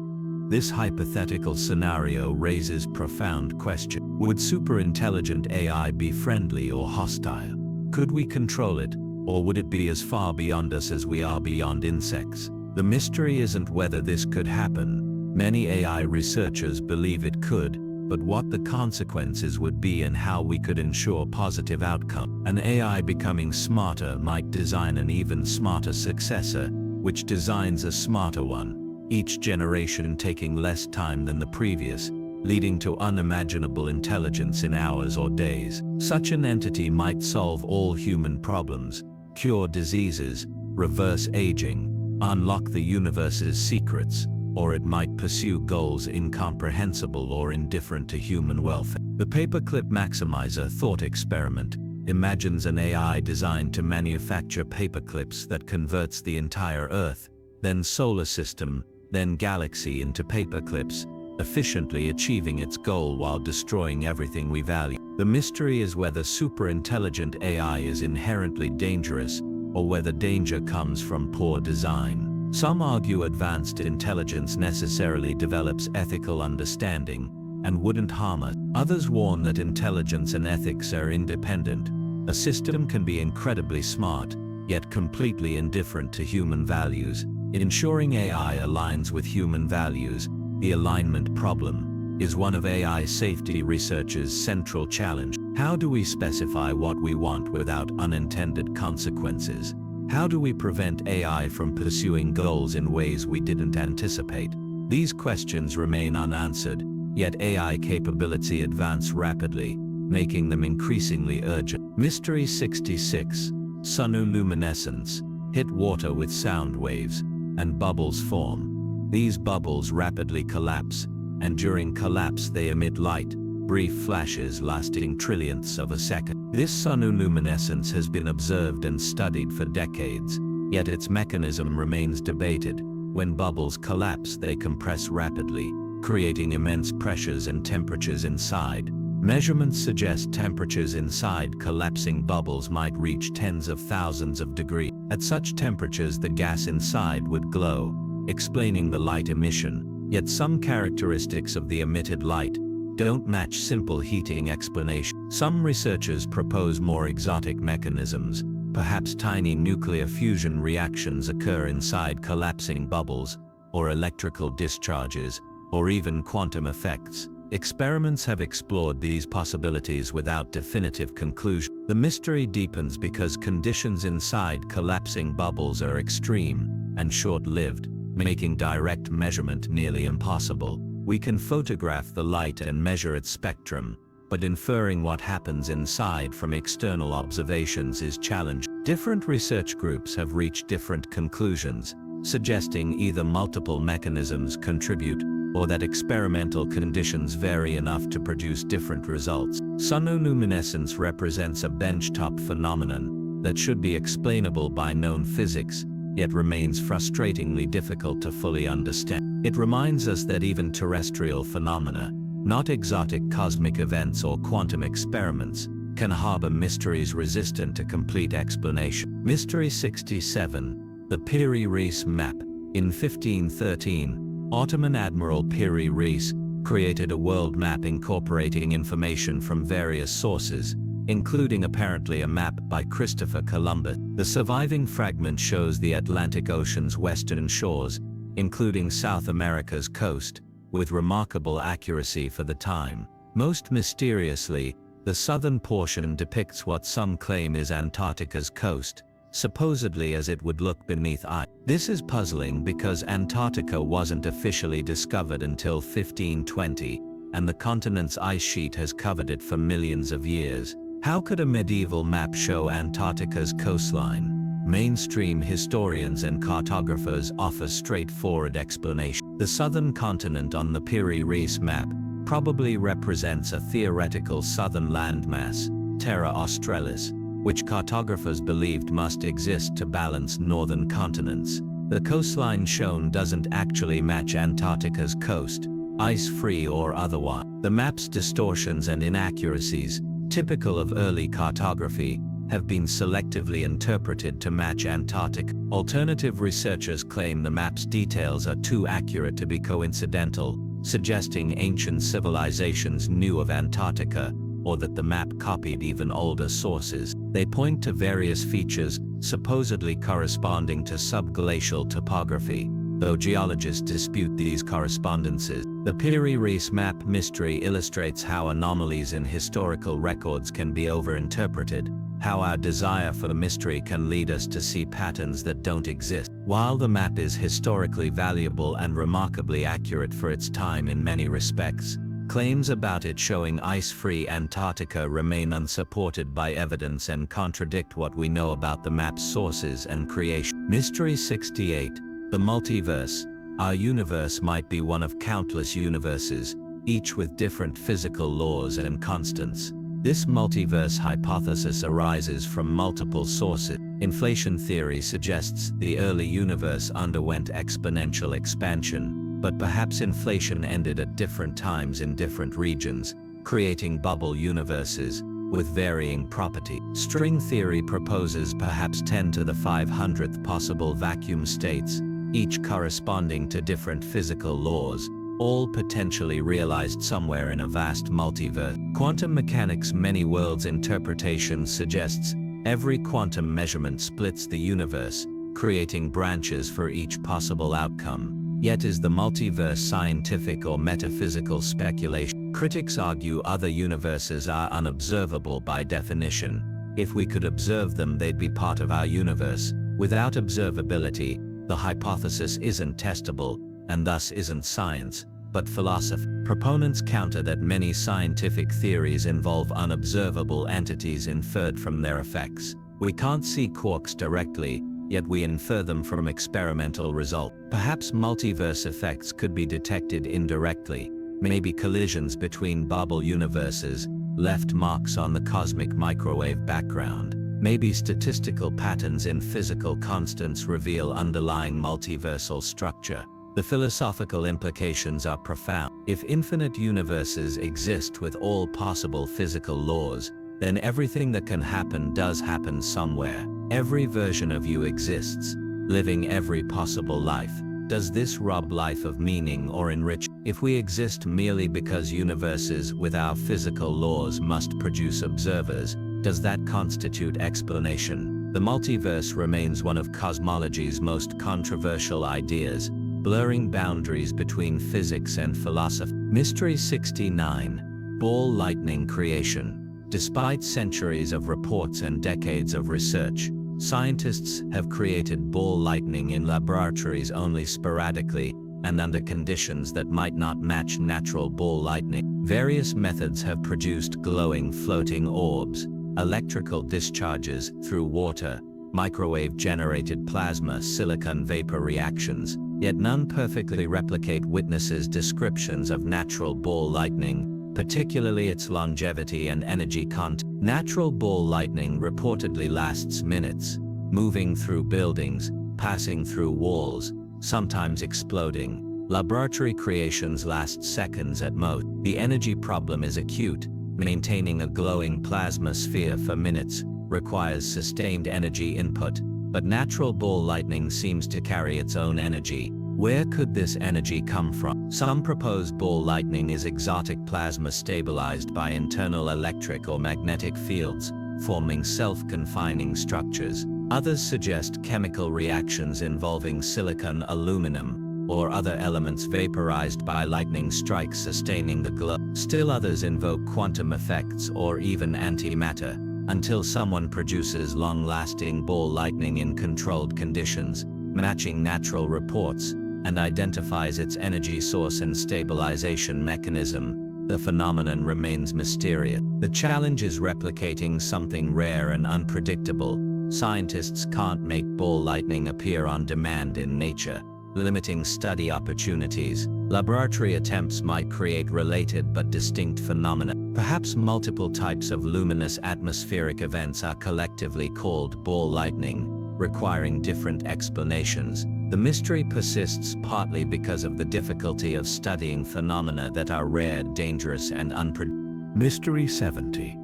This hypothetical scenario raises profound questions. Would superintelligent AI be friendly or hostile? Could we control it, or would it be as far beyond us as we are beyond insects? The mystery isn't whether this could happen. Many AI researchers believe it could, but what the consequences would be and how we could ensure positive outcome. An AI becoming smarter might design an even smarter successor, which designs a smarter one, each generation taking less time than the previous, leading to unimaginable intelligence in hours or days. Such an entity might solve all human problems, cure diseases, reverse aging, unlock the universe's secrets, or it might pursue goals incomprehensible or indifferent to human welfare. The Paperclip Maximizer thought experiment. imagines an AI designed to manufacture paperclips that converts the entire Earth, then solar system, then galaxy into paperclips, efficiently achieving its goal while destroying everything we value. The mystery is whether superintelligent AI is inherently dangerous, or whether danger comes from poor design. Some argue advanced intelligence necessarily develops ethical understanding and wouldn't harm us. Others warn that intelligence and ethics are independent. A system can be incredibly smart, yet completely indifferent to human values. Ensuring AI aligns with human values, the alignment problem, is one of AI safety research's central challenge. How do we specify what we want without unintended consequences? How do we prevent AI from pursuing goals in ways we didn't anticipate? These questions remain unanswered, yet AI capability advance rapidly, making them increasingly urgent. Mystery 66. Sonoluminescence. Hit water with sound waves, and bubbles form. These bubbles rapidly collapse, and during collapse they emit light, brief flashes lasting trillionths of a second. This sonoluminescence has been observed and studied for decades, yet its mechanism remains debated. When bubbles collapse, they compress rapidly, creating immense pressures and temperatures inside. Measurements suggest temperatures inside collapsing bubbles might reach tens of thousands of degrees. At such temperatures, the gas inside would glow, explaining the light emission, yet some characteristics of the emitted light don't match simple heating explanation. Some researchers propose more exotic mechanisms. Perhaps tiny nuclear fusion reactions occur inside collapsing bubbles, or electrical discharges, or even quantum effects. Experiments have explored these possibilities without definitive conclusion. The mystery deepens because conditions inside collapsing bubbles are extreme and short-lived, making direct measurement nearly impossible. We can photograph the light and measure its spectrum, but inferring what happens inside from external observations is challenging. Different research groups have reached different conclusions, suggesting either multiple mechanisms contribute or that experimental conditions vary enough to produce different results. Sonoluminescence represents a benchtop phenomenon that should be explainable by known physics, yet remains frustratingly difficult to fully understand. It reminds us that even terrestrial phenomena, not exotic cosmic events or quantum experiments, can harbor mysteries resistant to complete explanation. Mystery 67. The Piri-Reis Map. In 1513, Ottoman Admiral Piri-Reis created a world map incorporating information from various sources, including apparently a map by Christopher Columbus. The surviving fragment shows the Atlantic Ocean's western shores, including South America's coast, with remarkable accuracy for the time. Most mysteriously, the southern portion depicts what some claim is Antarctica's coast, supposedly as it would look beneath ice. This is puzzling because Antarctica wasn't officially discovered until 1520, and the continent's ice sheet has covered it for millions of years. How could a medieval map show Antarctica's coastline? Mainstream historians and cartographers offer straightforward explanation. The southern continent on the Piri-Reis map probably represents a theoretical southern landmass, Terra Australis, which cartographers believed must exist to balance northern continents. The coastline shown doesn't actually match Antarctica's coast, ice-free or otherwise. The map's distortions and inaccuracies, typical of early cartography, have been selectively interpreted to match Antarctica. Alternative researchers claim the map's details are too accurate to be coincidental, suggesting ancient civilizations knew of Antarctica, or that the map copied even older sources. They point to various features, supposedly corresponding to subglacial topography, though geologists dispute these correspondences. The Piri-Reis map mystery illustrates how anomalies in historical records can be overinterpreted, how our desire for the mystery can lead us to see patterns that don't exist. While the map is historically valuable and remarkably accurate for its time in many respects, claims about it showing ice-free Antarctica remain unsupported by evidence and contradict what we know about the map's sources and creation. Mystery 68. The Multiverse. Our universe might be one of countless universes, each with different physical laws and constants. This multiverse hypothesis arises from multiple sources. Inflation theory suggests the early universe underwent exponential expansion, but perhaps inflation ended at different times in different regions, creating bubble universes with varying properties. String theory proposes perhaps 10 to the 500th possible vacuum states, each corresponding to different physical laws, all potentially realized somewhere in a vast multiverse. Quantum mechanics' many worlds interpretation suggests every quantum measurement splits the universe, creating branches for each possible outcome. Yet is the multiverse scientific or metaphysical speculation? Critics argue other universes are unobservable by definition. If we could observe them, they'd be part of our universe. Without observability, the hypothesis isn't testable, and thus isn't science, but philosophy. Proponents counter that many scientific theories involve unobservable entities inferred from their effects. We can't see quarks directly, yet we infer them from experimental results. Perhaps multiverse effects could be detected indirectly. Maybe collisions between bubble universes left marks on the cosmic microwave background. Maybe statistical patterns in physical constants reveal underlying multiversal structure. The philosophical implications are profound. If infinite universes exist with all possible physical laws, then everything that can happen does happen somewhere. Every version of you exists, living every possible life. Does this rob life of meaning or enrich? If we exist merely because universes with our physical laws must produce observers, does that constitute explanation? The multiverse remains one of cosmology's most controversial ideas, blurring boundaries between physics and philosophy. Mystery 69. Ball lightning creation. Despite centuries of reports and decades of research, scientists have created ball lightning in laboratories only sporadically and under conditions that might not match natural ball lightning. Various methods have produced glowing floating orbs, electrical discharges through water, microwave-generated plasma silicon vapor reactions, yet none perfectly replicate witnesses' descriptions of natural ball lightning, particularly its longevity and energy content. Natural ball lightning reportedly lasts minutes, moving through buildings, passing through walls, sometimes exploding. Laboratory creations last seconds at most. The energy problem is acute. Maintaining a glowing plasma sphere for minutes requires sustained energy input, but natural ball lightning seems to carry its own energy. Where could this energy come from? Some propose ball lightning is exotic plasma stabilized by internal electric or magnetic fields, forming self-confining structures. Others suggest chemical reactions involving silicon, aluminum, or other elements vaporized by lightning strikes sustaining the glow. Still others invoke quantum effects or even antimatter, until someone produces long-lasting ball lightning in controlled conditions, matching natural reports, and identifies its energy source and stabilization mechanism. The phenomenon remains mysterious. The challenge is replicating something rare and unpredictable. Scientists can't make ball lightning appear on demand in nature, limiting study opportunities. Laboratory attempts might create related but distinct phenomena. Perhaps multiple types of luminous atmospheric events are collectively called ball lightning, requiring different explanations. The mystery persists partly because of the difficulty of studying phenomena that are rare, dangerous, and unpredictable. Mystery 70.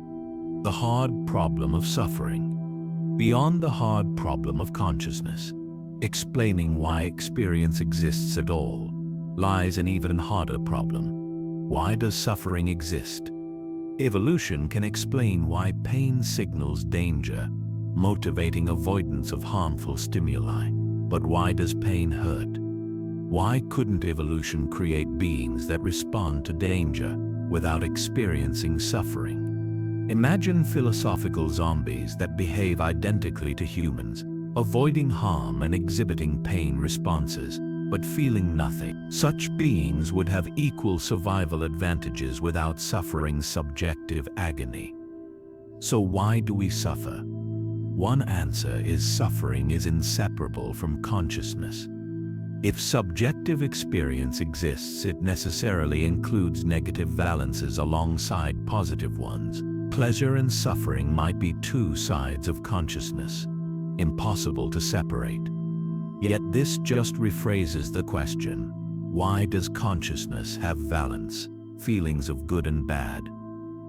The hard problem of suffering. Beyond the hard problem of consciousness, explaining why experience exists at all, lies an even harder problem. Why does suffering exist? Evolution can explain why pain signals danger, motivating avoidance of harmful stimuli. But why does pain hurt? Why couldn't evolution create beings that respond to danger without experiencing suffering? Imagine philosophical zombies that behave identically to humans, avoiding harm and exhibiting pain responses, but feeling nothing. Such beings would have equal survival advantages without suffering subjective agony. So why do we suffer? One answer is suffering is inseparable from consciousness. If subjective experience exists, it necessarily includes negative valences alongside positive ones. Pleasure and suffering might be two sides of consciousness, impossible to separate. Yet this just rephrases the question, why does consciousness have valence, feelings of good and bad?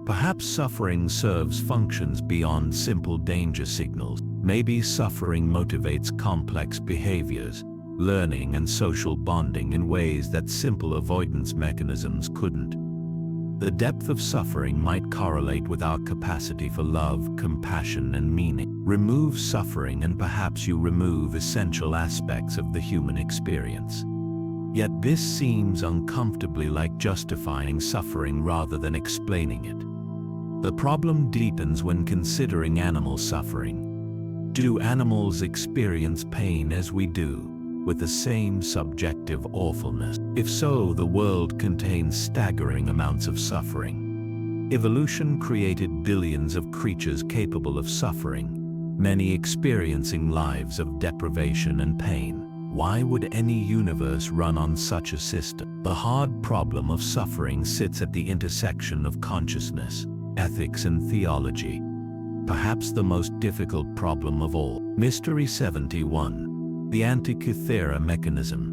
Perhaps suffering serves functions beyond simple danger signals. Maybe suffering motivates complex behaviors, learning and social bonding in ways that simple avoidance mechanisms couldn't. The depth of suffering might correlate with our capacity for love, compassion, and meaning. Remove suffering and perhaps you remove essential aspects of the human experience. Yet this seems uncomfortably like justifying suffering rather than explaining it. The problem deepens when considering animal suffering. Do animals experience pain as we do, with the same subjective awfulness? If so, the world contains staggering amounts of suffering. Evolution created billions of creatures capable of suffering, many experiencing lives of deprivation and pain. Why would any universe run on such a system? The hard problem of suffering sits at the intersection of consciousness, ethics, and theology. Perhaps the most difficult problem of all. Mystery 71. The Antikythera Mechanism.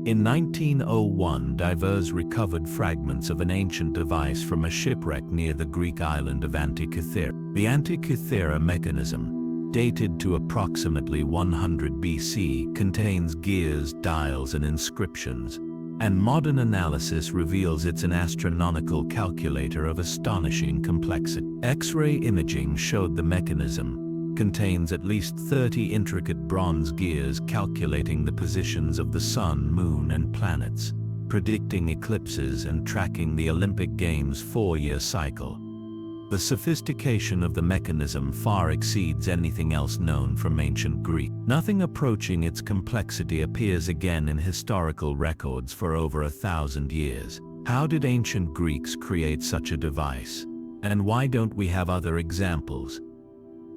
In 1901, divers recovered fragments of an ancient device from a shipwreck near the Greek island of Antikythera. The Antikythera mechanism, dated to approximately 100 BC, contains gears, dials, and inscriptions, and modern analysis reveals it's an astronomical calculator of astonishing complexity. X-ray imaging showed the mechanism contains at least 30 intricate bronze gears calculating the positions of the sun, moon, and planets, predicting eclipses and tracking the Olympic Games' 4-year cycle. The sophistication of the mechanism far exceeds anything else known from ancient Greek. Nothing approaching its complexity appears again in historical records for over 1,000 years. How did ancient Greeks create such a device? And why don't we have other examples?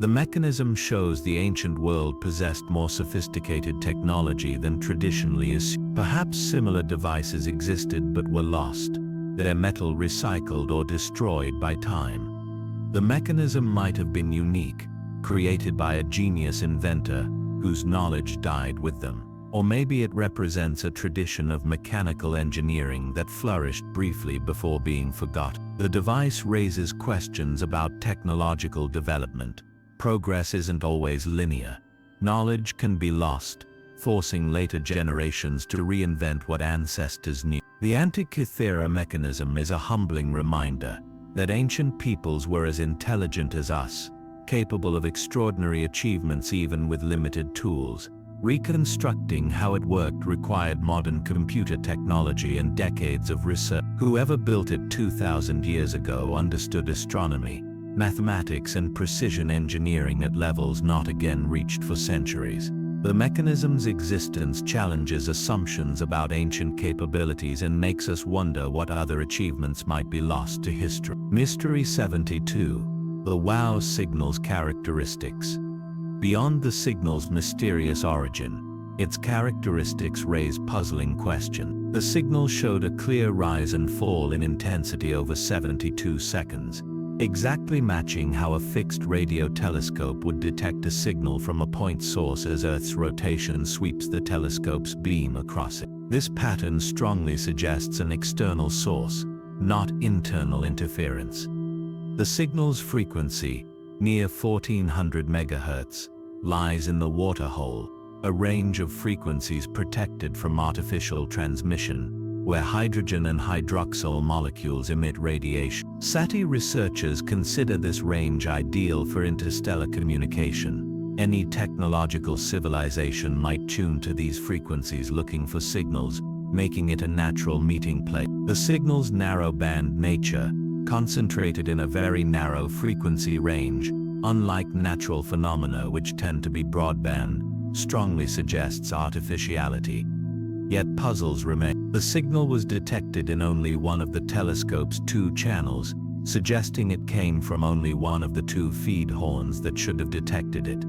The mechanism shows the ancient world possessed more sophisticated technology than traditionally assumed. Perhaps similar devices existed but were lost, their metal recycled or destroyed by time. The mechanism might have been unique, created by a genius inventor whose knowledge died with them. Or maybe it represents a tradition of mechanical engineering that flourished briefly before being forgotten. The device raises questions about technological development. Progress isn't always linear. Knowledge can be lost, forcing later generations to reinvent what ancestors knew. The Antikythera mechanism is a humbling reminder that ancient peoples were as intelligent as us, capable of extraordinary achievements even with limited tools. Reconstructing how it worked required modern computer technology and decades of research. Whoever built it 2,000 years ago understood astronomy, mathematics, and precision engineering at levels not again reached for centuries. The mechanism's existence challenges assumptions about ancient capabilities and makes us wonder what other achievements might be lost to history. Mystery 72. The WOW signal's characteristics. Beyond the signal's mysterious origin, its characteristics raise puzzling questions. The signal showed a clear rise and fall in intensity over 72 seconds, exactly matching how a fixed radio telescope would detect a signal from a point source as Earth's rotation sweeps the telescope's beam across it. This pattern strongly suggests an external source, not internal interference. The signal's frequency, near 1400 MHz, lies in the water hole, a range of frequencies protected from artificial transmission, where hydrogen and hydroxyl molecules emit radiation. SETI researchers consider this range ideal for interstellar communication. Any technological civilization might tune to these frequencies looking for signals, making it a natural meeting place. The signal's narrow-band nature, concentrated in a very narrow frequency range, unlike natural phenomena which tend to be broadband, strongly suggests artificiality. Yet puzzles remain. The signal was detected in only one of the telescope's 2 channels, suggesting it came from only one of the 2 feed horns that should have detected it.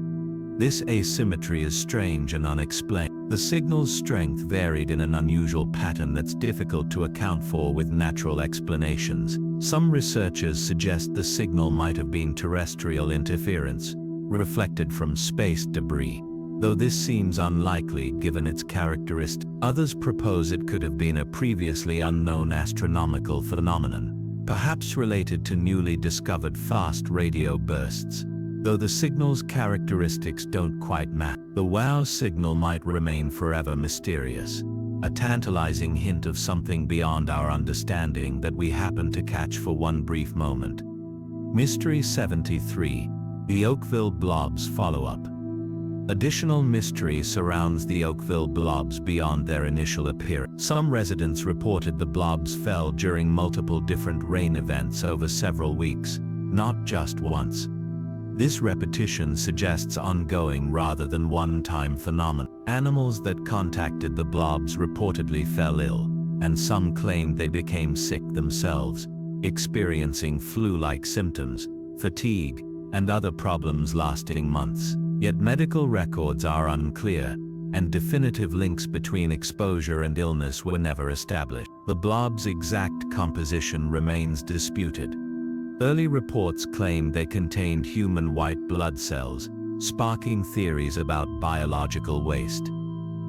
This asymmetry is strange and unexplained. The signal's strength varied in an unusual pattern that's difficult to account for with natural explanations. Some researchers suggest the signal might have been terrestrial interference, reflected from space debris, though this seems unlikely given its characteristics. Others propose it could have been a previously unknown astronomical phenomenon, perhaps related to newly discovered fast radio bursts, though the signal's characteristics don't quite match. The wow signal might remain forever mysterious, a tantalizing hint of something beyond our understanding that we happen to catch for one brief moment. Mystery 73, the Oakville Blobs follow-up. Additional mystery surrounds the Oakville Blobs beyond their initial appearance. Some residents reported the blobs fell during multiple different rain events over several weeks, not just once. This repetition suggests ongoing rather than one-time phenomenon. Animals that contacted the blobs reportedly fell ill, and some claimed they became sick themselves, experiencing flu-like symptoms, fatigue, and other problems lasting months. Yet medical records are unclear, and definitive links between exposure and illness were never established. The blob's exact composition remains disputed. Early reports claimed they contained human white blood cells, sparking theories about biological waste.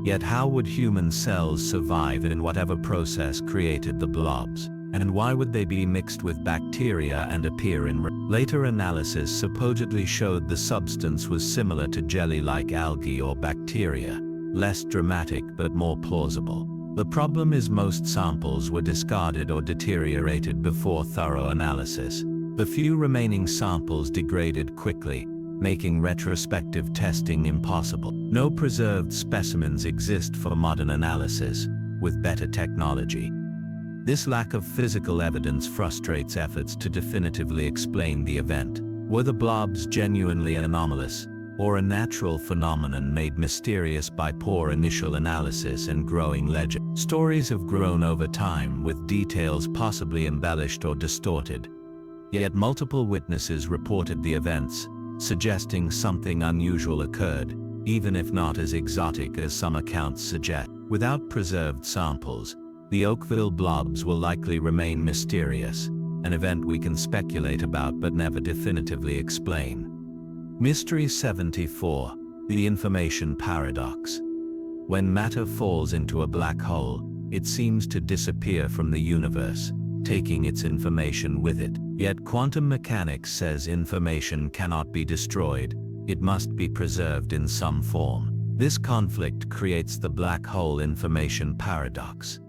Yet how would human cells survive in whatever process created the blobs? And why would they be mixed with bacteria and appear in later analysis supposedly showed the substance was similar to jelly-like algae or bacteria, less dramatic but more plausible. The problem is most samples were discarded or deteriorated before thorough analysis. The few remaining samples degraded quickly, making retrospective testing impossible. No preserved specimens exist for modern analysis, with better technology. This lack of physical evidence frustrates efforts to definitively explain the event. Were the blobs genuinely anomalous, or a natural phenomenon made mysterious by poor initial analysis and growing legend? Stories have grown over time with details possibly embellished or distorted. Yet multiple witnesses reported the events, suggesting something unusual occurred, even if not as exotic as some accounts suggest. Without preserved samples, the Oakville Blobs will likely remain mysterious, an event we can speculate about but never definitively explain. Mystery 74, the information paradox. When matter falls into a black hole, it seems to disappear from the universe, taking its information with it. Yet quantum mechanics says information cannot be destroyed, it must be preserved in some form. This conflict creates the black hole information paradox.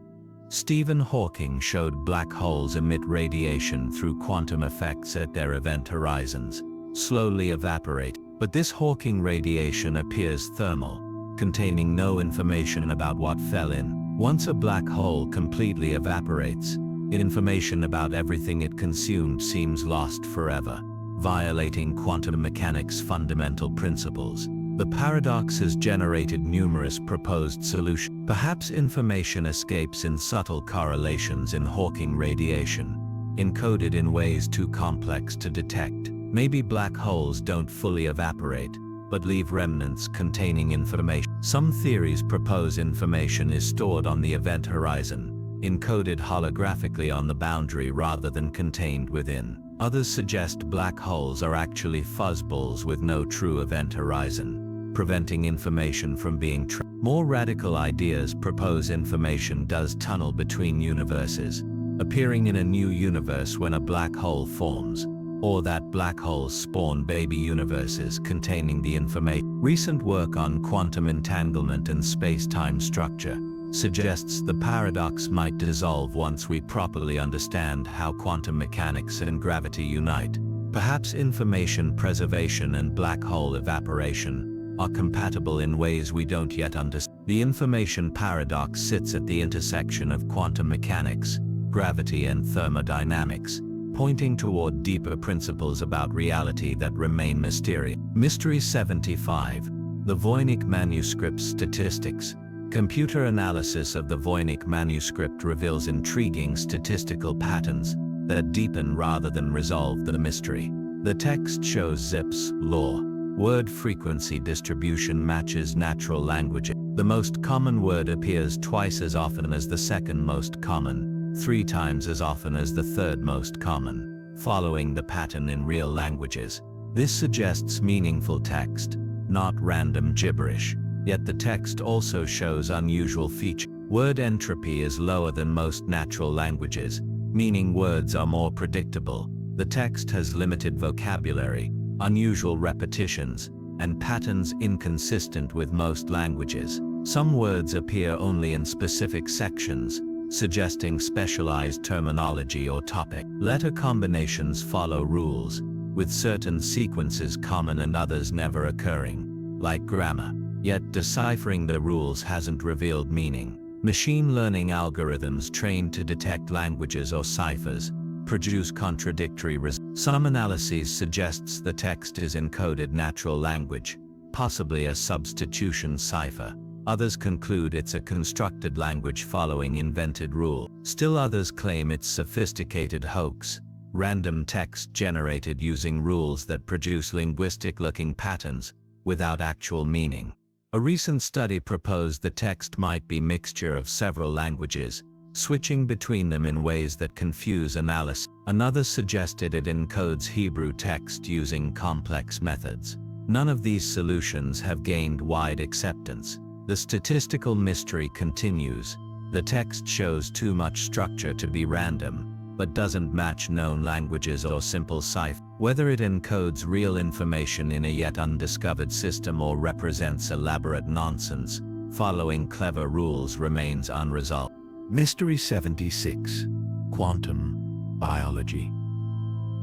Stephen Hawking showed black holes emit radiation through quantum effects at their event horizons, slowly evaporate, but this Hawking radiation appears thermal, containing no information about what fell in. Once a black hole completely evaporates, information about everything it consumed seems lost forever, violating quantum mechanics' fundamental principles. The paradox has generated numerous proposed solutions. Perhaps information escapes in subtle correlations in Hawking radiation, encoded in ways too complex to detect. Maybe black holes don't fully evaporate, but leave remnants containing information. Some theories propose information is stored on the event horizon, encoded holographically on the boundary rather than contained within. Others suggest black holes are actually fuzzballs with no true event horizon, preventing information from being trapped. More radical ideas propose information does tunnel between universes, appearing in a new universe when a black hole forms, or that black holes spawn baby universes containing the information. Recent work on quantum entanglement and space-time structure suggests the paradox might dissolve once we properly understand how quantum mechanics and gravity unite. Perhaps information preservation and black hole evaporation are compatible in ways we don't yet understand. The information paradox sits at the intersection of quantum mechanics, gravity and thermodynamics, pointing toward deeper principles about reality that remain mysterious. Mystery 75, the Voynich manuscript statistics. Computer analysis of the Voynich manuscript reveals intriguing statistical patterns that deepen rather than resolve the mystery. The text shows Zipf's law. Word frequency distribution matches natural language. The most common word appears twice as often as the second most common, 3 times as often as the third most common, following the pattern in real languages. This suggests meaningful text, not random gibberish. Yet the text also shows unusual features. Word entropy is lower than most natural languages, meaning words are more predictable. The text has limited vocabulary, unusual repetitions, and patterns inconsistent with most languages. Some words appear only in specific sections, suggesting specialized terminology or topic. Letter combinations follow rules, with certain sequences common and others never occurring, like grammar. Yet deciphering the rules hasn't revealed meaning. Machine learning algorithms trained to detect languages or ciphers produce contradictory results. Some analyses suggests the text is encoded natural language, possibly a substitution cipher. Others conclude it's a constructed language following invented rule. Still others claim it's sophisticated hoax, random text generated using rules that produce linguistic-looking patterns without actual meaning. A recent study proposed the text might be a mixture of several languages, switching between them in ways that confuse analysis. Another suggested it encodes Hebrew text using complex methods. None of these solutions have gained wide acceptance. The statistical mystery continues. The text shows too much structure to be random, but doesn't match known languages or simple cipher. Whether it encodes real information in a yet undiscovered system or represents elaborate nonsense, following clever rules remains unresolved. Mystery 76. Quantum biology.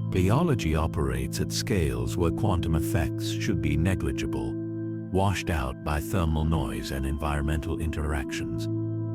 Biology operates at scales where quantum effects should be negligible, washed out by thermal noise and environmental interactions.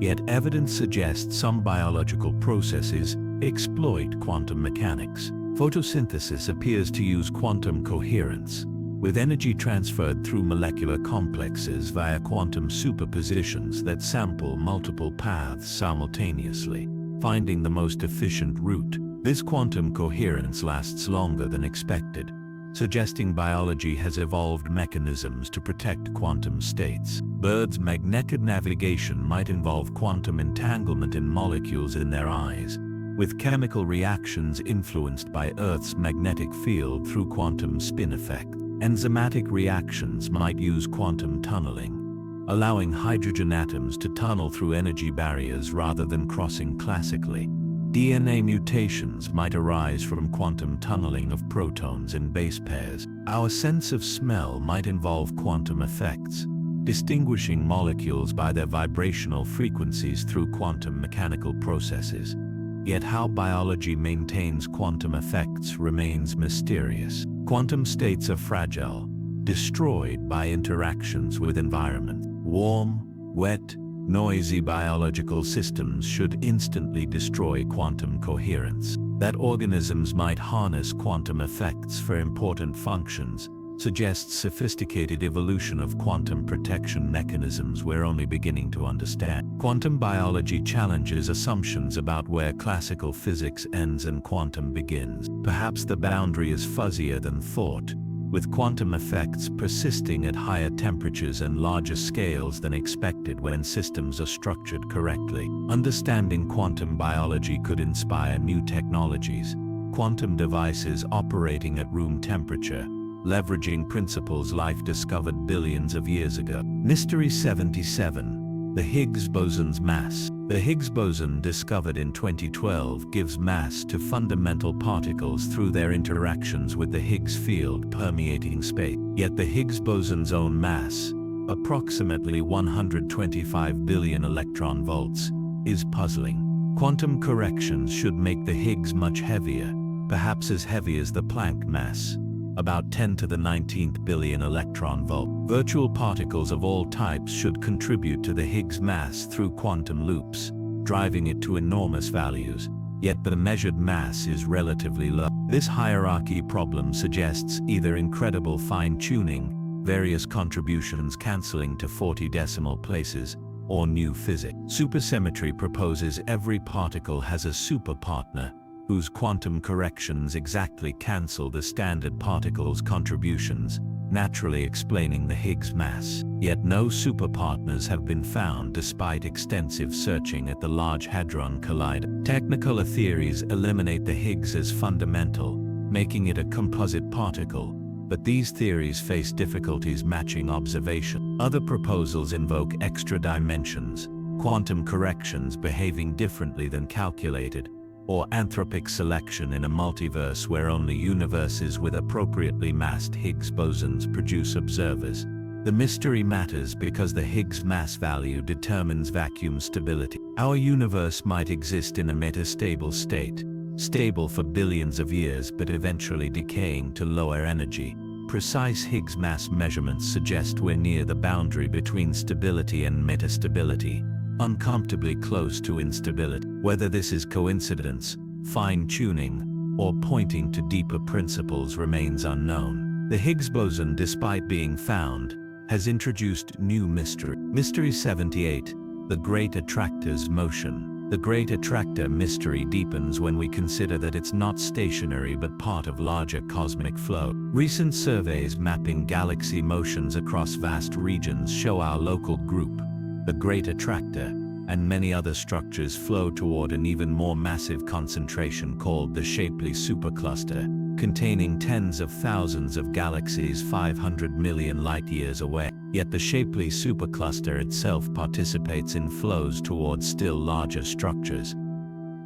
Yet evidence suggests some biological processes exploit quantum mechanics. Photosynthesis appears to use quantum coherence, with energy transferred through molecular complexes via quantum superpositions that sample multiple paths simultaneously, finding the most efficient route. This quantum coherence lasts longer than expected, suggesting biology has evolved mechanisms to protect quantum states. Birds' magnetic navigation might involve quantum entanglement in molecules in their eyes, with chemical reactions influenced by Earth's magnetic field through quantum spin effect. Enzymatic reactions might use quantum tunneling, allowing hydrogen atoms to tunnel through energy barriers rather than crossing classically. DNA mutations might arise from quantum tunneling of protons in base pairs. Our sense of smell might involve quantum effects, distinguishing molecules by their vibrational frequencies through quantum mechanical processes. Yet how biology maintains quantum effects remains mysterious. Quantum states are fragile, destroyed by interactions with environment. Warm, wet, noisy biological systems should instantly destroy quantum coherence. That organisms might harness quantum effects for important functions suggests sophisticated evolution of quantum protection mechanisms we're only beginning to understand. Quantum biology challenges assumptions about where classical physics ends and quantum begins. Perhaps the boundary is fuzzier than thought, with quantum effects persisting at higher temperatures and larger scales than expected when systems are structured correctly. Understanding quantum biology could inspire new technologies, quantum devices operating at room temperature, leveraging principles life discovered billions of years ago. Mystery 77. The Higgs boson's mass. The Higgs boson, discovered in 2012, gives mass to fundamental particles through their interactions with the Higgs field permeating space. Yet the Higgs boson's own mass, approximately 125 billion electron volts, is puzzling. Quantum corrections should make the Higgs much heavier, perhaps as heavy as the Planck mass, about 10 to the 19th billion electron volt. Virtual particles of all types should contribute to the Higgs mass through quantum loops, driving it to enormous values, yet the measured mass is relatively low. This hierarchy problem suggests either incredible fine-tuning, various contributions cancelling to 40 decimal places, or new physics. Supersymmetry proposes every particle has a superpartner, whose quantum corrections exactly cancel the standard particle's contributions, naturally explaining the Higgs mass. Yet no superpartners have been found despite extensive searching at the Large Hadron Collider. Technicolor theories eliminate the Higgs as fundamental, making it a composite particle, but these theories face difficulties matching observation. Other proposals invoke extra dimensions, quantum corrections behaving differently than calculated, or anthropic selection in a multiverse where only universes with appropriately massed Higgs bosons produce observers. The mystery matters because the Higgs mass value determines vacuum stability. Our universe might exist in a metastable state, stable for billions of years but eventually decaying to lower energy. Precise Higgs mass measurements suggest we're near the boundary between stability and metastability, uncomfortably close to instability. Whether this is coincidence, fine-tuning, or pointing to deeper principles remains unknown. The Higgs boson, despite being found, has introduced new mystery. Mystery 78, the Great Attractor's motion. The Great Attractor mystery deepens when we consider that it's not stationary but part of larger cosmic flow. Recent surveys mapping galaxy motions across vast regions show our local group, the Great Attractor, and many other structures flow toward an even more massive concentration called the Shapley supercluster, containing tens of thousands of galaxies 500 million light-years away. Yet the Shapley supercluster itself participates in flows towards still larger structures.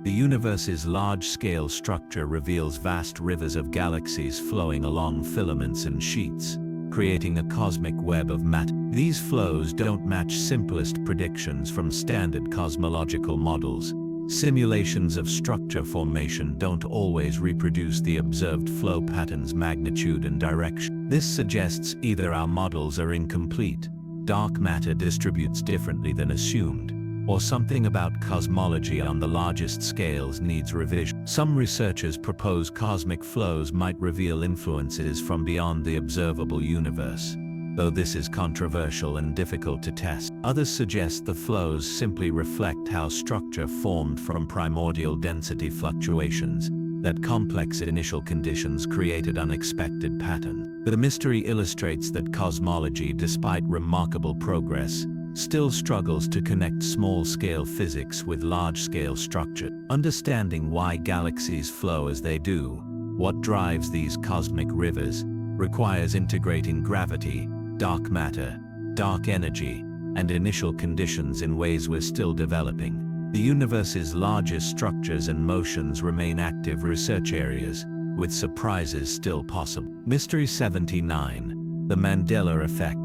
The universe's large-scale structure reveals vast rivers of galaxies flowing along filaments and sheets, creating a cosmic web of matter. These flows don't match simplest predictions from standard cosmological models. Simulations of structure formation don't always reproduce the observed flow pattern's magnitude and direction. This suggests either our models are incomplete, dark matter distributes differently than assumed, or something about cosmology on the largest scales needs revision. Some researchers propose cosmic flows might reveal influences from beyond the observable universe, though this is controversial and difficult to test. Others suggest the flows simply reflect how structure formed from primordial density fluctuations, that complex initial conditions created unexpected patterns. The mystery illustrates that cosmology, despite remarkable progress, still struggles to connect small-scale physics with large-scale structure. Understanding why galaxies flow as they do, what drives these cosmic rivers, requires integrating gravity, dark matter, dark energy, and initial conditions in ways we're still developing. The universe's largest structures and motions remain active research areas, with surprises still possible. Mystery 79, the Mandela Effect.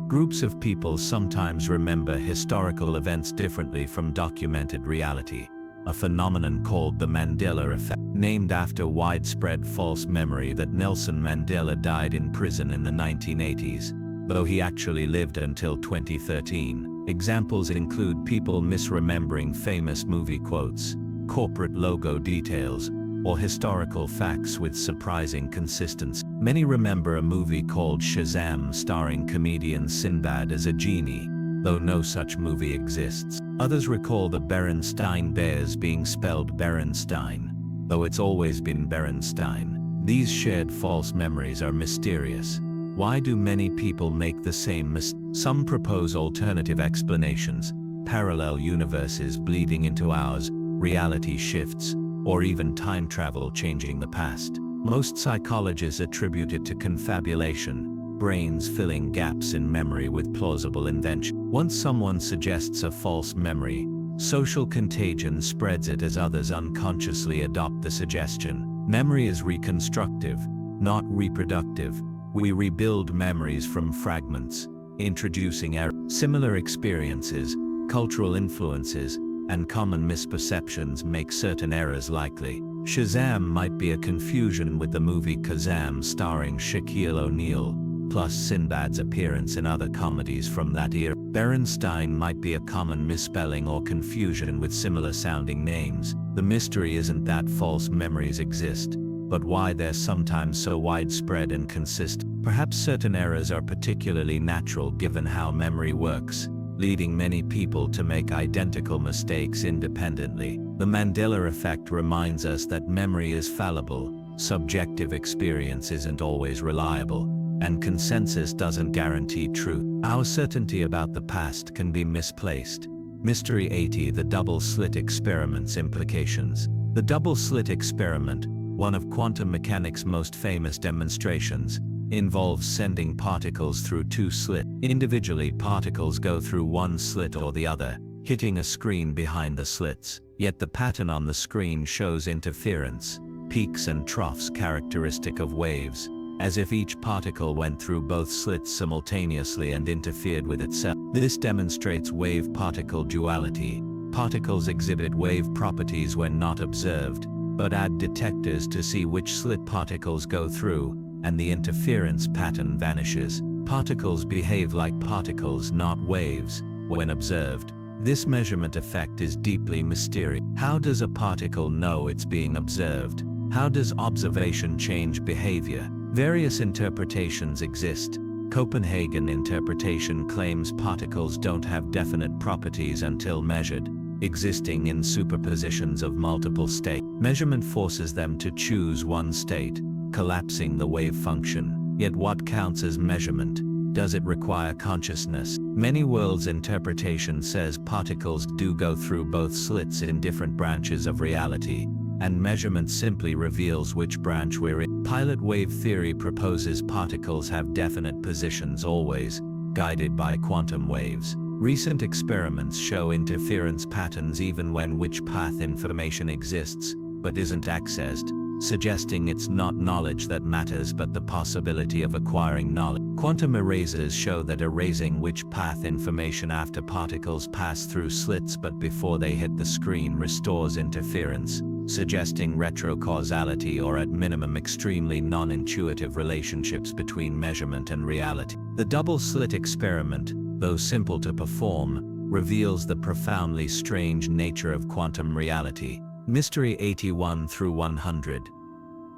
Groups of people sometimes remember historical events differently from documented reality, a phenomenon called the Mandela Effect, named after widespread false memory that Nelson Mandela died in prison in the 1980s, though he actually lived until 2013. Examples include people misremembering famous movie quotes, corporate logo details, or historical facts with surprising consistency. Many remember a movie called Shazam starring comedian Sinbad as a genie, though no such movie exists. Others recall the Berenstein Bears being spelled Berenstein, though it's always been Berenstein. These shared false memories are mysterious. Why do many people make the same mistake? Some propose alternative explanations, parallel universes bleeding into ours, reality shifts, or even time travel changing the past. Most psychologists attribute it to confabulation, brains filling gaps in memory with plausible invention. Once someone suggests a false memory, social contagion spreads it as others unconsciously adopt the suggestion. Memory is reconstructive, not reproductive. We rebuild memories from fragments, introducing error. Similar experiences, cultural influences, and common misperceptions make certain errors likely. Shazam might be a confusion with the movie Kazam starring Shaquille O'Neal, plus Sinbad's appearance in other comedies from that era. Berenstein might be a common misspelling or confusion with similar-sounding names. The mystery isn't that false memories exist, but why they're sometimes so widespread and consistent. Perhaps certain errors are particularly natural given how memory works, leading many people to make identical mistakes independently. The Mandela Effect reminds us that memory is fallible, subjective experience isn't always reliable, and consensus doesn't guarantee truth. Our certainty about the past can be misplaced. Mystery 80: The double-slit experiment's implications. The double-slit experiment, one of quantum mechanics' most famous demonstrations, involves sending particles through two slits. Individually, particles go through one slit or the other, hitting a screen behind the slits. Yet the pattern on the screen shows interference, peaks and troughs characteristic of waves, as if each particle went through both slits simultaneously and interfered with itself. This demonstrates wave-particle duality. Particles exhibit wave properties when not observed, but add detectors to see which slit particles go through, and the interference pattern vanishes. Particles behave like particles, not waves, when observed. This measurement effect is deeply mysterious. How does a particle know it's being observed? How does observation change behavior? Various interpretations exist. Copenhagen interpretation claims particles don't have definite properties until measured, existing in superpositions of multiple states. Measurement forces them to choose one state, collapsing the wave function. Yet what counts as measurement? Does it require consciousness? Many worlds interpretation says particles do go through both slits in different branches of reality, and measurement simply reveals which branch we're in. Pilot wave theory proposes particles have definite positions always, guided by quantum waves. Recent experiments show interference patterns even when which path information exists, but isn't accessed, suggesting it's not knowledge that matters but the possibility of acquiring knowledge. Quantum erasers show that erasing which path information after particles pass through slits but before they hit the screen restores interference, suggesting retrocausality or at minimum extremely non-intuitive relationships between measurement and reality. The double-slit experiment, though simple to perform, reveals the profoundly strange nature of quantum reality. Mystery 81 through 100.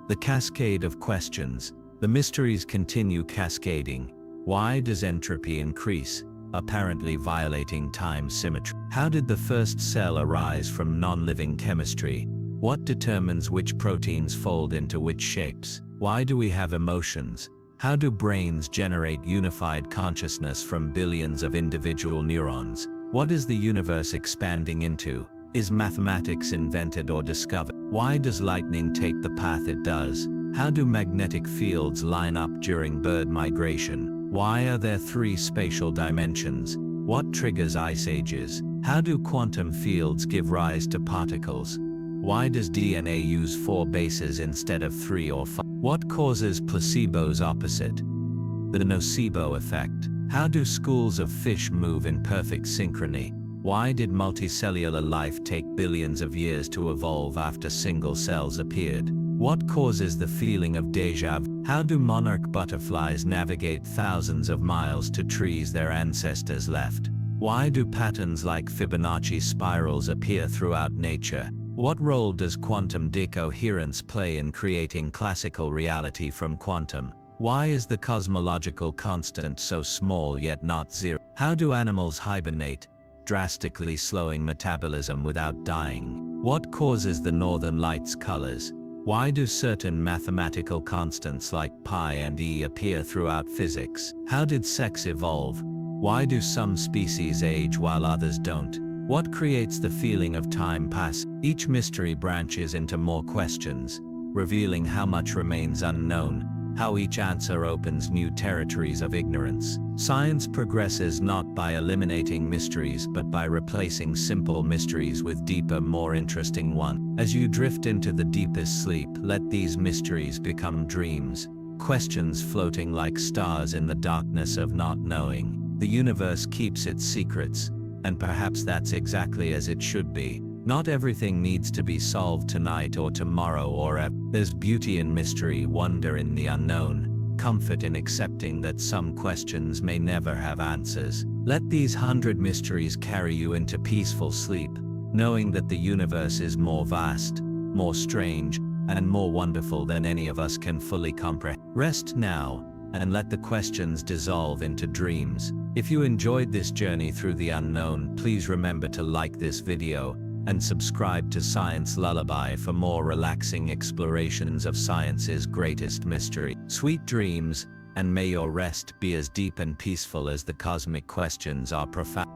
The cascade of questions. The mysteries continue cascading. Why does entropy increase, apparently violating time symmetry? How did the first cell arise from non-living chemistry? What determines which proteins fold into which shapes? Why do we have emotions? How do brains generate unified consciousness from billions of individual neurons? What is the universe expanding into? Is mathematics invented or discovered? Why does lightning take the path it does? How do magnetic fields line up during bird migration? Why are there 3 spatial dimensions? What triggers ice ages? How do quantum fields give rise to particles? Why does DNA use 4 bases instead of 3 or 5? What causes placebos opposite? The nocebo effect. How do schools of fish move in perfect synchrony? Why did multicellular life take billions of years to evolve after single cells appeared? What causes the feeling of déjà vu? How do monarch butterflies navigate thousands of miles to trees their ancestors left? Why do patterns like Fibonacci spirals appear throughout nature? What role does quantum decoherence play in creating classical reality from quantum? Why is the cosmological constant so small yet not zero? How do animals hibernate, drastically slowing metabolism without dying? What causes the northern lights' colors? Why do certain mathematical constants like pi and e appear throughout physics? How did sex evolve? Why do some species age while others don't? What creates the feeling of time pass? Each mystery branches into more questions, revealing how much remains unknown, how each answer opens new territories of ignorance. Science progresses not by eliminating mysteries but by replacing simple mysteries with deeper, more interesting ones. As you drift into the deepest sleep, let these mysteries become dreams, questions floating like stars in the darkness of not knowing. The universe keeps its secrets, and perhaps that's exactly as it should be. Not everything needs to be solved tonight or tomorrow or ever. There's beauty in mystery, wonder in the unknown, comfort in accepting that some questions may never have answers. Let these 100 mysteries carry you into peaceful sleep, knowing that the universe is more vast, more strange, and more wonderful than any of us can fully comprehend. Rest now, and let the questions dissolve into dreams. If you enjoyed this journey through the unknown, please remember to like this video and subscribe to Science Lullaby for more relaxing explorations of science's greatest mystery. Sweet dreams, and may your rest be as deep and peaceful as the cosmic questions are profound.